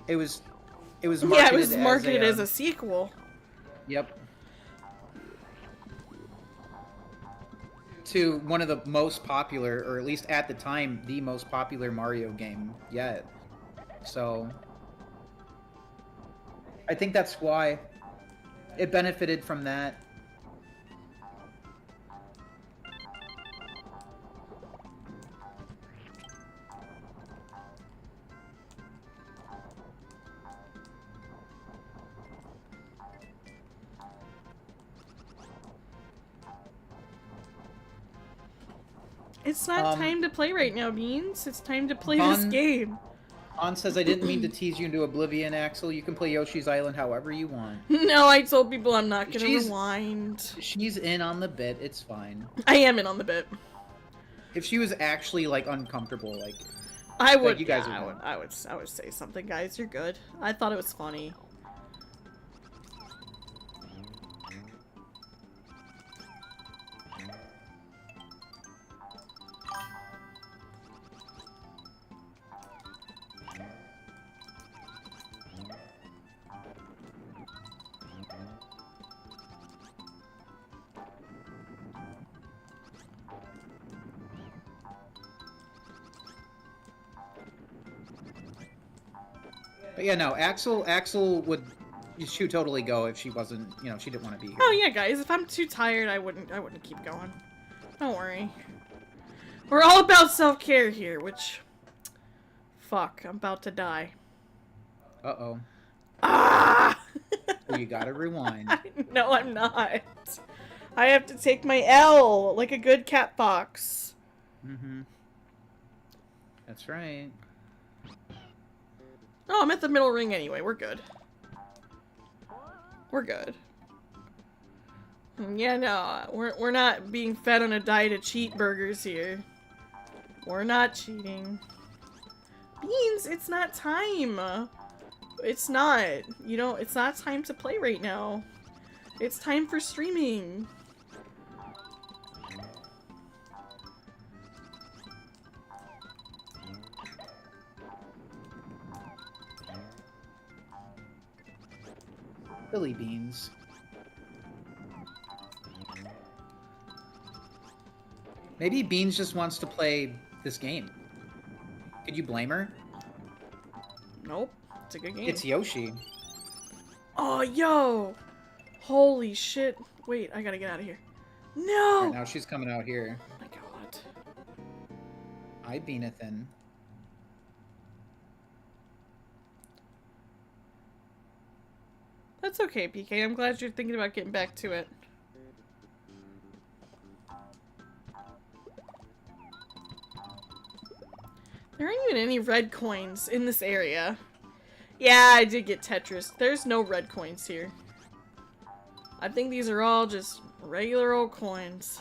It was marketed, yeah, it was marketed as a sequel. Yep. To one of the most popular, or at least at the time, the most popular Mario game yet. So, I think that's why it benefited from that. It's not time to play right now, Beans. It's time to play this game. Han says, I didn't mean to tease you into oblivion, Axel. You can play Yoshi's Island however you want. No, I told people I'm not gonna rewind. She's in on the bit. It's fine. I am in on the bit. If she was actually, like, uncomfortable, like... I would, like, you guys yeah, I would say something, guys. You're good. I thought it was funny. But yeah, no, Axel would... She would totally go if she wasn't, you know, she didn't want to be here. Oh yeah, guys, if I'm too tired, I wouldn't keep going. Don't worry. We're all about self-care here, which... Fuck, I'm about to die. Uh-oh. Ah! Well, you gotta rewind. No, I'm not. I have to take my L, like a good cat fox. Mm-hmm. That's right. Oh, I'm at the middle ring anyway. We're good. We're good. Yeah, no, we're not being fed on a diet of cheat burgers here. We're not cheating. Beans, it's not time. It's not. You know, it's not time to play right now. It's time for streaming. Billy Beans. Maybe Beans just wants to play this game. Could you blame her? Nope. It's a good game. It's Yoshi. Oh, yo! Holy shit. Wait, I gotta get out of here. No! Right now she's coming out here. Oh my god. Hi, Beanathan. That's okay, PK. I'm glad you're thinking about getting back to it. There aren't even any red coins in this area. Yeah, I did get Tetris. There's no red coins here. I think these are all just regular old coins.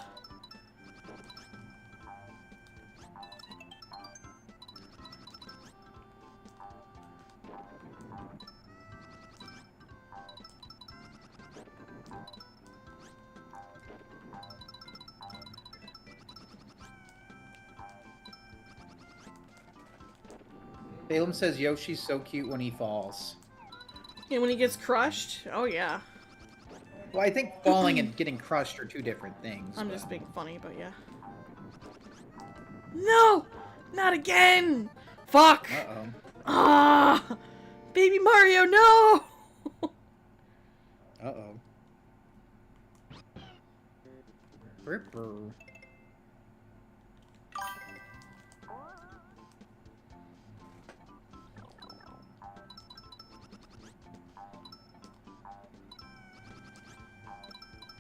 Balaam says Yoshi's so cute when he falls. Yeah, when he gets crushed? Oh, yeah. Well, I think falling and getting crushed are two different things. I'm just being funny, but yeah. No! Not again! Fuck! Uh-oh. Ah! Baby Mario, no! Uh-oh. Ripper.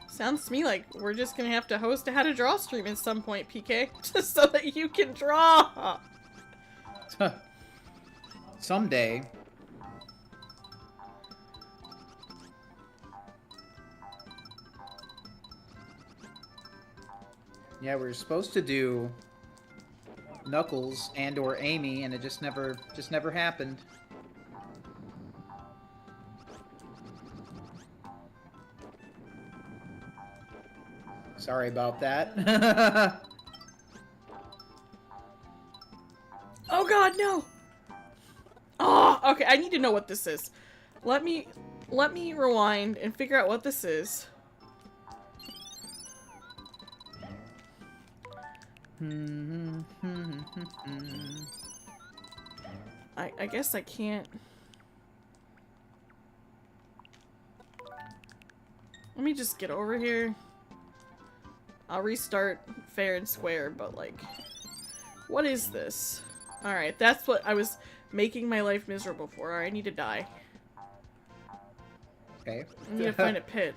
Sounds to me like we're just gonna have to host a How to Draw stream at some point, PK. Just so that you can draw! Someday. Yeah, we were supposed to do Knuckles and or Amy, and it just never happened. Sorry about that. Oh god, no! Oh, okay, I need to know what this is. Let me rewind and figure out what this is. I guess I can't. Let me just get over here. I'll restart fair and square, but like, what is this? Alright, that's what I was making my life miserable for. Alright, I need to die. Okay. I need to find a pit.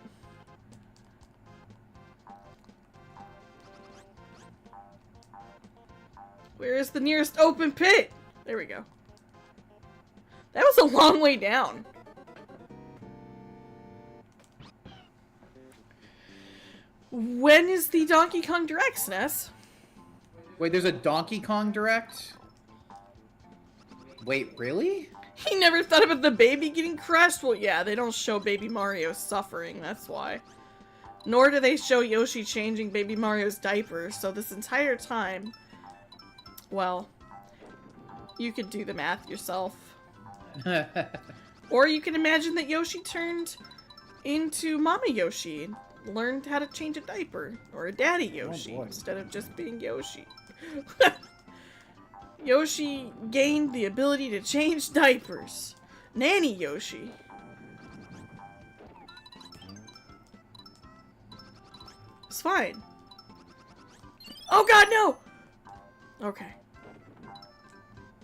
Where is the nearest open pit? There we go. That was a long way down. When is the Donkey Kong Direct, SNES? Wait, there's a Donkey Kong Direct? Wait, really? He never thought about the baby getting crushed? Well, yeah, they don't show Baby Mario suffering, that's why. Nor do they show Yoshi changing Baby Mario's diaper, so this entire time... Well, you could do the math yourself. Or you can imagine that Yoshi turned into Mama Yoshi and learned how to change a diaper. Or a Daddy Yoshi, instead of just being Yoshi. Yoshi gained the ability to change diapers. Nanny Yoshi. It's fine. Oh god, no! Okay.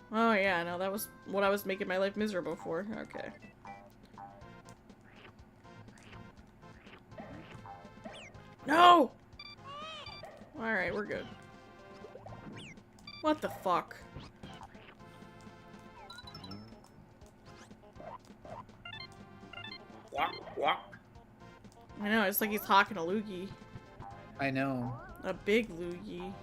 Oh yeah, no, that was what I was making my life miserable for. Okay. No! Alright, we're good. What the fuck? I know, it's like he's hawking a loogie. I know. A big loogie.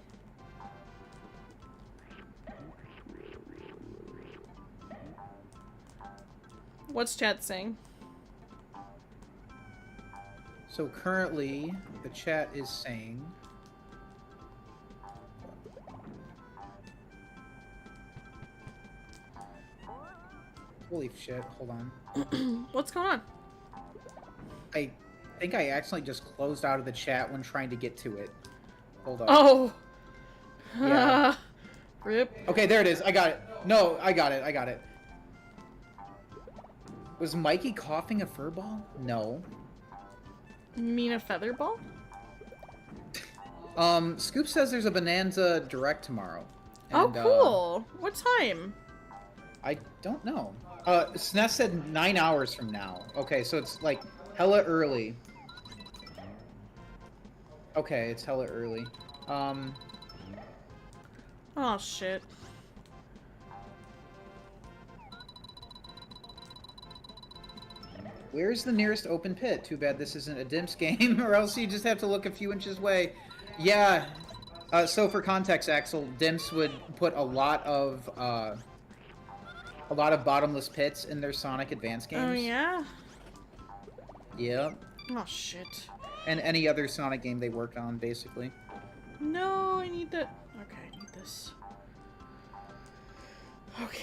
What's chat saying? So currently, the chat is saying... Holy shit, hold on. What's going on? I think I accidentally just closed out of the chat when trying to get to it. Hold on. Oh! Yeah. Rip. Okay, there it is. I got it. No, I got it. Was Mikey coughing a fur ball? No. You mean a feather ball? Scoop says there's a Bonanza Direct tomorrow. Oh, cool. What time? I don't know. SNES said 9 hours from now. Okay, so it's like hella early. Okay, it's hella early. Oh, shit. Where's the nearest open pit? Too bad this isn't a Dimps game, or else you just have to look a few inches away. Yeah. So for context, Axel, Dimps would put a lot of bottomless pits in their Sonic Advance games. Oh, yeah? Yep. Oh, shit. And any other Sonic game they worked on, basically. No, I need that. Okay, I need this. Okay.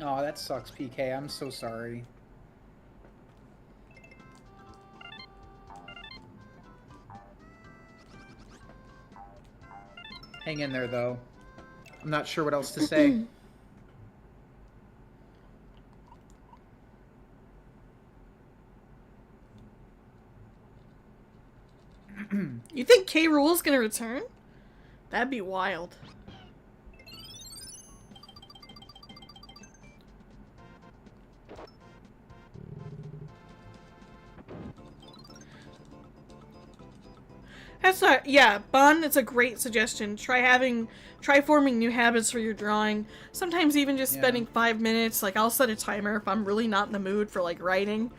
Oh, that sucks, PK. I'm so sorry. Hang in there, though. I'm not sure what else to say. You think K. Rool's gonna return? That'd be wild. That's not, yeah, Bon, it's a great suggestion. Try forming new habits for your drawing. Sometimes even just spending 5 minutes, like I'll set a timer if I'm really not in the mood for like writing.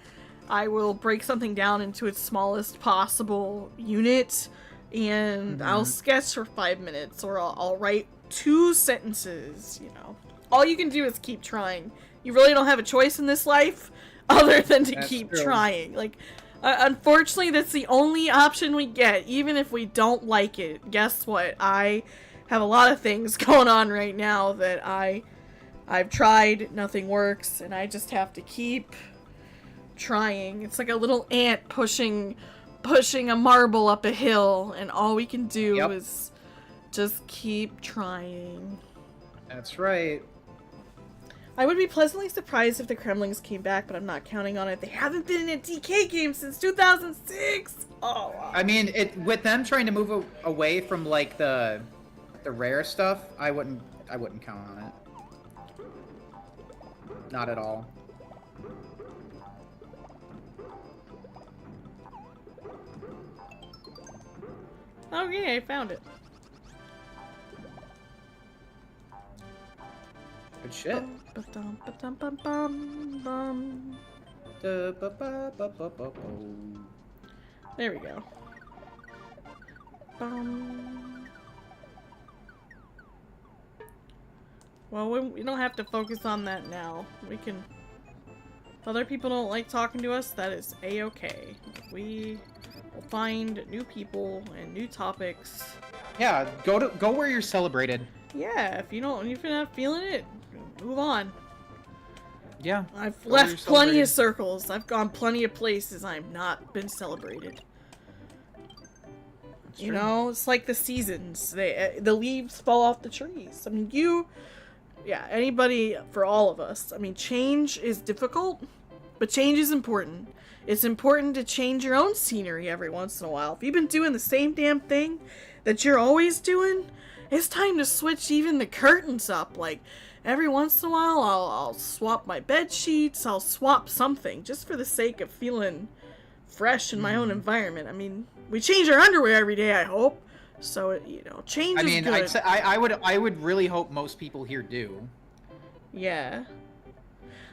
I will break something down into its smallest possible unit, and I'll sketch for 5 minutes, or I'll write 2 sentences, you know. All you can do is keep trying. You really don't have a choice in this life other than to keep trying. Like, unfortunately, that's the only option we get, even if we don't like it. Guess what? I have a lot of things going on right now that I've tried, nothing works, and I just have to keep trying. It's like a little ant pushing a marble up a hill, and all we can do is just keep trying. That's right. I would be pleasantly surprised if the Kremlings came back, but I'm not counting on it. They haven't been in a DK game since 2006! Oh, wow. I mean, with them trying to move away from, like, the rare stuff, I wouldn't count on it. Not at all. Oh, yeah, I found it. Good shit. There we go. Well, we don't have to focus on that now. We can... If other people don't like talking to us, that is a-okay. We will find new people and new topics. Yeah, go where you're celebrated. Yeah, if you're not feeling it, move on. Yeah. I've left plenty of circles. I've gone plenty of places. I've not been celebrated. You know, it's like the seasons. The leaves fall off the trees. I mean, anybody, for all of us. I mean, change is difficult, but change is important. It's important to change your own scenery every once in a while. If you've been doing the same damn thing that you're always doing, it's time to switch even the curtains up. Like, every once in a while, I'll swap my bed sheets, I'll swap something, just for the sake of feeling fresh in my own environment. I mean, we change our underwear every day, I hope. So, change is good. I'd say, I would really hope most people here do. Yeah.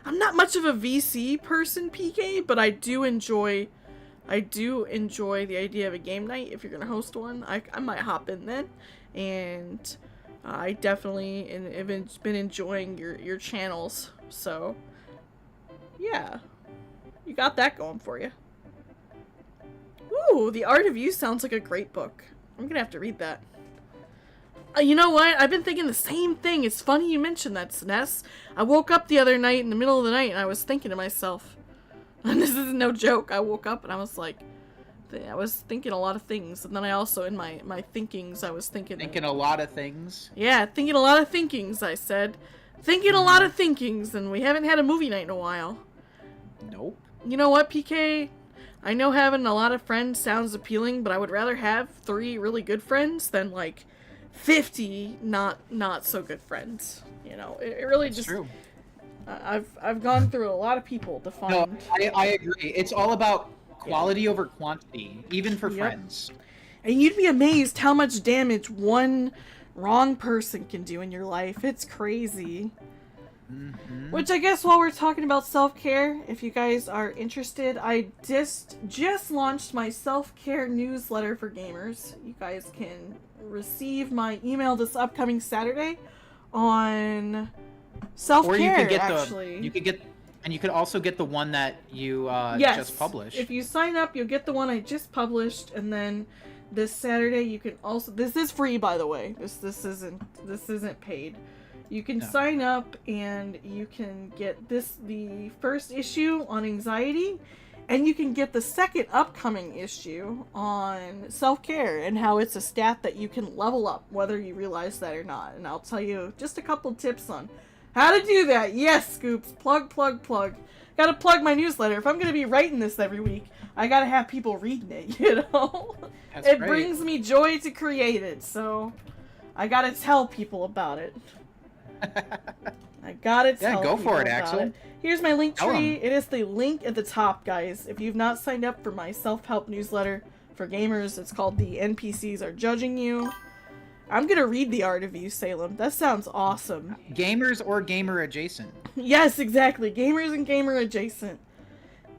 I'm not much of a VC person, PK, but I do enjoy the idea of a game night. If you're gonna host one, I might hop in then. And I definitely have been enjoying your channels. So, yeah. You got that going for you. Ooh, The Art of You sounds like a great book. I'm gonna have to read that. You know what? I've been thinking the same thing. It's funny you mentioned that, Sness. I woke up the other night in the middle of the night and I was thinking to myself, and this is no joke, I woke up and I was like, I was thinking a lot of things. And then I also, in my thinkings, I was thinking... Thinking a lot of things? Yeah, thinking a lot of thinkings, I said. Thinking a lot of thinkings, and we haven't had a movie night in a while. Nope. You know what, PK? I know having a lot of friends sounds appealing, but I would rather have 3 really good friends than, like, 50 not so good friends. You know, it really just... True. I've gone through a lot of people to find... No, I agree. It's all about quality over quantity, even for friends. And you'd be amazed how much damage one wrong person can do in your life. It's crazy. Mm-hmm. Which I guess while we're talking about self-care, if you guys are interested, I just launched my self-care newsletter for gamers. You guys can receive my email this upcoming Saturday on self-care, or you could get actually. And you could also get the one that you just published. If you sign up, you'll get the one I just published, and then this Saturday you can also... This is free, by the way. This isn't paid. You can sign up and you can get the first issue on anxiety, and you can get the second upcoming issue on self-care and how it's a stat that you can level up, whether you realize that or not. And I'll tell you just a couple tips on how to do that. Yes, Scoops. Plug. Gotta plug my newsletter. If I'm gonna be writing this every week, I gotta have people reading it, you know? It brings me joy to create it, so I gotta tell people about it. I gotta tell go people for it, about Axel. it. Here's my link tree. It is the link at the top, guys. If you've not signed up for my self-help newsletter for gamers, it's called The NPCs Are Judging You. I'm gonna read The Art of You, Salem. That sounds awesome. Gamers or gamer adjacent. Yes, exactly. Gamers and gamer adjacent.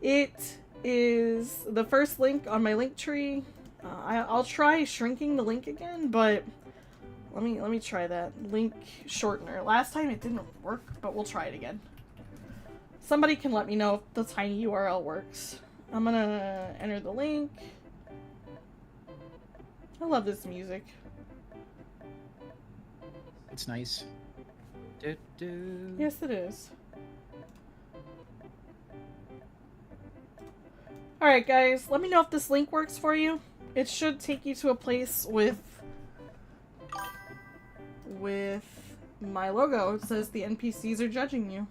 It is the first link on my link tree. I'll try shrinking the link again, but let me try that. Link shortener. Last time it didn't work, but we'll try it again. Somebody can let me know if the tiny URL works. I'm gonna enter the link. I love this music. It's nice. Yes, it is. Alright, guys. Let me know if this link works for you. It should take you to a place with my logo. It says the NPCs are judging you.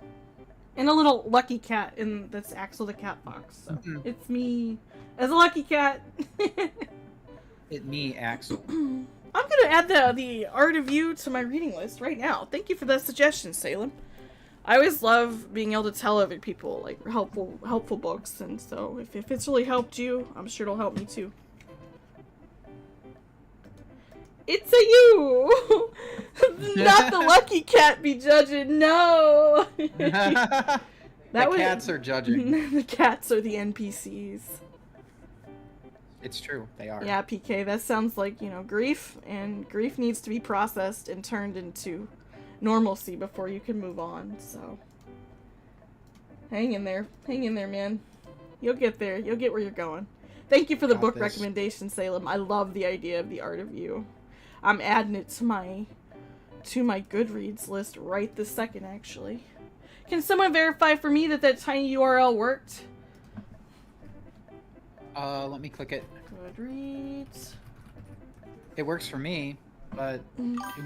And a little lucky cat, and that's Axel the cat fox. So it's me as a lucky cat. It's me, Axel. I'm gonna add the Art of You to my reading list right now. Thank you for that suggestion, Salem. I always love being able to tell other people like helpful books, and so if it's really helped you, I'm sure it'll help me too. It's a you! Not the lucky cat be judging, no! The cats are judging. The cats are the NPCs. It's true, they are. Yeah, PK, that sounds like, you know, grief, and grief needs to be processed and turned into normalcy before you can move on, so. Hang in there, man. You'll get there, you'll get where you're going. Thank you for the book recommendation, Salem. I love the idea of The Art of You. I'm adding it to my Goodreads list right this second, actually. Can someone verify for me that tiny URL worked? Let me click it. Goodreads. It works for me, but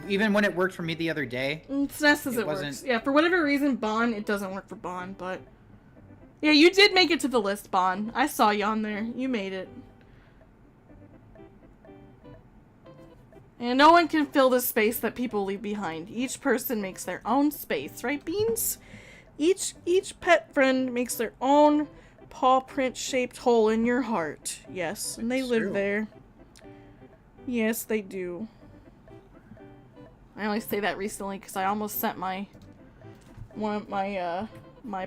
even when it worked for me the other day, SNES says it works. Yeah, for whatever reason, Bon, it doesn't work for Bon, but yeah, you did make it to the list, Bon. I saw you on there. You made it. And no one can fill the space that people leave behind. Each person makes their own space, right, Beans? Each pet friend makes their own paw print shaped hole in your heart. Yes, and they live there. Yes, they do. I only say that recently because I almost sent my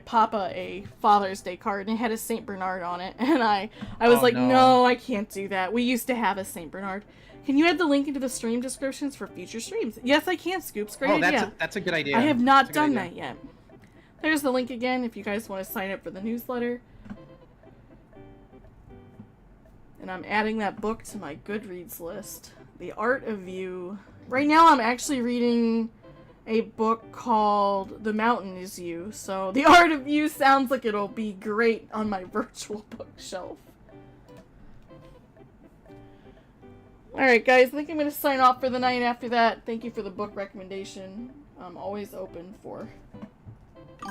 papa a Father's Day card, and it had a Saint Bernard on it, and I was no, I can't do that. We used to have a Saint Bernard. Can you add the link into the stream descriptions for future streams? Yes, I can, Scoops. Great idea. That's a good idea. I have not done that yet. There's the link again if you guys want to sign up for the newsletter. And I'm adding that book to my Goodreads list. The Art of You. Right now I'm actually reading a book called The Mountain Is You. So The Art of You sounds like it'll be great on my virtual bookshelf. Alright guys, I think I'm going to sign off for the night after that. Thank you for the book recommendation. I'm always open for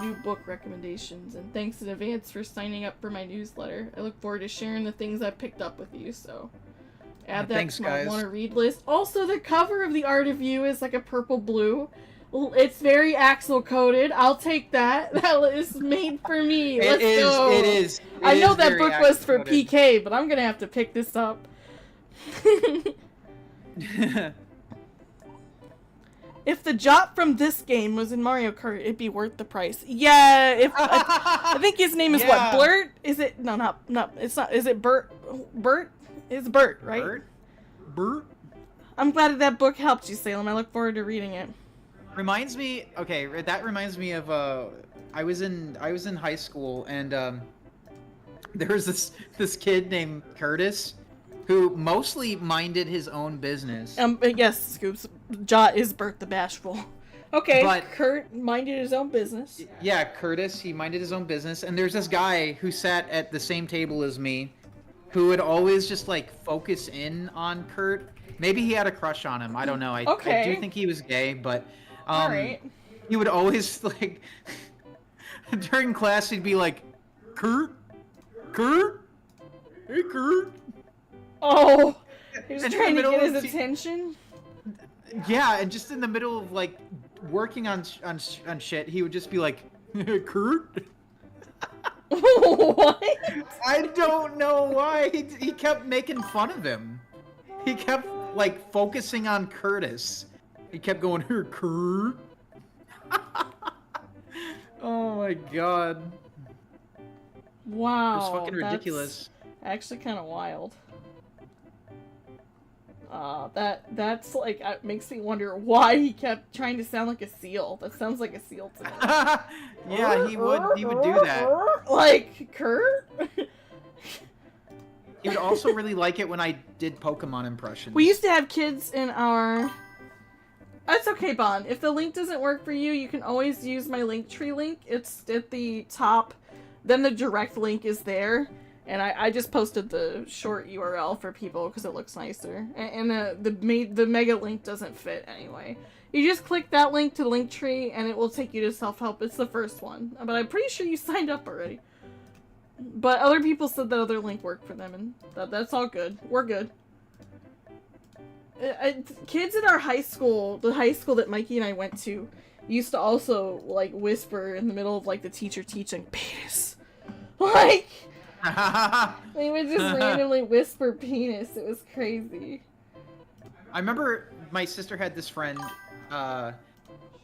new book recommendations, and thanks in advance for signing up for my newsletter. I look forward to sharing the things I picked up with you, so add that to my want to read list. Also, the cover of The Art of You is like a purple blue. It's very Axel coded. I'll take that. That is made for me. Let's go. It is. I know that book was for PK, but I'm gonna have to pick this up. If the Jot from this game was in Mario Kart, it'd be worth the price. Yeah, I think his name is what? Blurt? Is it? No, not. It's not. Is it Bert? Bert? It's Bert, right? Bert? I'm glad that book helped you, Salem. I look forward to reading it. Reminds me. Okay, that reminds me of. I was in high school, and there was this kid named Curtis, who mostly minded his own business. Yes, Scoops. Jot is Bert the Bashful. Okay, But Kurt minded his own business. yeah, Curtis, he minded his own business, and there's this guy who sat at the same table as me, who would always just like focus in on Kurt. Maybe he had a crush on him. I don't know. I do think he was gay, but Alright. he would always like during class he'd be like, Kurt, hey Kurt. Oh, he was And in trying the to get middle his of attention. Yeah, and just in the middle of like working on shit, he would just be like, Kurt. What? I don't know why he kept making fun of him. He kept like focusing on Curtis. He kept going, "Here, Kurt." Oh my god. Wow. It was fucking ridiculous. That's actually kind of wild. That's like makes me wonder why he kept trying to sound like a seal. That sounds like a seal to me. Yeah, he would do that. Like Kurt. He would also really like it when I did Pokemon impressions. We used to have kids in our. That's okay, Bon. If the link doesn't work for you, you can always use my Linktree link. It's at the top. Then the direct link is there. And I just posted the short URL for people because it looks nicer. And the mega link doesn't fit anyway. You just click that link to the Linktree and it will take you to self-help. It's the first one. But I'm pretty sure you signed up already. But other people said that other link worked for them, and that's all good. We're good. Kids in our high school, the high school that Mikey and I went to, used to also, like, whisper in the middle of, like, the teacher teaching, penis. Like, they would just randomly whisper penis. It was crazy. I remember my sister had this friend,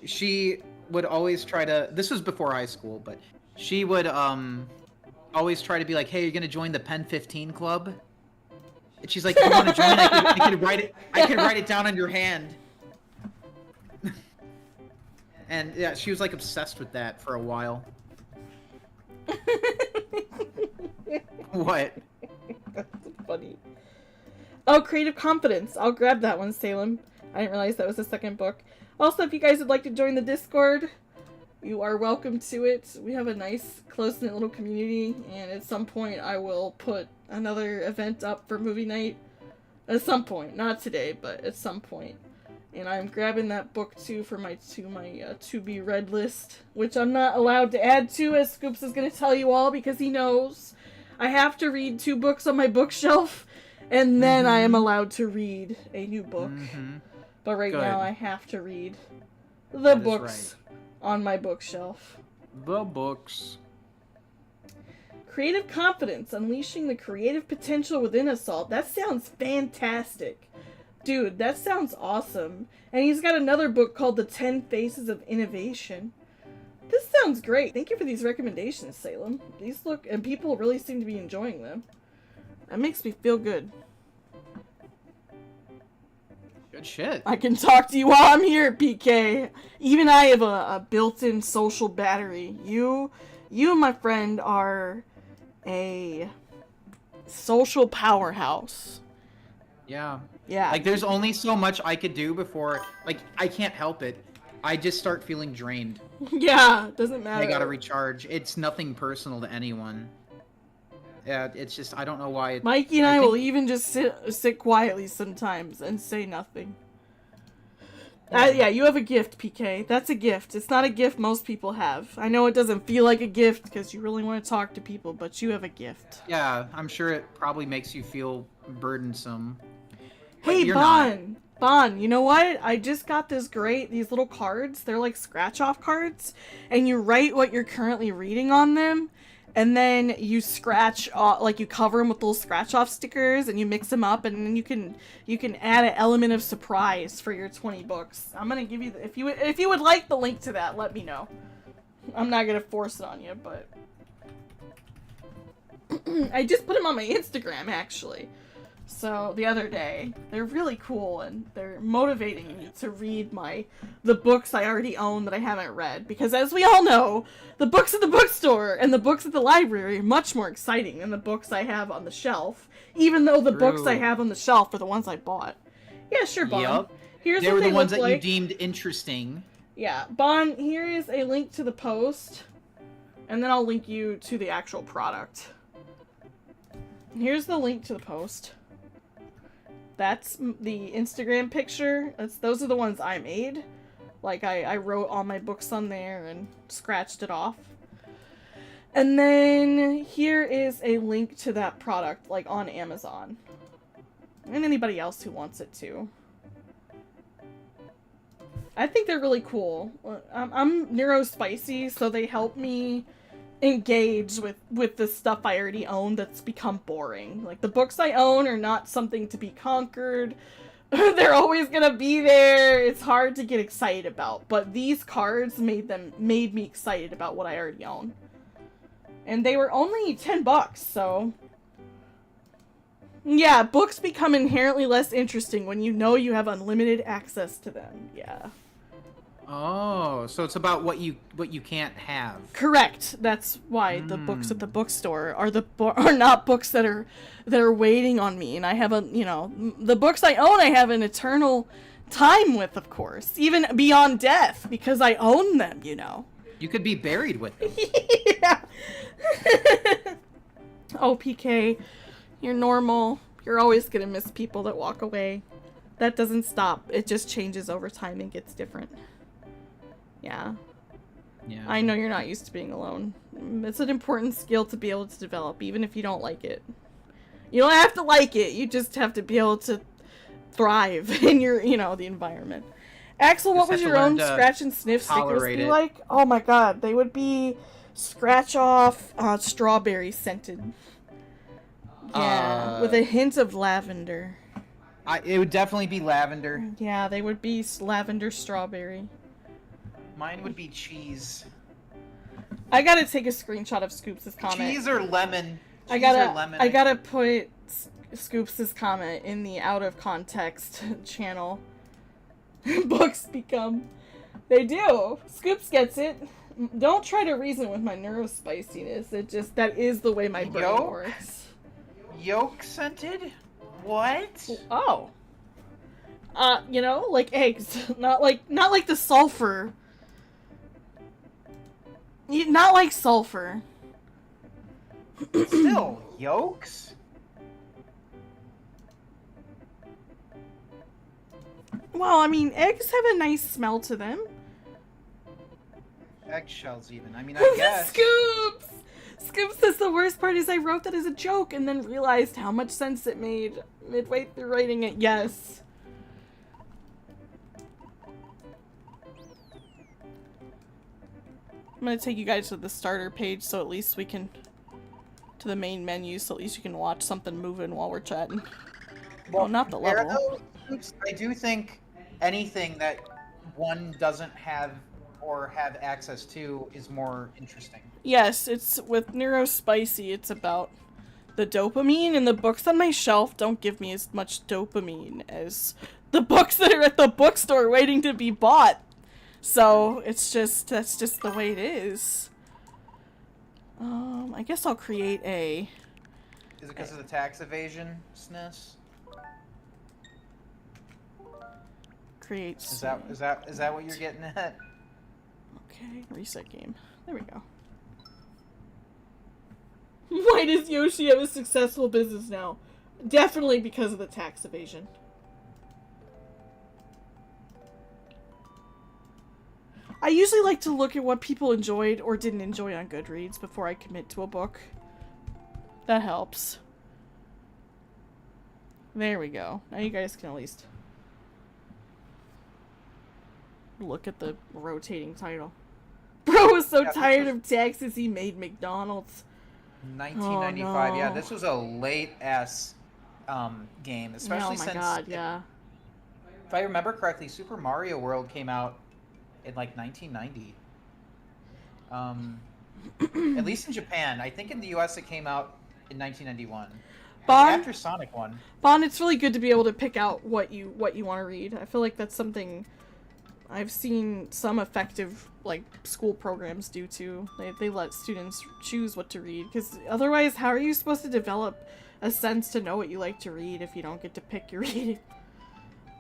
she would always try to, this was before high school, but she would, always try to be like, hey, you're gonna join the Pen 15 club? And she's like, you want to join? I could write it down on your hand. And yeah, she was like obsessed with that for a while. What? That's funny. Oh, Creative Confidence. I'll grab that one, Salem. I didn't realize that was the second book. Also, if you guys would like to join the Discord, you are welcome to it. We have a nice, close-knit little community, and at some point I will put another event up for movie night. At some point. Not today, but at some point. And I'm grabbing that book, too, for my to-be-read list, which I'm not allowed to add to, as Scoops is going to tell you all, because he knows. I have to read 2 books on my bookshelf, and then I am allowed to read a new book. But right now I have to read the books on my bookshelf. The books. Creative Confidence, Unleashing the Creative Potential Within Us All. That sounds fantastic. Dude, that sounds awesome. And he's got another book called The 10 Faces of Innovation. This sounds great. Thank you for these recommendations, Salem. These look, and people really seem to be enjoying them. That makes me feel good. Good shit. I can talk to you while I'm here, PK. Even I have a built-in social battery. You and my friend are a social powerhouse. Yeah. Yeah. Like, there's only so much I could do before, like, I can't help it. I just start feeling drained. Yeah, doesn't matter. I gotta recharge. It's nothing personal to anyone. Yeah, it's just, I don't know why. Mikey and I will even just sit quietly sometimes and say nothing. Yeah, you have a gift, PK. That's a gift. It's not a gift most people have. I know it doesn't feel like a gift because you really want to talk to people, but you have a gift. Yeah, I'm sure it probably makes you feel burdensome. Hey, Bon, you know what? I just got these little cards. They're like scratch-off cards, and you write what you're currently reading on them, and then you scratch, like you cover them with little scratch-off stickers, and you mix them up, and then you can add an element of surprise for your 20 books. I'm gonna give you if you would like the link to that, let me know. I'm not gonna force it on you, but I just put them on my Instagram actually. So the other day, they're really cool and they're motivating me to read the books I already own that I haven't read. Because as we all know, the books at the bookstore and the books at the library are much more exciting than the books I have on the shelf. Even though the books I have on the shelf are the ones I bought. Yeah, sure, Bob. Yep. Here's they what were they the ones look that like. you deemed interesting. Yeah, Bon, here is a link to the post, and then I'll link you to the actual product. Here's the link to the post. That's the Instagram picture. Those are the ones I made. Like, I wrote all my books on there and scratched it off. And then here is a link to that product, like, on Amazon. And anybody else who wants it too. I think they're really cool. I'm neurospicy, so they help me engage with the stuff I already own that's become boring. Like, the books I own are not something to be conquered. They're always gonna be there. It's hard to get excited about. But these cards made me excited about what I already own. And they were only $10, so... Yeah, books become inherently less interesting when you know you have unlimited access to them. Yeah. Oh, so it's about what you can't have. Correct. That's why the books at the bookstore are not books that are waiting on me, and I have the books I own I have an eternal time with, of course, even beyond death, because I own them, you know. You could be buried with them. Yeah. Oh, PK, you're normal. You're always gonna miss people that walk away. That doesn't stop. It just changes over time and gets different. Yeah. Yeah. I know you're not used to being alone. It's an important skill to be able to develop, even if you don't like it. You don't have to like it. You just have to be able to thrive in your, the environment. Axel, what would your own scratch and sniff stickers be like? Oh my god, they would be scratch off strawberry scented. Yeah, with a hint of lavender. It would definitely be lavender. Yeah, they would be lavender strawberry. Mine would be cheese. I gotta take a screenshot of Scoops' comment. Cheese or lemon. I gotta put Scoops' comment in the out of context channel. Books become... They do! Scoops gets it. Don't try to reason with my neurospiciness. That is the way my brain works. Yolk scented? What? Oh. Like eggs. Not like the sulfur. Not like sulfur. Still, yolks? Well, I mean, eggs have a nice smell to them. Eggshells even. I mean, I guess. Scoops! Scoops says the worst part is I wrote that as a joke and then realized how much sense it made midway through writing it. Yes. I'm gonna take you guys to the starter page so at least we can... to the main menu so at least you can watch something moving while we're chatting. Well, not the level. I do think anything that one doesn't have or have access to is more interesting. Yes, it's with Neurospicy, it's about the dopamine, and the books on my shelf don't give me as much dopamine as the books that are at the bookstore waiting to be bought. So, that's just the way it is. I guess I'll create a... Is it because of the tax evasion-sness? Create... Is that what you're getting at? Okay, reset game. There we go. Why does Yoshi have a successful business now? Definitely because of the tax evasion. I usually like to look at what people enjoyed or didn't enjoy on Goodreads before I commit to a book. That helps. There we go. Now you guys can at least look at the rotating title. Bro was so tired of taxes he made McDonald's. 1995. Oh, no. Yeah, this was a late-ass game, especially since... Oh my god, yeah. If I remember correctly, Super Mario World came out in like 1990. At least in Japan. I think in the US it came out in 1991. After Sonic 1. Bon, it's really good to be able to pick out what you want to read. I feel like that's something I've seen some effective like school programs do too. They let students choose what to read, because otherwise how are you supposed to develop a sense to know what you like to read if you don't get to pick your reading?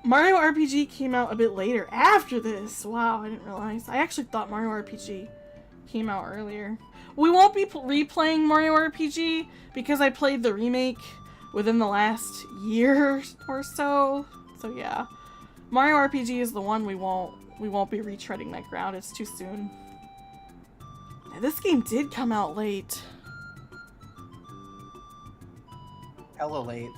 Mario RPG came out a bit later, after this. Wow, I didn't realize. I actually thought Mario RPG came out earlier. We won't be replaying Mario RPG because I played the remake within the last year or so. So yeah, Mario RPG is the one we won't be retreading that ground. It's too soon. Now, this game did come out late. Hella late.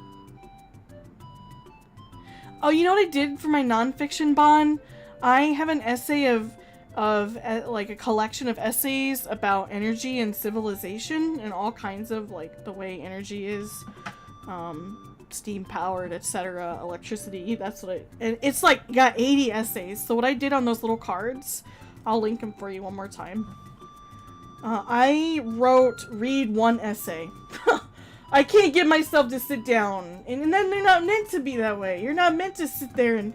Oh, you know what I did for my nonfiction bond? I have an essay of like a collection of essays about energy and civilization and all kinds of like the way energy is, steam powered, etc., electricity. That's what and it's like got 80 essays. So what I did on those little cards, I'll link them for you one more time. I wrote read one essay. I can't get myself to sit down. And then they're not meant to be that way. You're not meant to sit there and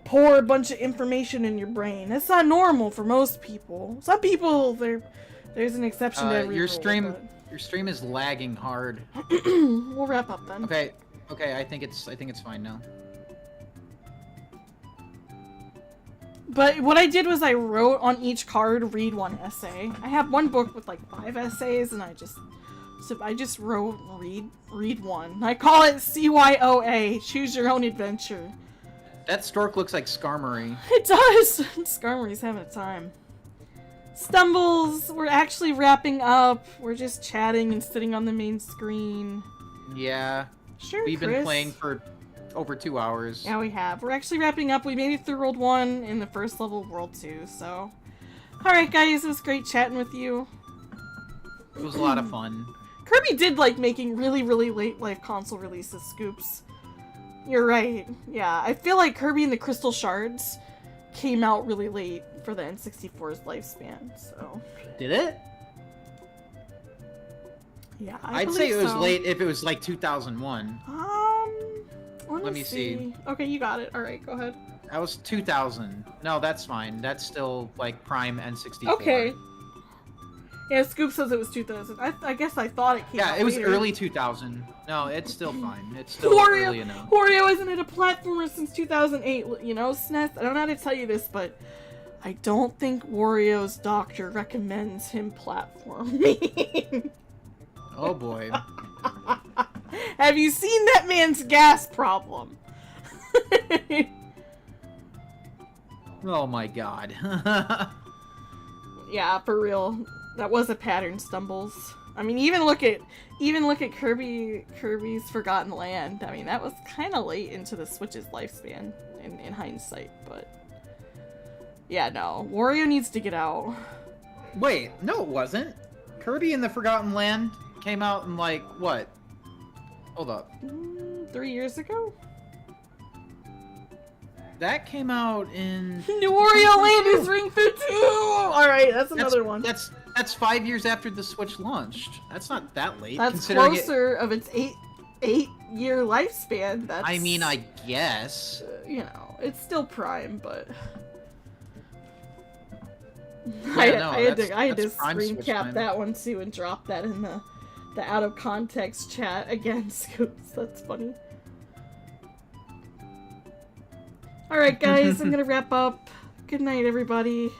pour a bunch of information in your brain. That's not normal for most people. Some people, there's an exception to every your rule, your stream is lagging hard. We'll wrap up then. Okay, I think it's fine now. But what I did was I wrote on each card, read one essay. I have one book with like 5 essays, and I just wrote read one. I call it CYOA, choose your own adventure. That stork looks like Skarmory. It does! Skarmory's having a time. Stumbles, we're actually wrapping up. We're just chatting and sitting on the main screen. Yeah. Sure, We've Chris. been playing for over 2 hours. Yeah, we have. We're actually wrapping up. We made it through World 1 in the first level of World 2, so... Alright guys, it was great chatting with you. It was a lot of fun. Kirby did like making really, really late life console releases, Scoops. You're right. Yeah, I feel like Kirby and the Crystal Shards came out really late for the N64's lifespan, so... Did it? Yeah, I'd say it was late if it was like 2001. Let me see. Okay, you got it. Alright, go ahead. That was 2000. No, that's fine. That's still like prime N64. Okay. Yeah, Scoop says it was 2000. I guess I thought it came out Yeah, it was later. early 2000. No, it's still fine. It's still early enough. Wario hasn't had a platformer since 2008, you know, SNES? I don't know how to tell you this, but I don't think Wario's doctor recommends him platforming. Oh boy. Have you seen that man's gas problem? Oh my god. Yeah, for real. That was a pattern, Stumbles. I mean, even look at Kirby's Forgotten Land. I mean, that was kind of late into the Switch's lifespan in hindsight, but yeah, no. Wario needs to get out. Wait, no it wasn't. Kirby and the Forgotten Land came out in like, what? Hold up. 3 years ago? That came out in... New Wario Land is Ring Fit 2! Alright, that's another one. That's 5 years after the Switch launched. That's not that late. That's closer of its eight-year lifespan. That's... I mean, I guess. You know, it's still prime, but... Yeah, I had to prime screen Switch cap time. that one too and drop that in the out of context chat again, Scoops. That's funny. Alright guys, I'm gonna wrap up. Good night, everybody.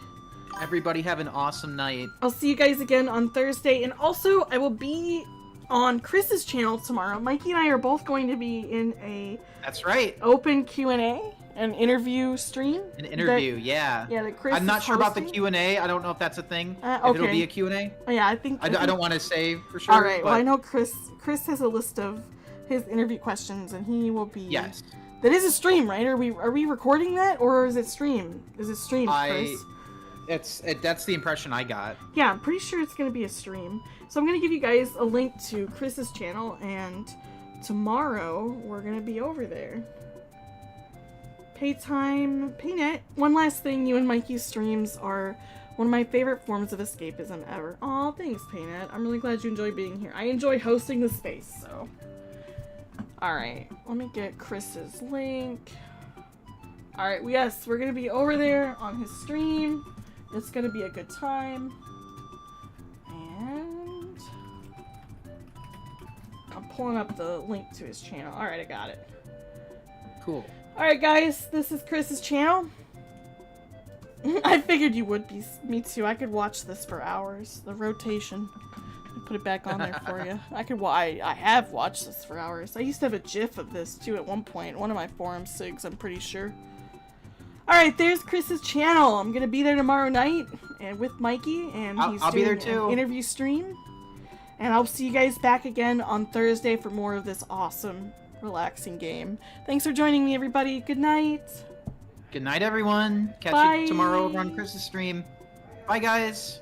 Everybody have an awesome night. I'll see you guys again on Thursday, and also I will be on Chris's channel tomorrow. Mikey and I are both going to be in a That's right. open Q&A, an interview stream. An interview, yeah. Yeah, that Chris I'm not is sure about the hosting. Q&A. I don't know if that's a thing. Okay. If it'll be a Q&A. Oh, yeah, I think... I don't want to say for sure. All right. But Well, I know Chris has a list of his interview questions, and he will be. Yes. That is a stream, right? Are we recording that, or is it stream? Is it stream, Chris? That's the impression I got. Yeah, I'm pretty sure it's gonna be a stream. So I'm gonna give you guys a link to Chris's channel, and tomorrow we're gonna be over there. Paynet. One last thing, you and Mikey's streams are one of my favorite forms of escapism ever. Aw, thanks, Paynet. I'm really glad you enjoy being here. I enjoy hosting the space, so. Alright, let me get Chris's link. Alright, yes, we're gonna be over there on his stream. It's gonna be a good time. And I'm pulling up the link to his channel. Alright, I got it. Cool. Alright guys, this is Chris's channel. I figured you would be. Me too. I could watch this for hours. The rotation. Put it back on there for you. I have watched this for hours. I used to have a GIF of this too at one point. One of my forum sigs, I'm pretty sure. Alright, there's Chris's channel. I'm gonna be there tomorrow night and with Mikey, and I'll be there doing too. An interview stream. And I'll see you guys back again on Thursday for more of this awesome, relaxing game. Thanks for joining me, everybody. Good night. Good night, everyone. Catch Bye. you tomorrow over on Chris's stream. Bye, guys.